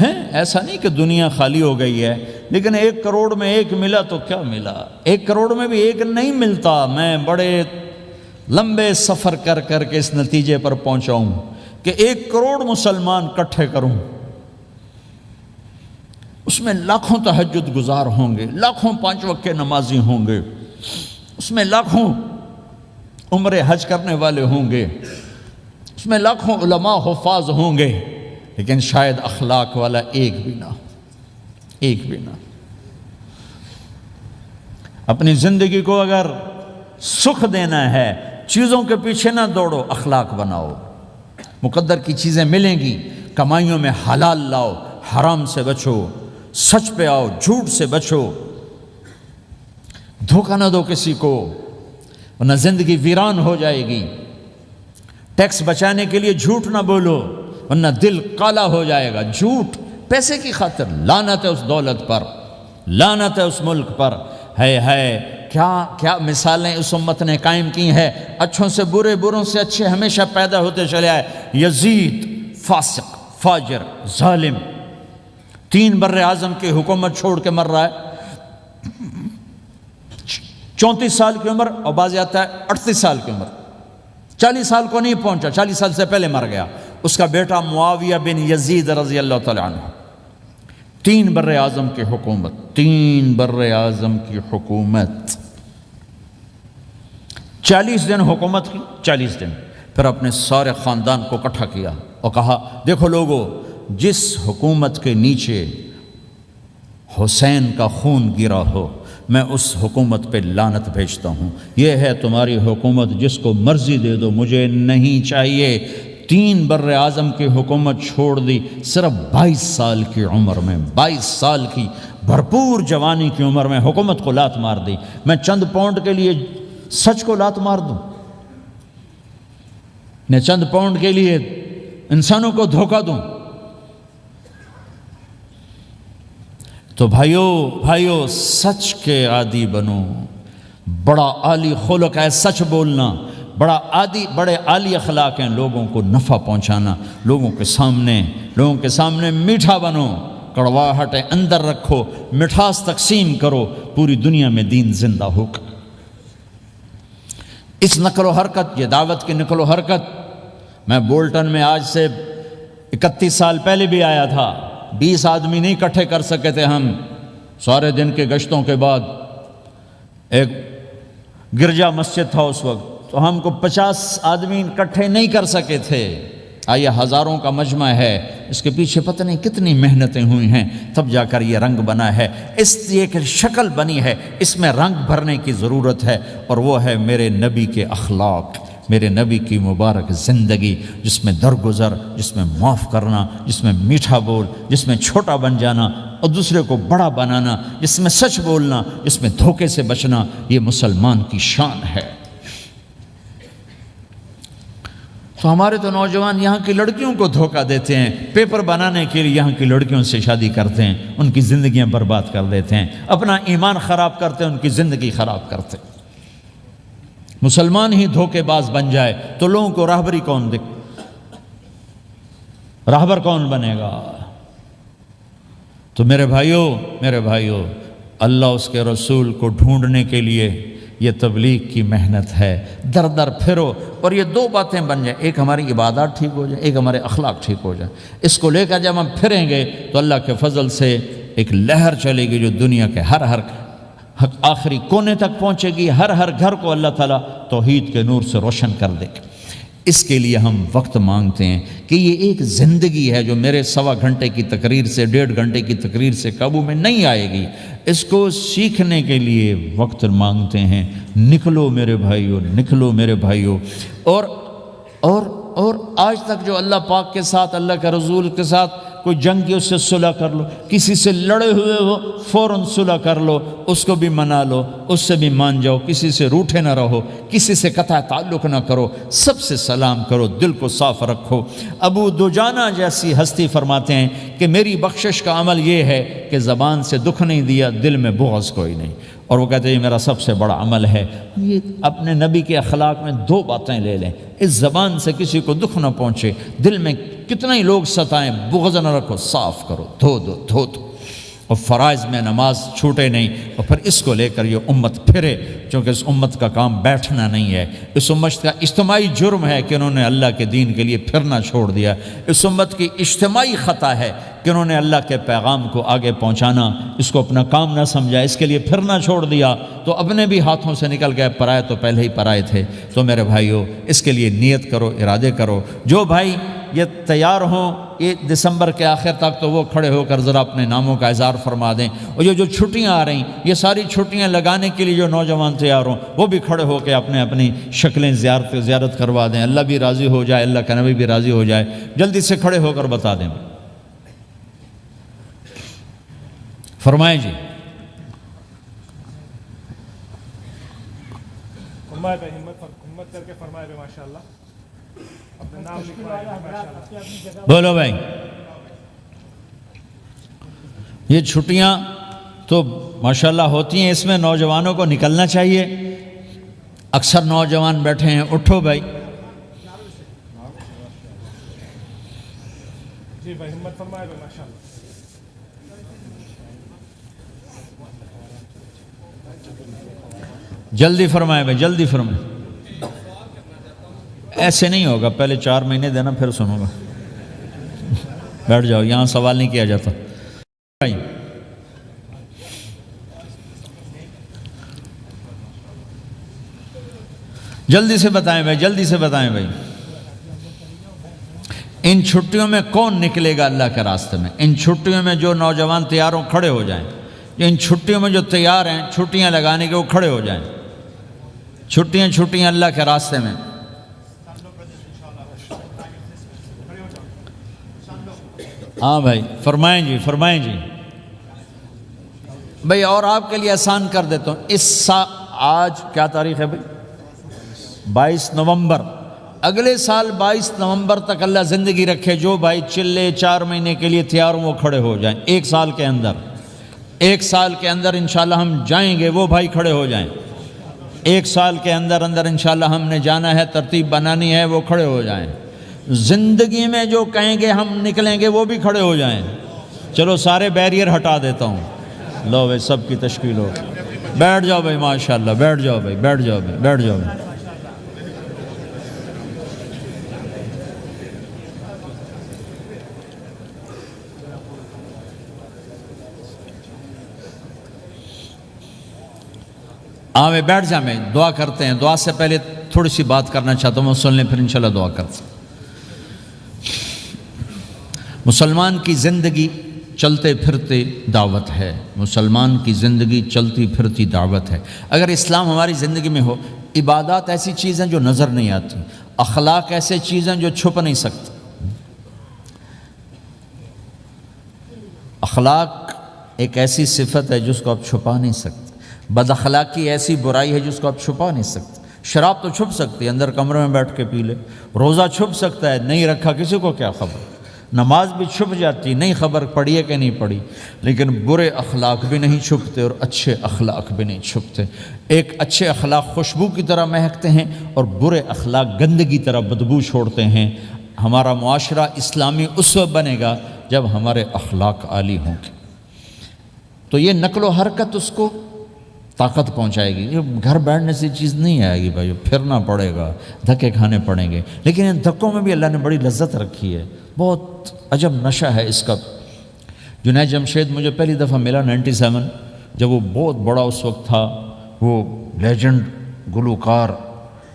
ہے۔ ایسا نہیں کہ دنیا خالی ہو گئی ہے، لیکن 1 کروڑ میں 1 ملا تو کیا ملا، 1 کروڑ میں بھی 1 نہیں ملتا۔ میں بڑے لمبے سفر کر کے اس نتیجے پر پہنچا ہوں کہ 1 کروڑ مسلمان اکٹھے کروں اس میں لاکھوں تہجد گزار ہوں گے، لاکھوں 5 وقت کے نمازی ہوں گے، اس میں لاکھوں عمر حج کرنے والے ہوں گے، اس میں لاکھوں علماء حفاظ ہوں گے، لیکن شاید اخلاق والا ایک بھی نہ، ایک بھی نہ۔ اپنی زندگی کو اگر سکھ دینا ہے، چیزوں کے پیچھے نہ دوڑو، اخلاق بناؤ۔ مقدر کی چیزیں ملیں گی، کمائیوں میں حلال لاؤ، حرام سے بچو، سچ پہ آؤ، جھوٹ سے بچو، دھوکہ نہ دو کسی کو، ورنہ زندگی ویران ہو جائے گی۔ ٹیکس بچانے کے لیے جھوٹ نہ بولو، ورنہ دل کالا ہو جائے گا۔ جھوٹ پیسے کی خاطر، لعنت ہے اس دولت پر، لعنت ہے اس ملک پر۔ ہے کیا مثالیں اس امت نے قائم کی ہیں، اچھوں سے برے، بروں سے اچھے ہمیشہ پیدا ہوتے چلے آئے۔ یزید فاسق، فاجر، ظالم، 3 بر اعظم کی حکومت چھوڑ کے مر رہا ہے، 34 سال کی عمر، اور بعض آتا ہے 38 سال کی عمر، 40 سال کو نہیں پہنچا، 40 سال سے پہلے مر گیا۔ اس کا بیٹا معاویہ بن یزید رضی اللہ تعالیٰ عنہ، 3 بر اعظم کی حکومت، 3 بر اعظم کی حکومت، 40 دن حکومت کی، 40 دن، پھر اپنے سارے خاندان کو اکٹھا کیا اور کہا دیکھو لوگو، جس حکومت کے نیچے حسین کا خون گرا ہو، میں اس حکومت پہ لعنت بھیجتا ہوں۔ یہ ہے تمہاری حکومت، جس کو مرضی دے دو، مجھے نہیں چاہیے۔ 3 بر اعظم کی حکومت چھوڑ دی، صرف 22 سال کی عمر میں، 22 سال کی بھرپور جوانی کی عمر میں حکومت کو لات مار دی۔ میں چند پاؤنڈ کے لیے سچ کو لات مار دوں؟ میں چند پاؤنڈ کے لیے انسانوں کو دھوکہ دوں؟ تو بھائیو سچ کے عادی بنو۔ بڑا عالی خلق ہے سچ بولنا، بڑے عالی اخلاق ہیں لوگوں کو نفع پہنچانا، لوگوں کے سامنے میٹھا بنو، کڑواہٹ اندر رکھو، مٹھاس تقسیم کرو، پوری دنیا میں دین زندہ ہوگا۔ اس نقل و حرکت، یہ دعوت کی نقل و حرکت، میں بولٹن میں آج سے 31 سال پہلے بھی آیا تھا، 20 آدمی نہیں اکٹھے کر سکے تھے ہم، سارے دن کے گشتوں کے بعد۔ ایک گرجا مسجد تھا اس وقت، تو ہم کو 50 آدمی اکٹھے نہیں کر سکے تھے۔ آئیے ہزاروں کا مجمع ہے، اس کے پیچھے پتہ نہیں کتنی محنتیں ہوئی ہیں، تب جا کر یہ رنگ بنا ہے، اس ایک شکل بنی ہے، اس میں رنگ بھرنے کی ضرورت ہے، اور وہ ہے میرے نبی کے اخلاق، میرے نبی کی مبارک زندگی، جس میں درگزر، جس میں معاف کرنا، جس میں میٹھا بول، جس میں چھوٹا بن جانا اور دوسرے کو بڑا بنانا، جس میں سچ بولنا، جس میں دھوکے سے بچنا، یہ مسلمان کی شان ہے۔ تو ہمارے تو نوجوان یہاں کی لڑکیوں کو دھوکہ دیتے ہیں، پیپر بنانے کے لیے یہاں کی لڑکیوں سے شادی کرتے ہیں، ان کی زندگیاں برباد کر دیتے ہیں، اپنا ایمان خراب کرتے ہیں، ان کی زندگی خراب کرتے ہیں۔ مسلمان ہی دھوکے باز بن جائے تو لوگوں کو راہبری راہبر کون بنے گا؟ تو میرے بھائیو، اللہ اس کے رسول کو ڈھونڈنے کے لیے یہ تبلیغ کی محنت ہے، در در پھرو، اور یہ 2 باتیں بن جائیں، ایک ہماری عبادات ٹھیک ہو جائے، ایک ہمارے اخلاق ٹھیک ہو جائے۔ اس کو لے کر جب ہم پھریں گے تو اللہ کے فضل سے ایک لہر چلے گی جو دنیا کے ہر آخری کونے تک پہنچے گی، ہر گھر کو اللہ تعالیٰ توحید کے نور سے روشن کر دے گا۔ اس کے لیے ہم وقت مانگتے ہیں کہ یہ ایک زندگی ہے جو میرے 1.25 گھنٹے کی تقریر سے 1.5 گھنٹے کی تقریر سے قابو میں نہیں آئے گی، اس کو سیکھنے کے لیے وقت مانگتے ہیں۔ نکلو میرے بھائیو، اور آج تک جو اللہ پاک کے ساتھ، اللہ کے رسول کے ساتھ کوئی جنگ کی، اس سے صلح کر لو، کسی سے لڑے ہوئے ہو فوراً صلح کر لو، اس کو بھی منا لو، اس سے بھی مان جاؤ، کسی سے روٹھے نہ رہو، کسی سے قطع تعلق نہ کرو، سب سے سلام کرو، دل کو صاف رکھو۔ ابو دجانہ جیسی ہستی فرماتے ہیں کہ میری بخشش کا عمل یہ ہے کہ زبان سے دکھ نہیں دیا، دل میں بغض کوئی نہیں، اور وہ کہتے ہیں یہ میرا سب سے بڑا عمل ہے۔ یہ اپنے نبی کے اخلاق میں 2 باتیں لے لیں، اس زبان سے کسی کو دکھ نہ پہنچے، دل میں کتنے ہی لوگ ستائیں، بغض نہ رکھو، صاف کرو، دھو دو، اور فرائض میں نماز چھوٹے نہیں، اور پھر اس کو لے کر یہ امت پھرے، چونکہ اس امت کا کام بیٹھنا نہیں ہے، اس امت کا اجتماعی جرم ہے کہ انہوں نے اللہ کے دین کے لیے پھرنا چھوڑ دیا، اس امت کی اجتماعی خطا ہے کہ انہوں نے اللہ کے پیغام کو آگے پہنچانا اس کو اپنا کام نہ سمجھا، اس کے لیے پھرنا چھوڑ دیا تو اپنے بھی ہاتھوں سے نکل گئے، پرائے تو پہلے ہی پرائے تھے۔ تو میرے بھائیو اس کے لیے نیت کرو، ارادے کرو۔ جو بھائی یہ تیار ہوں یہ دسمبر کے آخر تک تو وہ کھڑے ہو کر ذرا اپنے ناموں کا اظہار فرما دیں، اور جو چھٹیاں آ رہی یہ ساری چھٹیاں لگانے کے لیے جو نوجوان تیار ہوں وہ بھی کھڑے ہو کے اپنی شکلیں زیارت کروا دیں، اللہ بھی راضی ہو جائے، اللہ کا نبی بھی راضی ہو جائے۔ جلدی سے کھڑے ہو کر بتا دیں، فرمائیں جی۔ ہمت کر کے فرمائے ماشاءاللہ، اپنا نام لکھوائے ماشاءاللہ۔ بولو بھائی، یہ چھٹیاں تو ماشاءاللہ ہوتی ہیں، اس میں نوجوانوں کو نکلنا چاہیے۔ اکثر نوجوان بیٹھے ہیں، اٹھو بھائی۔ جی بھائی ہمت فرمائے ماشاءاللہ۔ جلدی فرمائے بھائی، جلدی فرمائے۔ ایسے نہیں ہوگا، پہلے 4 مہینے دینا پھر سنوں گا۔ بیٹھ جاؤ، یہاں سوال نہیں کیا جاتا۔ جلدی سے بتائیں بھائی، جلدی سے بتائیں بھائی، ان چھٹیوں میں کون نکلے گا اللہ کے راستے میں؟ ان چھٹیوں میں جو نوجوان تیار ہوں کھڑے ہو جائیں، ان چھٹیوں میں جو تیار ہیں چھٹیاں لگانے کے وہ کھڑے ہو جائیں۔ چھٹیاں اللہ کے راستے میں۔ ہاں بھائی فرمائیں جی، فرمائیں جی بھائی۔ اور آپ کے لیے آسان کر دیتا ہوں، آج کیا تاریخ ہے بھائی؟ 22 نومبر۔ اگلے سال 22 نومبر تک اللہ زندگی رکھے، جو بھائی چلے 4 مہینے کے لیے تیار ہوں وہ کھڑے ہو جائیں۔ 1 سال کے اندر، 1 سال کے اندر انشاءاللہ ہم جائیں گے، وہ بھائی کھڑے ہو جائیں۔ 1 سال کے اندر انشاءاللہ ہم نے جانا ہے، ترتیب بنانی ہے، وہ کھڑے ہو جائیں۔ زندگی میں جو کہیں گے ہم نکلیں گے وہ بھی کھڑے ہو جائیں۔ چلو سارے بیریئر ہٹا دیتا ہوں، لو بھائی سب کی تشکیل ہو، بیٹھ جاؤ بھائی ماشاءاللہ، بیٹھ جاؤ بھائی، بیٹھ جاؤ بھائی، بیٹھ جاؤ بھائی۔ میں بیٹھ جا، میں دعا کرتے ہیں۔ دعا سے پہلے تھوڑی سی بات کرنا چاہتا ہوں، وہ سن لیں پھر انشاءاللہ دعا کرتے ہیں۔ مسلمان کی زندگی چلتے پھرتے دعوت ہے، مسلمان کی زندگی چلتی پھرتی دعوت ہے۔ اگر اسلام ہماری زندگی میں ہو، عبادات ایسی چیزیں جو نظر نہیں آتی، اخلاق ایسے چیزیں جو چھپ نہیں سکتی۔ اخلاق ایک ایسی صفت ہے جس کو آپ چھپا نہیں سکتے، بد اخلاقی ایسی برائی ہے جس کو آپ چھپا نہیں سکتے۔ شراب تو چھپ سکتی ہے، اندر کمرے میں بیٹھ کے پی لے، روزہ چھپ سکتا ہے، نہیں رکھا کسی کو کیا خبر، نماز بھی چھپ جاتی، نہیں خبر پڑھی ہے کہ نہیں پڑھی، لیکن برے اخلاق بھی نہیں چھپتے اور اچھے اخلاق بھی نہیں چھپتے۔ ایک اچھے اخلاق خوشبو کی طرح مہکتے ہیں اور برے اخلاق گندگی طرح بدبو چھوڑتے ہیں۔ ہمارا معاشرہ اسلامی اس وقت بنے گا جب ہمارے اخلاق عالی ہوں گے، تو یہ نقل و حرکت اس کو طاقت پہنچائے گی۔ یہ گھر بیٹھنے سے چیز نہیں آئے گی بھائی، پھرنا پڑے گا، دھکے کھانے پڑیں گے، لیکن ان دھکوں میں بھی اللہ نے بڑی لذت رکھی ہے، بہت عجب نشہ ہے اس کا۔ جنید جمشید مجھے پہلی دفعہ ملا 97، جب وہ بہت بڑا اس وقت تھا، وہ لیجنڈ گلوکار،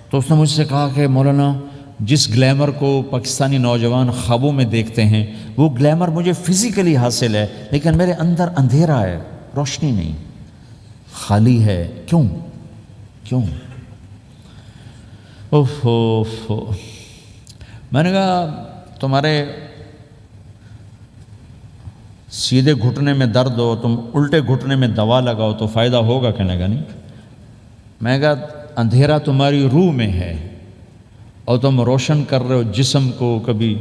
تو اس نے مجھ سے کہا کہ مولانا جس گلیمر کو پاکستانی نوجوان خوابوں میں دیکھتے ہیں وہ گلیمر مجھے فزیکلی حاصل ہے، لیکن میرے اندر اندھیرا ہے، روشنی نہیں، خالی ہے۔ کیوں؟ میں نے کہا تمہارے سیدھے گھٹنے میں درد ہو، تم الٹے گھٹنے میں دوا لگاؤ تو فائدہ ہوگا کہ نہیں؟ میں نے کہا اندھیرا تمہاری روح میں ہے اور تم روشن کر رہے ہو جسم کو، کبھی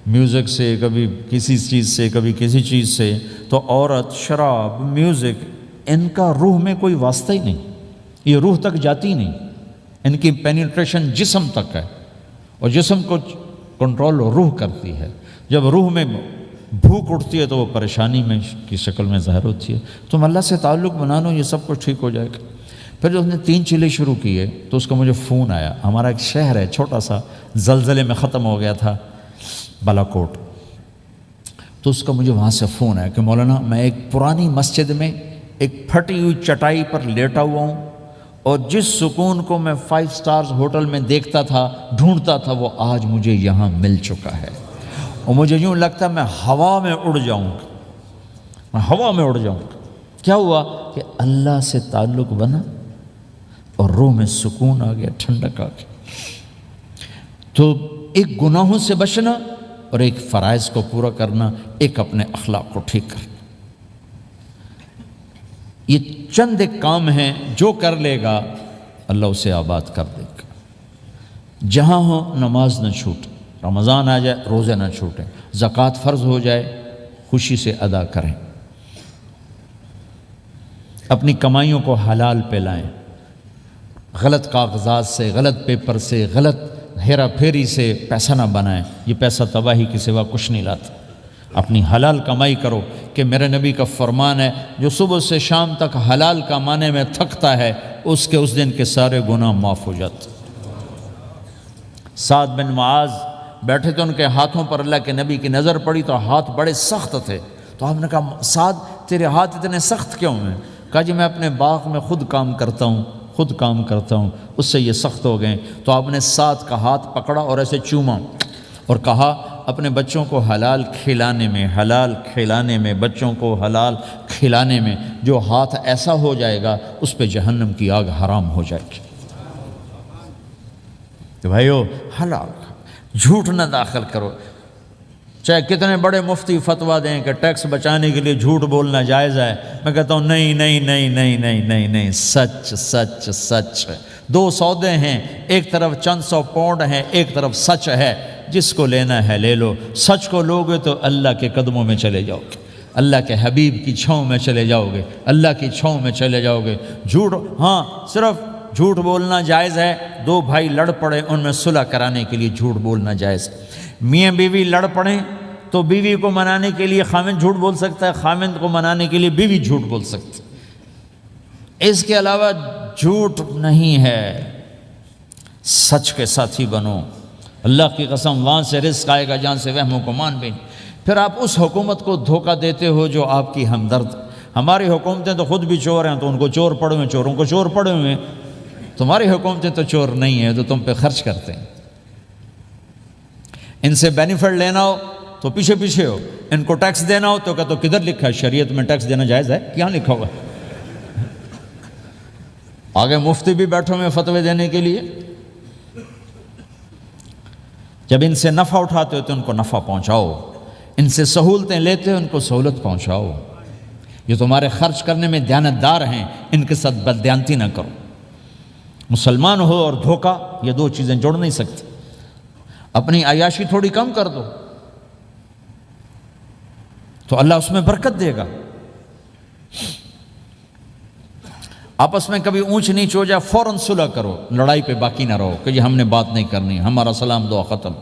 میوزک سے، کبھی کسی چیز سے، کبھی کسی چیز سے، تو عورت، شراب، میوزک، ان کا روح میں کوئی واسطہ ہی نہیں، یہ روح تک جاتی نہیں، ان کی پینیٹریشن جسم تک ہے، اور جسم کو کنٹرول روح کرتی ہے۔ جب روح میں بھوک اٹھتی ہے تو وہ پریشانی میں کی شکل میں ظاہر ہوتی ہے۔ تم اللہ سے تعلق بنا لو، یہ سب کچھ ٹھیک ہو جائے گا۔ پھر جب اس نے 3 چیلے شروع کیے تو اس کا مجھے فون آیا، ہمارا ایک شہر ہے چھوٹا سا، زلزلے میں ختم ہو گیا تھا، بالا کوٹ، تو اس کا مجھے وہاں سے فون ہے کہ مولانا میں ایک پرانی مسجد میں ایک پھٹی ہوئی چٹائی پر لیٹا ہوا ہوں، اور جس سکون کو میں 5 سٹارز ہوٹل میں دیکھتا تھا، ڈھونڈتا تھا، وہ آج مجھے یہاں مل چکا ہے، اور مجھے یوں لگتا ہے میں ہوا میں اڑ جاؤں گا، میں ہوا میں اڑ جاؤں گا۔ کیا ہوا کہ اللہ سے تعلق بنا اور روح میں سکون آ گیا، ٹھنڈک آ گئی۔ تو ایک گناہوں سے بچنا اور ایک فرائض کو پورا کرنا، ایک اپنے اخلاق کو ٹھیک کرنا، یہ چند ایک کام ہیں جو کر لے گا اللہ اسے آباد کر دے گا۔ جہاں ہو نماز نہ چھوٹے، رمضان آ جائے روزے نہ چھوٹیں، زکوٰۃ فرض ہو جائے خوشی سے ادا کریں، اپنی کمائیوں کو حلال پہ لائیں، غلط کاغذات سے، غلط پیپر سے، غلط ہیرا پھیری سے پیسہ نہ بنائیں، یہ پیسہ تباہی کے سوا کچھ نہیں لاتا۔ اپنی حلال کمائی کرو، کہ میرے نبی کا فرمان ہے جو صبح سے شام تک حلال کمانے میں تھکتا ہے اس دن کے سارے گناہ معاف ہو جاتے۔ سعد بن معاذ بیٹھے تو ان کے ہاتھوں پر اللہ کے نبی کی نظر پڑی تو ہاتھ بڑے سخت تھے، تو آپ نے کہا سعد تیرے ہاتھ اتنے سخت کیوں ہیں؟ کہا جی میں اپنے باغ میں خود کام کرتا ہوں، اس سے یہ سخت ہو گئے۔ تو آپ نے سعد کا ہاتھ پکڑا اور ایسے چوما اور کہا اپنے بچوں کو حلال کھلانے میں بچوں کو حلال کھلانے میں جو ہاتھ ایسا ہو جائے گا اس پہ جہنم کی آگ حرام ہو جائے گی۔ تو بھائیو حلال جھوٹ نہ داخل کرو، چاہے کتنے بڑے مفتی فتویٰ دیں کہ ٹیکس بچانے کے لیے جھوٹ بولنا جائز ہے، میں کہتا ہوں نہیں، سچ ہے۔ 2 سودے ہیں، ایک طرف چند 100 پاؤنڈ ہیں، ایک طرف سچ ہے، جس کو لینا ہے لے لو۔ سچ کو لوگے تو اللہ کے قدموں میں چلے جاؤ گے، اللہ کے حبیب کی چھاؤں میں چلے جاؤ گے، اللہ کی چھاؤں میں چلے جاؤ گے۔ جھوٹ، ہاں صرف جھوٹ بولنا جائز ہے، 2 بھائی لڑ پڑے ان میں صلح کرانے کے لیے جھوٹ بولنا جائز ہے۔ میاں بیوی لڑ پڑیں تو بیوی کو منانے کے لیے خاوند جھوٹ بول سکتا ہے، خاوند کو منانے کے لیے بیوی جھوٹ بول سکتی ہے۔ اس کے علاوہ جھوٹ نہیں ہے، سچ کے ساتھی بنو۔ اللہ کی قسم وہاں سے رزق آئے گا جہاں سے وہم و گمان بھی نہیں۔ پھر آپ اس حکومت کو دھوکہ دیتے ہو جو آپ کی ہمدرد۔ ہماری حکومتیں تو خود بھی چور ہیں تو ان کو چور پڑے ہوئے، چوروں کو چور پڑے ہوئے۔ تمہاری حکومتیں تو چور نہیں ہیں، تو تم پہ خرچ کرتے ہیں۔ ان سے بینیفٹ لینا ہو تو پیچھے ہو، ان کو ٹیکس دینا ہو تو کہتے کدھر لکھا ہے شریعت میں ٹیکس دینا جائز ہے؟ کیا لکھا ہوا ہے؟ آگے مفتی بھی بیٹھے ہوئے فتوے دینے کے لیے۔ جب ان سے نفع اٹھاتے ہو تو ان کو نفع پہنچاؤ، ان سے سہولتیں لیتے ہو ان کو سہولت پہنچاؤ۔ یہ تمہارے خرچ کرنے میں دیانتدار ہیں، ان کے ساتھ بددیانتی نہ کرو۔ مسلمان ہو اور دھوکہ، یہ 2 چیزیں جوڑ نہیں سکتی۔ اپنی عیاشی تھوڑی کم کر دو تو اللہ اس میں برکت دے گا۔ آپس میں کبھی اونچ نیچ ہو جائے فوراً صلح کرو، لڑائی پہ باقی نہ رہو کہ جی ہم نے بات نہیں کرنی، ہمارا سلام دعا ختم،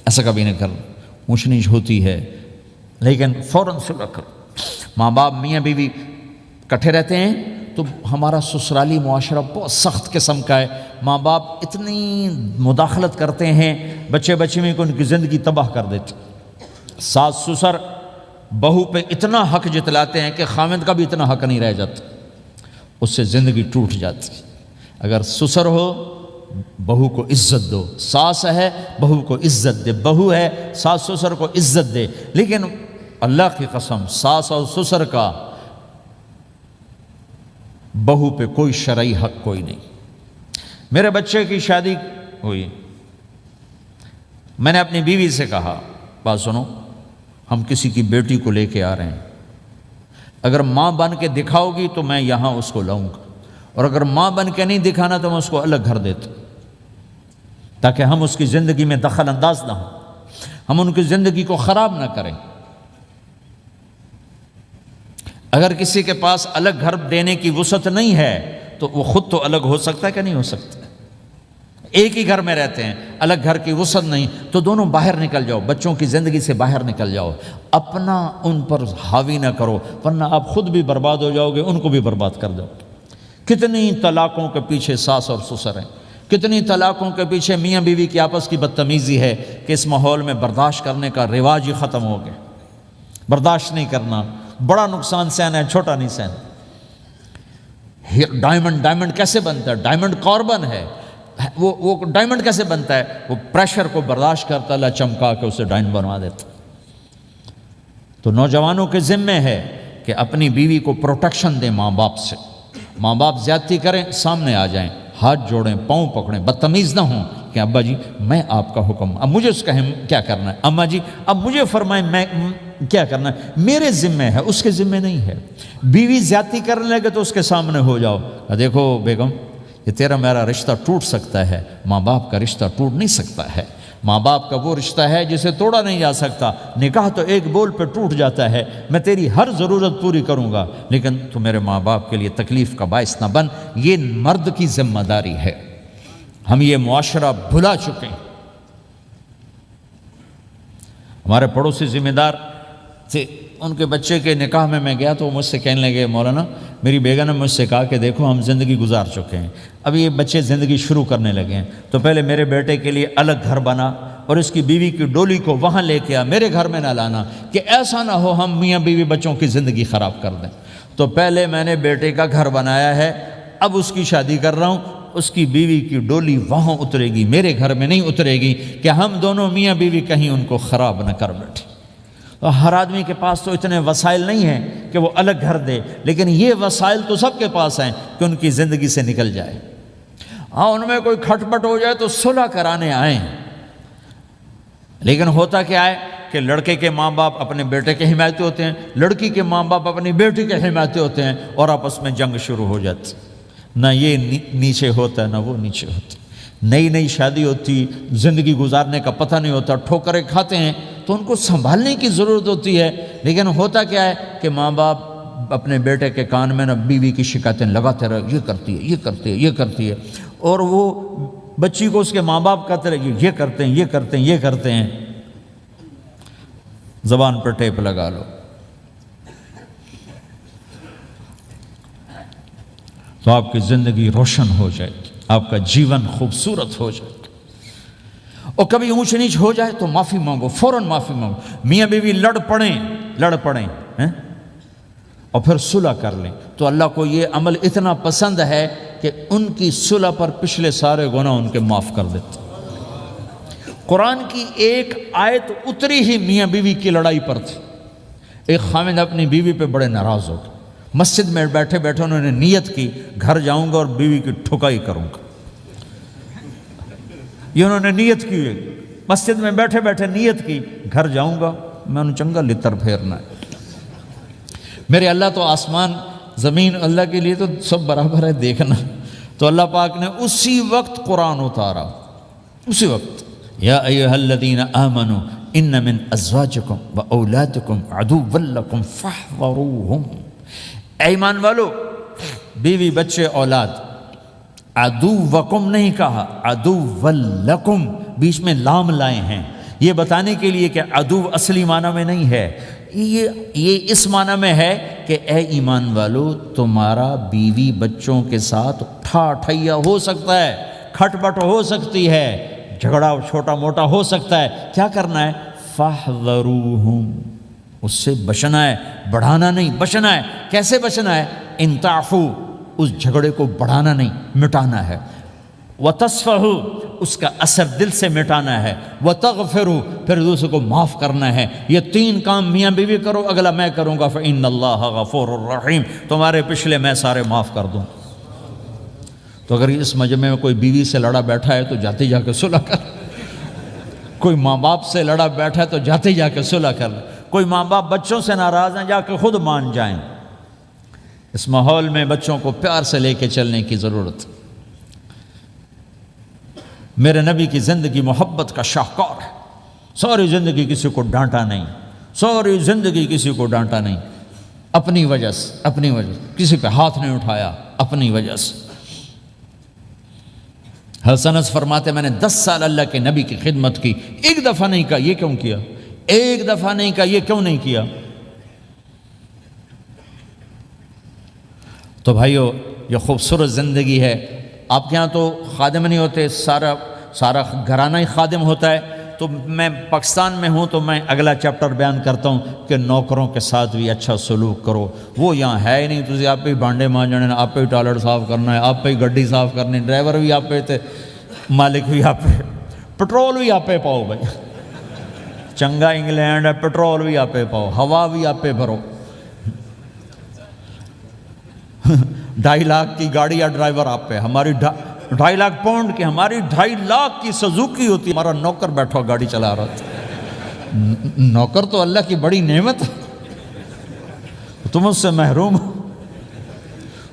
ایسا کبھی نہیں کرنا۔ اونچ نیچ ہوتی ہے لیکن فوراً صلح کرو۔ ماں باپ میاں بیوی کٹھے رہتے ہیں تو ہمارا سسرالی معاشرہ بہت سخت قسم کا ہے، ماں باپ اتنی مداخلت کرتے ہیں بچے میں کہ ان کی زندگی تباہ کر دیتے۔ ساس سسر بہو پہ اتنا حق جتلاتے ہیں کہ خاوند کا بھی اتنا حق نہیں رہ جاتا، اس سے زندگی ٹوٹ جاتی۔ اگر سسر ہو بہو کو عزت دو، ساس ہے بہو کو عزت دے، بہو ہے ساس سسر کو عزت دے۔ لیکن اللہ کی قسم ساس اور سسر کا بہو پہ کوئی شرعی حق کوئی نہیں۔ میرے بچے کی شادی ہوئی، میں نے اپنی بیوی سے کہا بات سنو، ہم کسی کی بیٹی کو لے کے آ رہے ہیں، اگر ماں بن کے دکھاؤ گی تو میں یہاں اس کو لاؤں گا، اور اگر ماں بن کے نہیں دکھانا تو میں اس کو الگ گھر دیتا ہوں، تاکہ ہم اس کی زندگی میں دخل انداز نہ ہوں، ہم ان کی زندگی کو خراب نہ کریں۔ اگر کسی کے پاس الگ گھر دینے کی وسعت نہیں ہے تو وہ خود تو الگ ہو سکتا ہے کہ نہیں ہو سکتا؟ ایک ہی گھر میں رہتے ہیں، الگ گھر کی وسعت نہیں، تو دونوں باہر نکل جاؤ، بچوں کی زندگی سے باہر نکل جاؤ، اپنا ان پر حاوی نہ کرو، ورنہ آپ خود بھی برباد ہو جاؤ گے، ان کو بھی برباد کر دو۔ کتنی طلاقوں کے پیچھے ساس اور سسر ہیں، کتنی طلاقوں کے پیچھے میاں بیوی کی آپس کی بدتمیزی ہے کہ اس ماحول میں برداشت کرنے کا رواج ہی ختم ہو گیا۔ برداشت نہیں کرنا، بڑا نقصان سہنا ہے، چھوٹا نہیں سہنا۔ ڈائمنڈ کیسے بنتا ہے؟ ڈائمنڈ کاربن ہے، وہ ڈائمنڈ کیسے بنتا ہے؟ وہ پریشر کو برداشت کرتا، اللہ چمکا کے اسے ڈائمنڈ بنوا دیتا۔ تو نوجوانوں کے ذمے ہے کہ اپنی بیوی کو پروٹیکشن دیں ماں باپ سے۔ ماں باپ زیادتی کریں، سامنے آ جائیں، ہاتھ جوڑیں، پاؤں پکڑیں، بدتمیز نہ ہوں کہ ابا جی میں آپ کا حکم، اب مجھے اس کا کیا کرنا ہے، اماں جی اب مجھے فرمائیں میں کیا کرنا ہے، میرے ذمے ہے، اس کے ذمے نہیں ہے۔ بیوی زیادتی کرنے لگے تو اس کے سامنے ہو جاؤ، دیکھو بیگم یہ تیرا میرا رشتہ ٹوٹ سکتا ہے، ماں باپ کا رشتہ ٹوٹ نہیں سکتا ہے۔ ماں باپ کا وہ رشتہ ہے جسے توڑا نہیں جا سکتا، نکاح تو ایک بول پہ ٹوٹ جاتا ہے، میں تیری ہر ضرورت پوری کروں گا لیکن تو میرے ماں باپ کے لیے تکلیف کا باعث نہ بن۔ یہ مرد کی ذمہ داری ہے، ہم یہ معاشرہ بھلا چکے ہیں۔ ہمارے پڑوسی ذمہ دار تھے، ان کے بچے کے نکاح میں گیا تو وہ مجھ سے کہنے لگے مولانا میری بیگم نے مجھ سے کہا کہ دیکھو ہم زندگی گزار چکے ہیں، اب یہ بچے زندگی شروع کرنے لگے ہیں، تو پہلے میرے بیٹے کے لیے الگ گھر بنا اور اس کی بیوی کی ڈولی کو وہاں لے کے آ، میرے گھر میں نہ لانا کہ ایسا نہ ہو ہم میاں بیوی بچوں کی زندگی خراب کر دیں۔ تو پہلے میں نے بیٹے کا گھر بنایا ہے، اب اس کی شادی کر رہا ہوں، اس کی بیوی کی ڈولی وہاں اترے گی، میرے گھر میں نہیں اترے گی کہ ہم دونوں میاں بیوی کہیں ان کو خراب نہ کر بیٹھے۔ ہر آدمی کے پاس تو اتنے وسائل نہیں ہیں کہ وہ الگ گھر دے، لیکن یہ وسائل تو سب کے پاس ہیں کہ ان کی زندگی سے نکل جائے۔ ہاں ان میں کوئی کھٹ پٹ ہو جائے تو صلح کرانے آئیں، لیکن ہوتا کیا ہے کہ لڑکے کے ماں باپ اپنے بیٹے کے حمایتی ہوتے ہیں، لڑکی کے ماں باپ اپنی بیٹی کے حمایتی ہوتے ہیں اور آپس میں جنگ شروع ہو جاتی، نہ یہ نیچے ہوتا ہے نہ وہ نیچے ہوتا ہے۔ نئی شادی ہوتی، زندگی گزارنے کا پتہ نہیں ہوتا، ٹھوکریں کھاتے ہیں تو ان کو سنبھالنے کی ضرورت ہوتی ہے، لیکن ہوتا کیا ہے کہ ماں باپ اپنے بیٹے کے کان میں نہ بیوی کی شکایتیں لگاتے رہے، یہ کرتی ہے یہ کرتی ہے یہ کرتی ہے، اور وہ بچی کو اس کے ماں باپ کہتے رہے یہ کرتے ہیں یہ کرتے ہیں یہ کرتے ہیں۔ زبان پر ٹیپ لگا لو تو آپ کی زندگی روشن ہو جائے گی، آپ کا جیون خوبصورت ہو جائے گا۔ اور کبھی اونچ نیچ ہو جائے تو معافی مانگو، فوراً معافی مانگو۔ میاں بیوی لڑ پڑیں اور پھر صلح کر لیں تو اللہ کو یہ عمل اتنا پسند ہے کہ ان کی صلح پر پچھلے سارے گناہ ان کے معاف کر دیتے۔ قرآن کی ایک آیت اتری ہی میاں بیوی کی لڑائی پر تھی۔ ایک خاوند اپنی بیوی پہ بڑے ناراض ہو گئے، مسجد میں بیٹھے بیٹھے انہوں نے نیت کی گھر جاؤں گا اور بیوی کی ٹھکائی کروں گا۔ یہ انہوں نے نیت کی، مسجد میں بیٹھے بیٹھے نیت کی گھر جاؤں گا میں انہوں چنگا لتر پھیرنا ہے۔ میرے اللہ تو آسمان زمین اللہ کے لیے تو سب برابر ہے دیکھنا۔ تو اللہ پاک نے اسی وقت قرآن اتارا، اسی وقت یا ایھا الذین آمنوا ان من ازواجکم و اولادکم عدوا لکم فاحذروہم۔ اے ایمان والو، بیوی بچے اولاد، عدوکم نہیں کہا، عدو لکم، بیچ میں لام لائے ہیں یہ بتانے کے لیے کہ عدو اصلی معنی میں نہیں ہے، یہ اس معنی میں ہے کہ اے ایمان والو تمہارا بیوی بچوں کے ساتھ ٹھائیا ہو سکتا ہے، کھٹ پٹ ہو سکتی ہے، جھگڑا چھوٹا موٹا ہو سکتا ہے، کیا کرنا ہے؟ فاحذروہم، اس سے بچنا ہے، بڑھانا نہیں، بچنا ہے۔ کیسے بچنا ہے؟ ان تعفو، اس جھگڑے کو بڑھانا نہیں، مٹانا ہے۔ وتصفحوا، اس کا اثر دل سے مٹانا ہے۔ وتغفروا، پھر دوسرے کو معاف کرنا ہے۔ یہ تین کام میاں بیوی کرو، اگلا میں کروں گا، فإن اللہ غفور الرحیم، تمہارے پچھلے میں سارے معاف کر دوں۔ تو اگر اس مجمع میں کوئی بیوی سے لڑا بیٹھا ہے تو جاتے جا کے صلح کر، کوئی ماں باپ سے لڑا بیٹھا ہے تو جاتے جا کے صلح کر، کوئی ماں باپ بچوں سے ناراض ہیں جا کے خود مان جائیں۔ اس ماحول میں بچوں کو پیار سے لے کے چلنے کی ضرورت۔ میرے نبی کی زندگی محبت کا شاہکار ہے، ساری زندگی کسی کو ڈانٹا نہیں، ساری زندگی کسی کو ڈانٹا نہیں، اپنی وجہ سے، کسی پہ ہاتھ نہیں اٹھایا، اپنی وجہ سے۔ حسن فرماتے میں نے 10 سال اللہ کے نبی کی خدمت کی، ایک دفعہ نہیں کہا یہ کیوں کیا، ایک دفعہ نہیں کہا یہ کیوں نہیں کیا۔ تو بھائیو یہ خوبصورت زندگی ہے۔ آپ کے ہاں تو خادم نہیں ہوتے، سارا گھرانہ ہی خادم ہوتا ہے، تو میں پاکستان میں ہوں تو میں اگلا چیپٹر بیان کرتا ہوں کہ نوکروں کے ساتھ بھی اچھا سلوک کرو. وہ یہاں ہے ہی نہیں. تسی آپ پہ ہی بانڈے مانجنے، آپ پہ ہی ٹوائلٹ صاف کرنا ہے، آپ پہ ہی گڈی صاف کرنی، ڈرائیور بھی آپ پہ تے مالک بھی آپ پہ، پٹرول بھی آپ پہ پاؤ بھائی. چنگا انگلینڈ ہے، پٹرول بھی آپ پہ پاؤ، ہوا بھی آپ پہ بھرو. 2.5 لاکھ کی گاڑی یا ڈرائیور آپ پہ. ہماری 2.5 لاکھ پاؤنڈ کی، ہماری 2.5 لاکھ کی سزوکی ہوتی ہے. ہمارا نوکر بیٹھا گاڑی چلا رہا تھا. نوکر تو اللہ کی بڑی نعمت ہے، تم اس سے محروم ہو.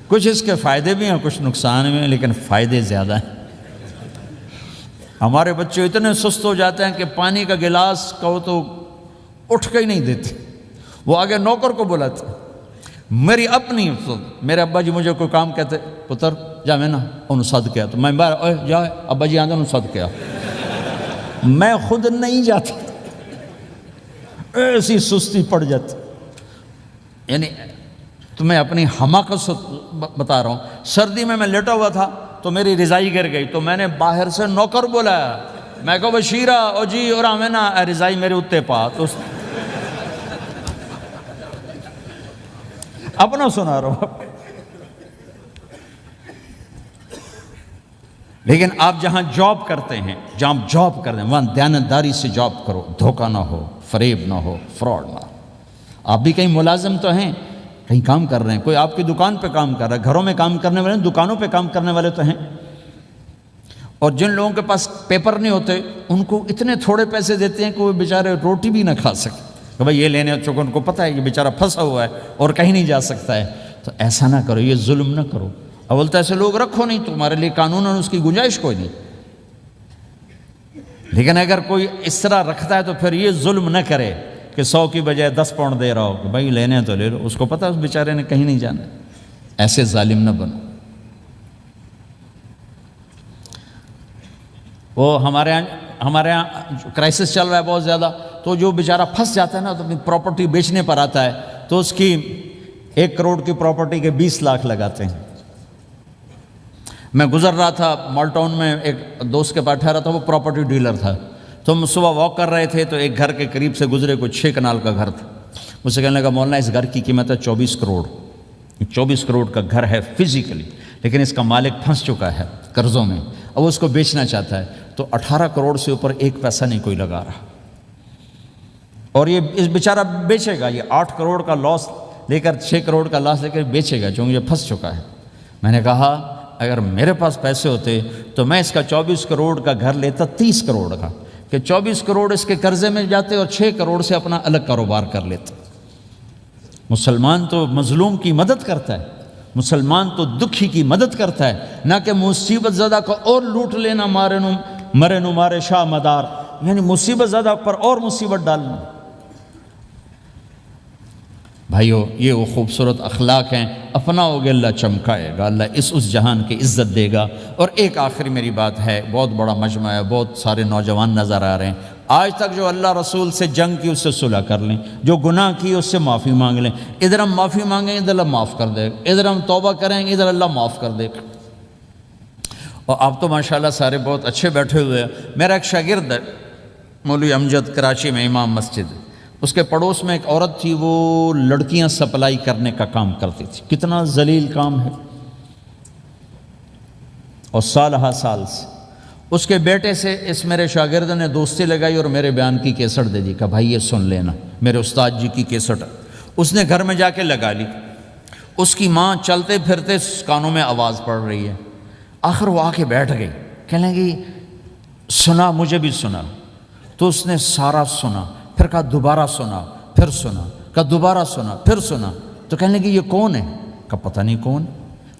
کچھ اس کے فائدے بھی ہیں، کچھ نقصان بھی ہیں، لیکن فائدے زیادہ ہیں. ہمارے بچے اتنے سست ہو جاتے ہیں کہ پانی کا گلاس کہو تو اٹھ کے ہی نہیں دیتے، وہ آگے نوکر کو بلاتے. میری اپنی میرے ابا جی مجھے کوئی کام کہتے، پتر جا میں نا انہوں صد کیا، تو میں باہر جا ابا جی آدھے انہوں صد کیا. میں خود نہیں جاتا، ایسی سستی پڑ جاتی. یعنی تمہیں اپنی حماقت سے بتا رہا ہوں. سردی میں لیٹا ہوا تھا تو میری رضائی گر گئی، تو میں نے باہر سے نوکر بولایا. میں کہا بشیرہ او جی اور ہمیں نا رضائی میرے اتے پا. تو اپنا سنا رہا ہوں. لیکن آپ جہاں جاب کرتے ہیں، جہاں جاب کرتے ہیں وہاں دیانتداری سے جاب کرو، دھوکہ نہ ہو، فریب نہ ہو، فراڈ نہ ہو. آپ بھی کہیں ملازم تو ہیں، کہیں کام کر رہے ہیں، کوئی آپ کی دکان پہ کام کر رہا ہے، گھروں میں کام کرنے والے، دکانوں پہ کام کرنے والے تو ہیں. اور جن لوگوں کے پاس پیپر نہیں ہوتے ان کو اتنے تھوڑے پیسے دیتے ہیں کہ وہ بیچارے روٹی بھی نہ کھا سکیں کہ بھائی یہ لینے، چونکہ ان کو پتہ ہے یہ بیچارہ پھنسا ہوا ہے اور کہیں نہیں جا سکتا ہے. تو ایسا نہ کرو، یہ ظلم نہ کرو. اول تو ایسے لوگ رکھو نہیں، تمہارے لیے قانون اس کی گنجائش کوئی نہیں. لیکن اگر کوئی اس طرح رکھتا ہے تو پھر یہ ظلم نہ کرے کہ 100 کی بجائے 10 پاؤنڈ دے رہا ہو کہ بھائی لینے تو لے لو. اس کو پتہ ہے اس بیچارے نے کہیں نہیں جانا. ایسے ظالم نہ بنو. وہ ہمارے یہاں کرائسس چل رہا ہے بہت زیادہ، تو جو بیچارہ پھنس جاتا ہے نا تو اپنی پراپرٹی بیچنے پر آتا ہے تو اس کی 1 کروڑ کی پراپرٹی کے 20 لاکھ لگاتے ہیں. میں گزر رہا تھا مال ٹاؤن میں، ایک دوست کے پاس ٹھہرا تھا، وہ پراپرٹی ڈیلر تھا. تو ہم صبح واک کر رہے تھے تو ایک گھر کے قریب سے گزرے، کوئی 6 کنال کا گھر تھا. مجھ سے کہنے لگا مولانا اس گھر کی قیمت ہے 24 کروڑ. 24 کروڑ کا گھر ہے فزیکلی، لیکن اس کا مالک پھنس چکا ہے قرضوں میں، اب اس کو بیچنا چاہتا ہے. تو 18 کروڑ سے اوپر 1 پیسہ نہیں کوئی لگا رہا. اور یہ اس بیچارہ بیچے گا، یہ 8 کروڑ کا لاس لے کر، 6 کروڑ کا لاس لے کر بیچے گا چونکہ یہ پھنس چکا ہے. میں نے کہا اگر میرے پاس پیسے ہوتے تو میں اس کا 24 کروڑ کا گھر لیتا 30 کروڑ کا، کہ 24 کروڑ اس کے قرضے میں جاتے اور 6 کروڑ سے اپنا الگ کاروبار کر لیتا. مسلمان تو مظلوم کی مدد کرتا ہے، مسلمان تو دکھی کی مدد کرتا ہے، نہ کہ مصیبت زدہ کو اور لوٹ لینا، مرے نو مارے شاہ مدار، یعنی مصیبت زدہ پر اور مصیبت ڈالنا. بھائیو یہ وہ خوبصورت اخلاق ہیں، اپناؤ گے اللہ چمکائے گا، اللہ اس جہان کی عزت دے گا. اور ایک آخری میری بات ہے، بہت بڑا مجمع ہے، بہت سارے نوجوان نظر آ رہے ہیں. آج تک جو اللہ رسول سے جنگ کی اس سے صلح کر لیں، جو گناہ کی اس سے معافی مانگ لیں. ادھر ہم معافی مانگیں ادھر اللہ معاف کر دے گا، ادھر ہم توبہ کریں ادھر اللہ معاف کر دے گا. اور آپ تو ماشاءاللہ سارے بہت اچھے بیٹھے ہوئے ہیں. میرا ایک شاگرد ہے مولوی امجد، کراچی میں امام مسجد، اس کے پڑوس میں ایک عورت تھی، وہ لڑکیاں سپلائی کرنے کا کام کرتی تھی. کتنا ذلیل کام ہے. اور سال ہا سال سے اس کے بیٹے سے اس میرے شاگرد نے دوستی لگائی اور میرے بیان کی کیسٹ دے دی کہ بھائی یہ سن لینا، میرے استاد جی کی کیسٹ. اس نے گھر میں جا کے لگا لی. اس کی ماں چلتے پھرتے کانوں میں آواز پڑ رہی ہے. آخر وہ آ کے بیٹھ گئی، کہنے لگی سنا، مجھے بھی سنا. تو اس نے سارا سنا، پھر کہا دوبارہ سنا، پھر سنا، کہا دوبارہ سنا، پھر سنا. تو کہنے لگی یہ کون ہے؟ کہا پتہ نہیں کون.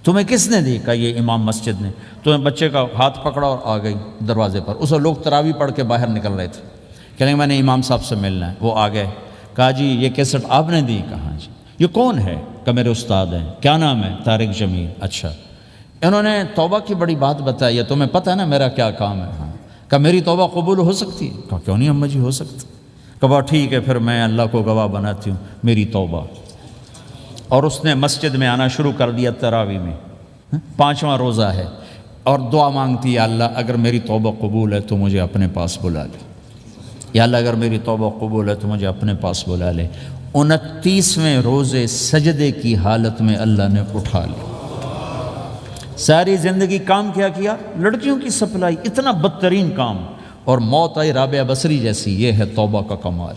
تمہیں کس نے دی؟ کہا یہ امام مسجد نے. تو بچے کا ہاتھ پکڑا اور آ گئی دروازے پر. اس وقت لوگ تراویح پڑھ کے باہر نکل رہے تھے. کہنے لگے میں نے امام صاحب سے ملنا ہے. وہ آ گئے. کہا جی یہ کیسٹ آپ نے دی؟ کہا جی. یہ کون ہے؟ کہا میرے استاد ہیں. کیا نام ہے؟ طارق جمیل. اچھا. انہوں نے توبہ کی بڑی بات بتائی ہے، تمہیں پتہ ہے نا میرا کیا کام ہے؟ ہاں. کہا میری توبہ قبول ہو سکتی ہے؟ کہا کیوں نہیں اماں جی، ہو سکتی. کہا ٹھیک ہے پھر میں اللہ کو گواہ بناتی ہوں، میری توبہ. اور اس نے مسجد میں آنا شروع کر دیا تراویح میں. 5واں روزہ ہے اور دعا مانگتی ہے اللہ اگر میری توبہ قبول ہے تو مجھے اپنے پاس بلا لے. یا اللہ اگر میری توبہ قبول ہے تو مجھے اپنے پاس بلا لے۔ 29ویں روزے سجدے کی حالت میں اللہ نے اٹھا لی۔ ساری زندگی کام کیا؟ لڑکیوں کی سپلائی، اتنا بدترین کام، اور موت آئی رابعہ بصری جیسی۔ یہ ہے توبہ کا کمال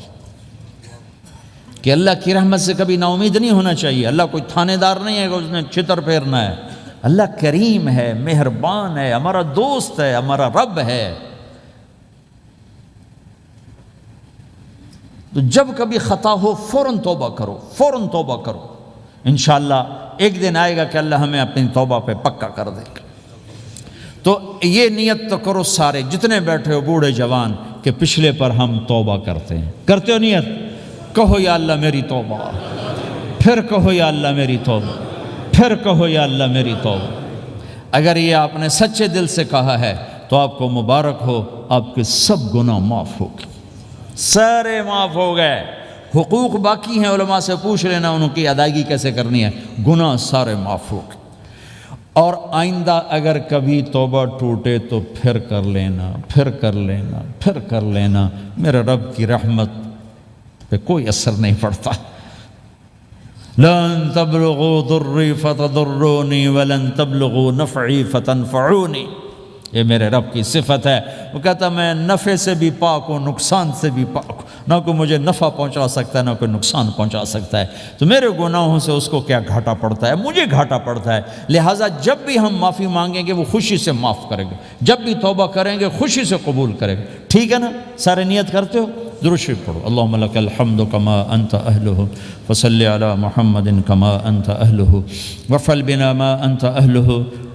کہ اللہ کی رحمت سے کبھی نا امید نہیں ہونا چاہیے۔ اللہ کوئی تھانے دار نہیں ہے کہ اس نے چھتر پھیرنا ہے۔ اللہ کریم ہے، مہربان ہے، ہمارا دوست ہے، ہمارا رب ہے۔ تو جب کبھی خطا ہو فوراً توبہ کرو، فوراً توبہ کرو، انشاءاللہ ایک دن آئے گا کہ اللہ ہمیں اپنی توبہ پہ پکا کر دے گا۔ تو یہ نیت تو کرو سارے جتنے بیٹھے ہو، بوڑھے جوان، کہ پچھلے پر ہم توبہ کرتے ہیں۔ کرتے ہو نیت؟ کہو یا اللہ میری توبہ، پھر کہو یا اللہ میری توبہ، پھر کہو یا اللہ میری توبہ۔ اگر یہ آپ نے سچے دل سے کہا ہے تو آپ کو مبارک ہو، آپ کے سب گناہ معاف ہو گئے، سارے معاف ہو گئے۔ حقوق باقی ہیں، علماء سے پوچھ لینا ان کی ادائیگی کیسے کرنی ہے، گناہ سارے معاف ہو گئے۔ اور آئندہ اگر کبھی توبہ ٹوٹے تو پھر کر لینا، پھر کر لینا، پھر کر لینا، میرے رب کی رحمت پہ کوئی اثر نہیں پڑتا۔ لن تبلغوا ضری فتضرونی ولن تبلغوا نفعی فتنفعونی، یہ میرے رب کی صفت ہے۔ وہ کہتا میں نفع سے بھی پاک ہوں، نقصان سے بھی پاک ہوں، نہ کوئی مجھے نفع پہنچا سکتا ہے نہ کوئی نقصان پہنچا سکتا ہے۔ تو میرے گناہوں سے اس کو کیا گھاٹا پڑتا ہے؟ مجھے گھاٹا پڑتا ہے۔ لہٰذا جب بھی ہم معافی مانگیں گے وہ خوشی سے معاف کرے گا، جب بھی توبہ کریں گے خوشی سے قبول کرے گا۔ ٹھیک ہے نا؟ سارے نیت کرتے ہو؟ درود شریف پڑھو۔ اللہم لک الحمد کما انت اہلہ فصلی علی محمد کما انت اہلہ وافعل بنا ما انت اہلہ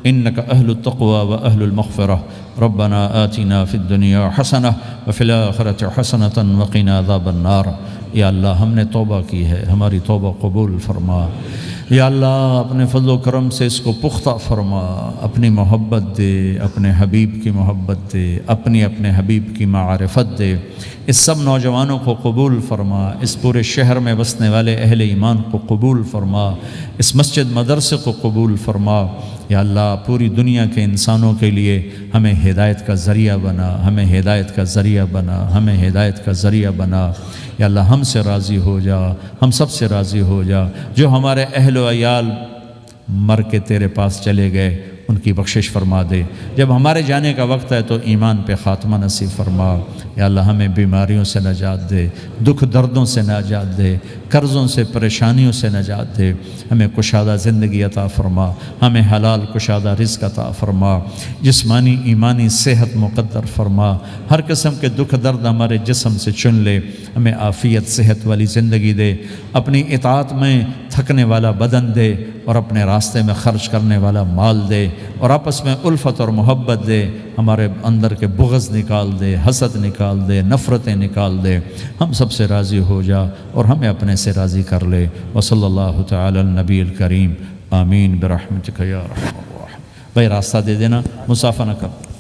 انک اہل التقوی و اہل المغفرہ ربنا آتنا فی الدنیا حسنہ وفی الآخرۃ حسنۃ وقنا عذاب النار۔ یا اللہ ہم نے توبہ کی ہے، ہماری توبہ قبول فرما۔ یا اللہ اپنے فضل و کرم سے اس کو پختہ فرما، اپنی محبت دے، اپنے حبیب کی محبت دے، اپنے حبیب کی معرفت دے۔ اس سب نوجوانوں کو قبول فرما، اس پورے شہر میں بسنے والے اہل ایمان کو قبول فرما، اس مسجد مدرسے کو قبول فرما۔ یا اللہ پوری دنیا کے انسانوں کے لیے ہمیں ہدایت کا ذریعہ بنا، ہمیں ہدایت کا ذریعہ بنا، ہمیں ہدایت کا ذریعہ بنا۔ یا اللہ ہم سے راضی ہو جا، ہم سب سے راضی ہو جا۔ جو ہمارے اہل و عیال مر کے تیرے پاس چلے گئے ان کی بخشش فرما دے۔ جب ہمارے جانے کا وقت ہے تو ایمان پہ خاتمہ نصیب فرما۔ یا اللہ ہمیں بیماریوں سے نجات دے، دکھ دردوں سے نجات دے، قرضوں سے پریشانیوں سے نجات دے۔ ہمیں کشادہ زندگی عطا فرما، ہمیں حلال کشادہ رزق عطا فرما، جسمانی ایمانی صحت مقدر فرما۔ ہر قسم کے دکھ درد ہمارے جسم سے چن لے، ہمیں عافیت صحت والی زندگی دے، اپنی اطاعت میں تھکنے والا بدن دے اور اپنے راستے میں خرچ کرنے والا مال دے، اور آپس میں الفت اور محبت دے، ہمارے اندر کے بغض نکال دے، حسد نکال دے، نفرتیں نکال دے۔ ہم سب سے راضی ہو جا اور ہمیں اپنے سے راضی کر لے۔ وصلی اللہ تعالی النبی الکریم، آمین برحمتک یا ارحم الراحمین۔ بھائی راستہ دے دینا، مسافہ نہ کر۔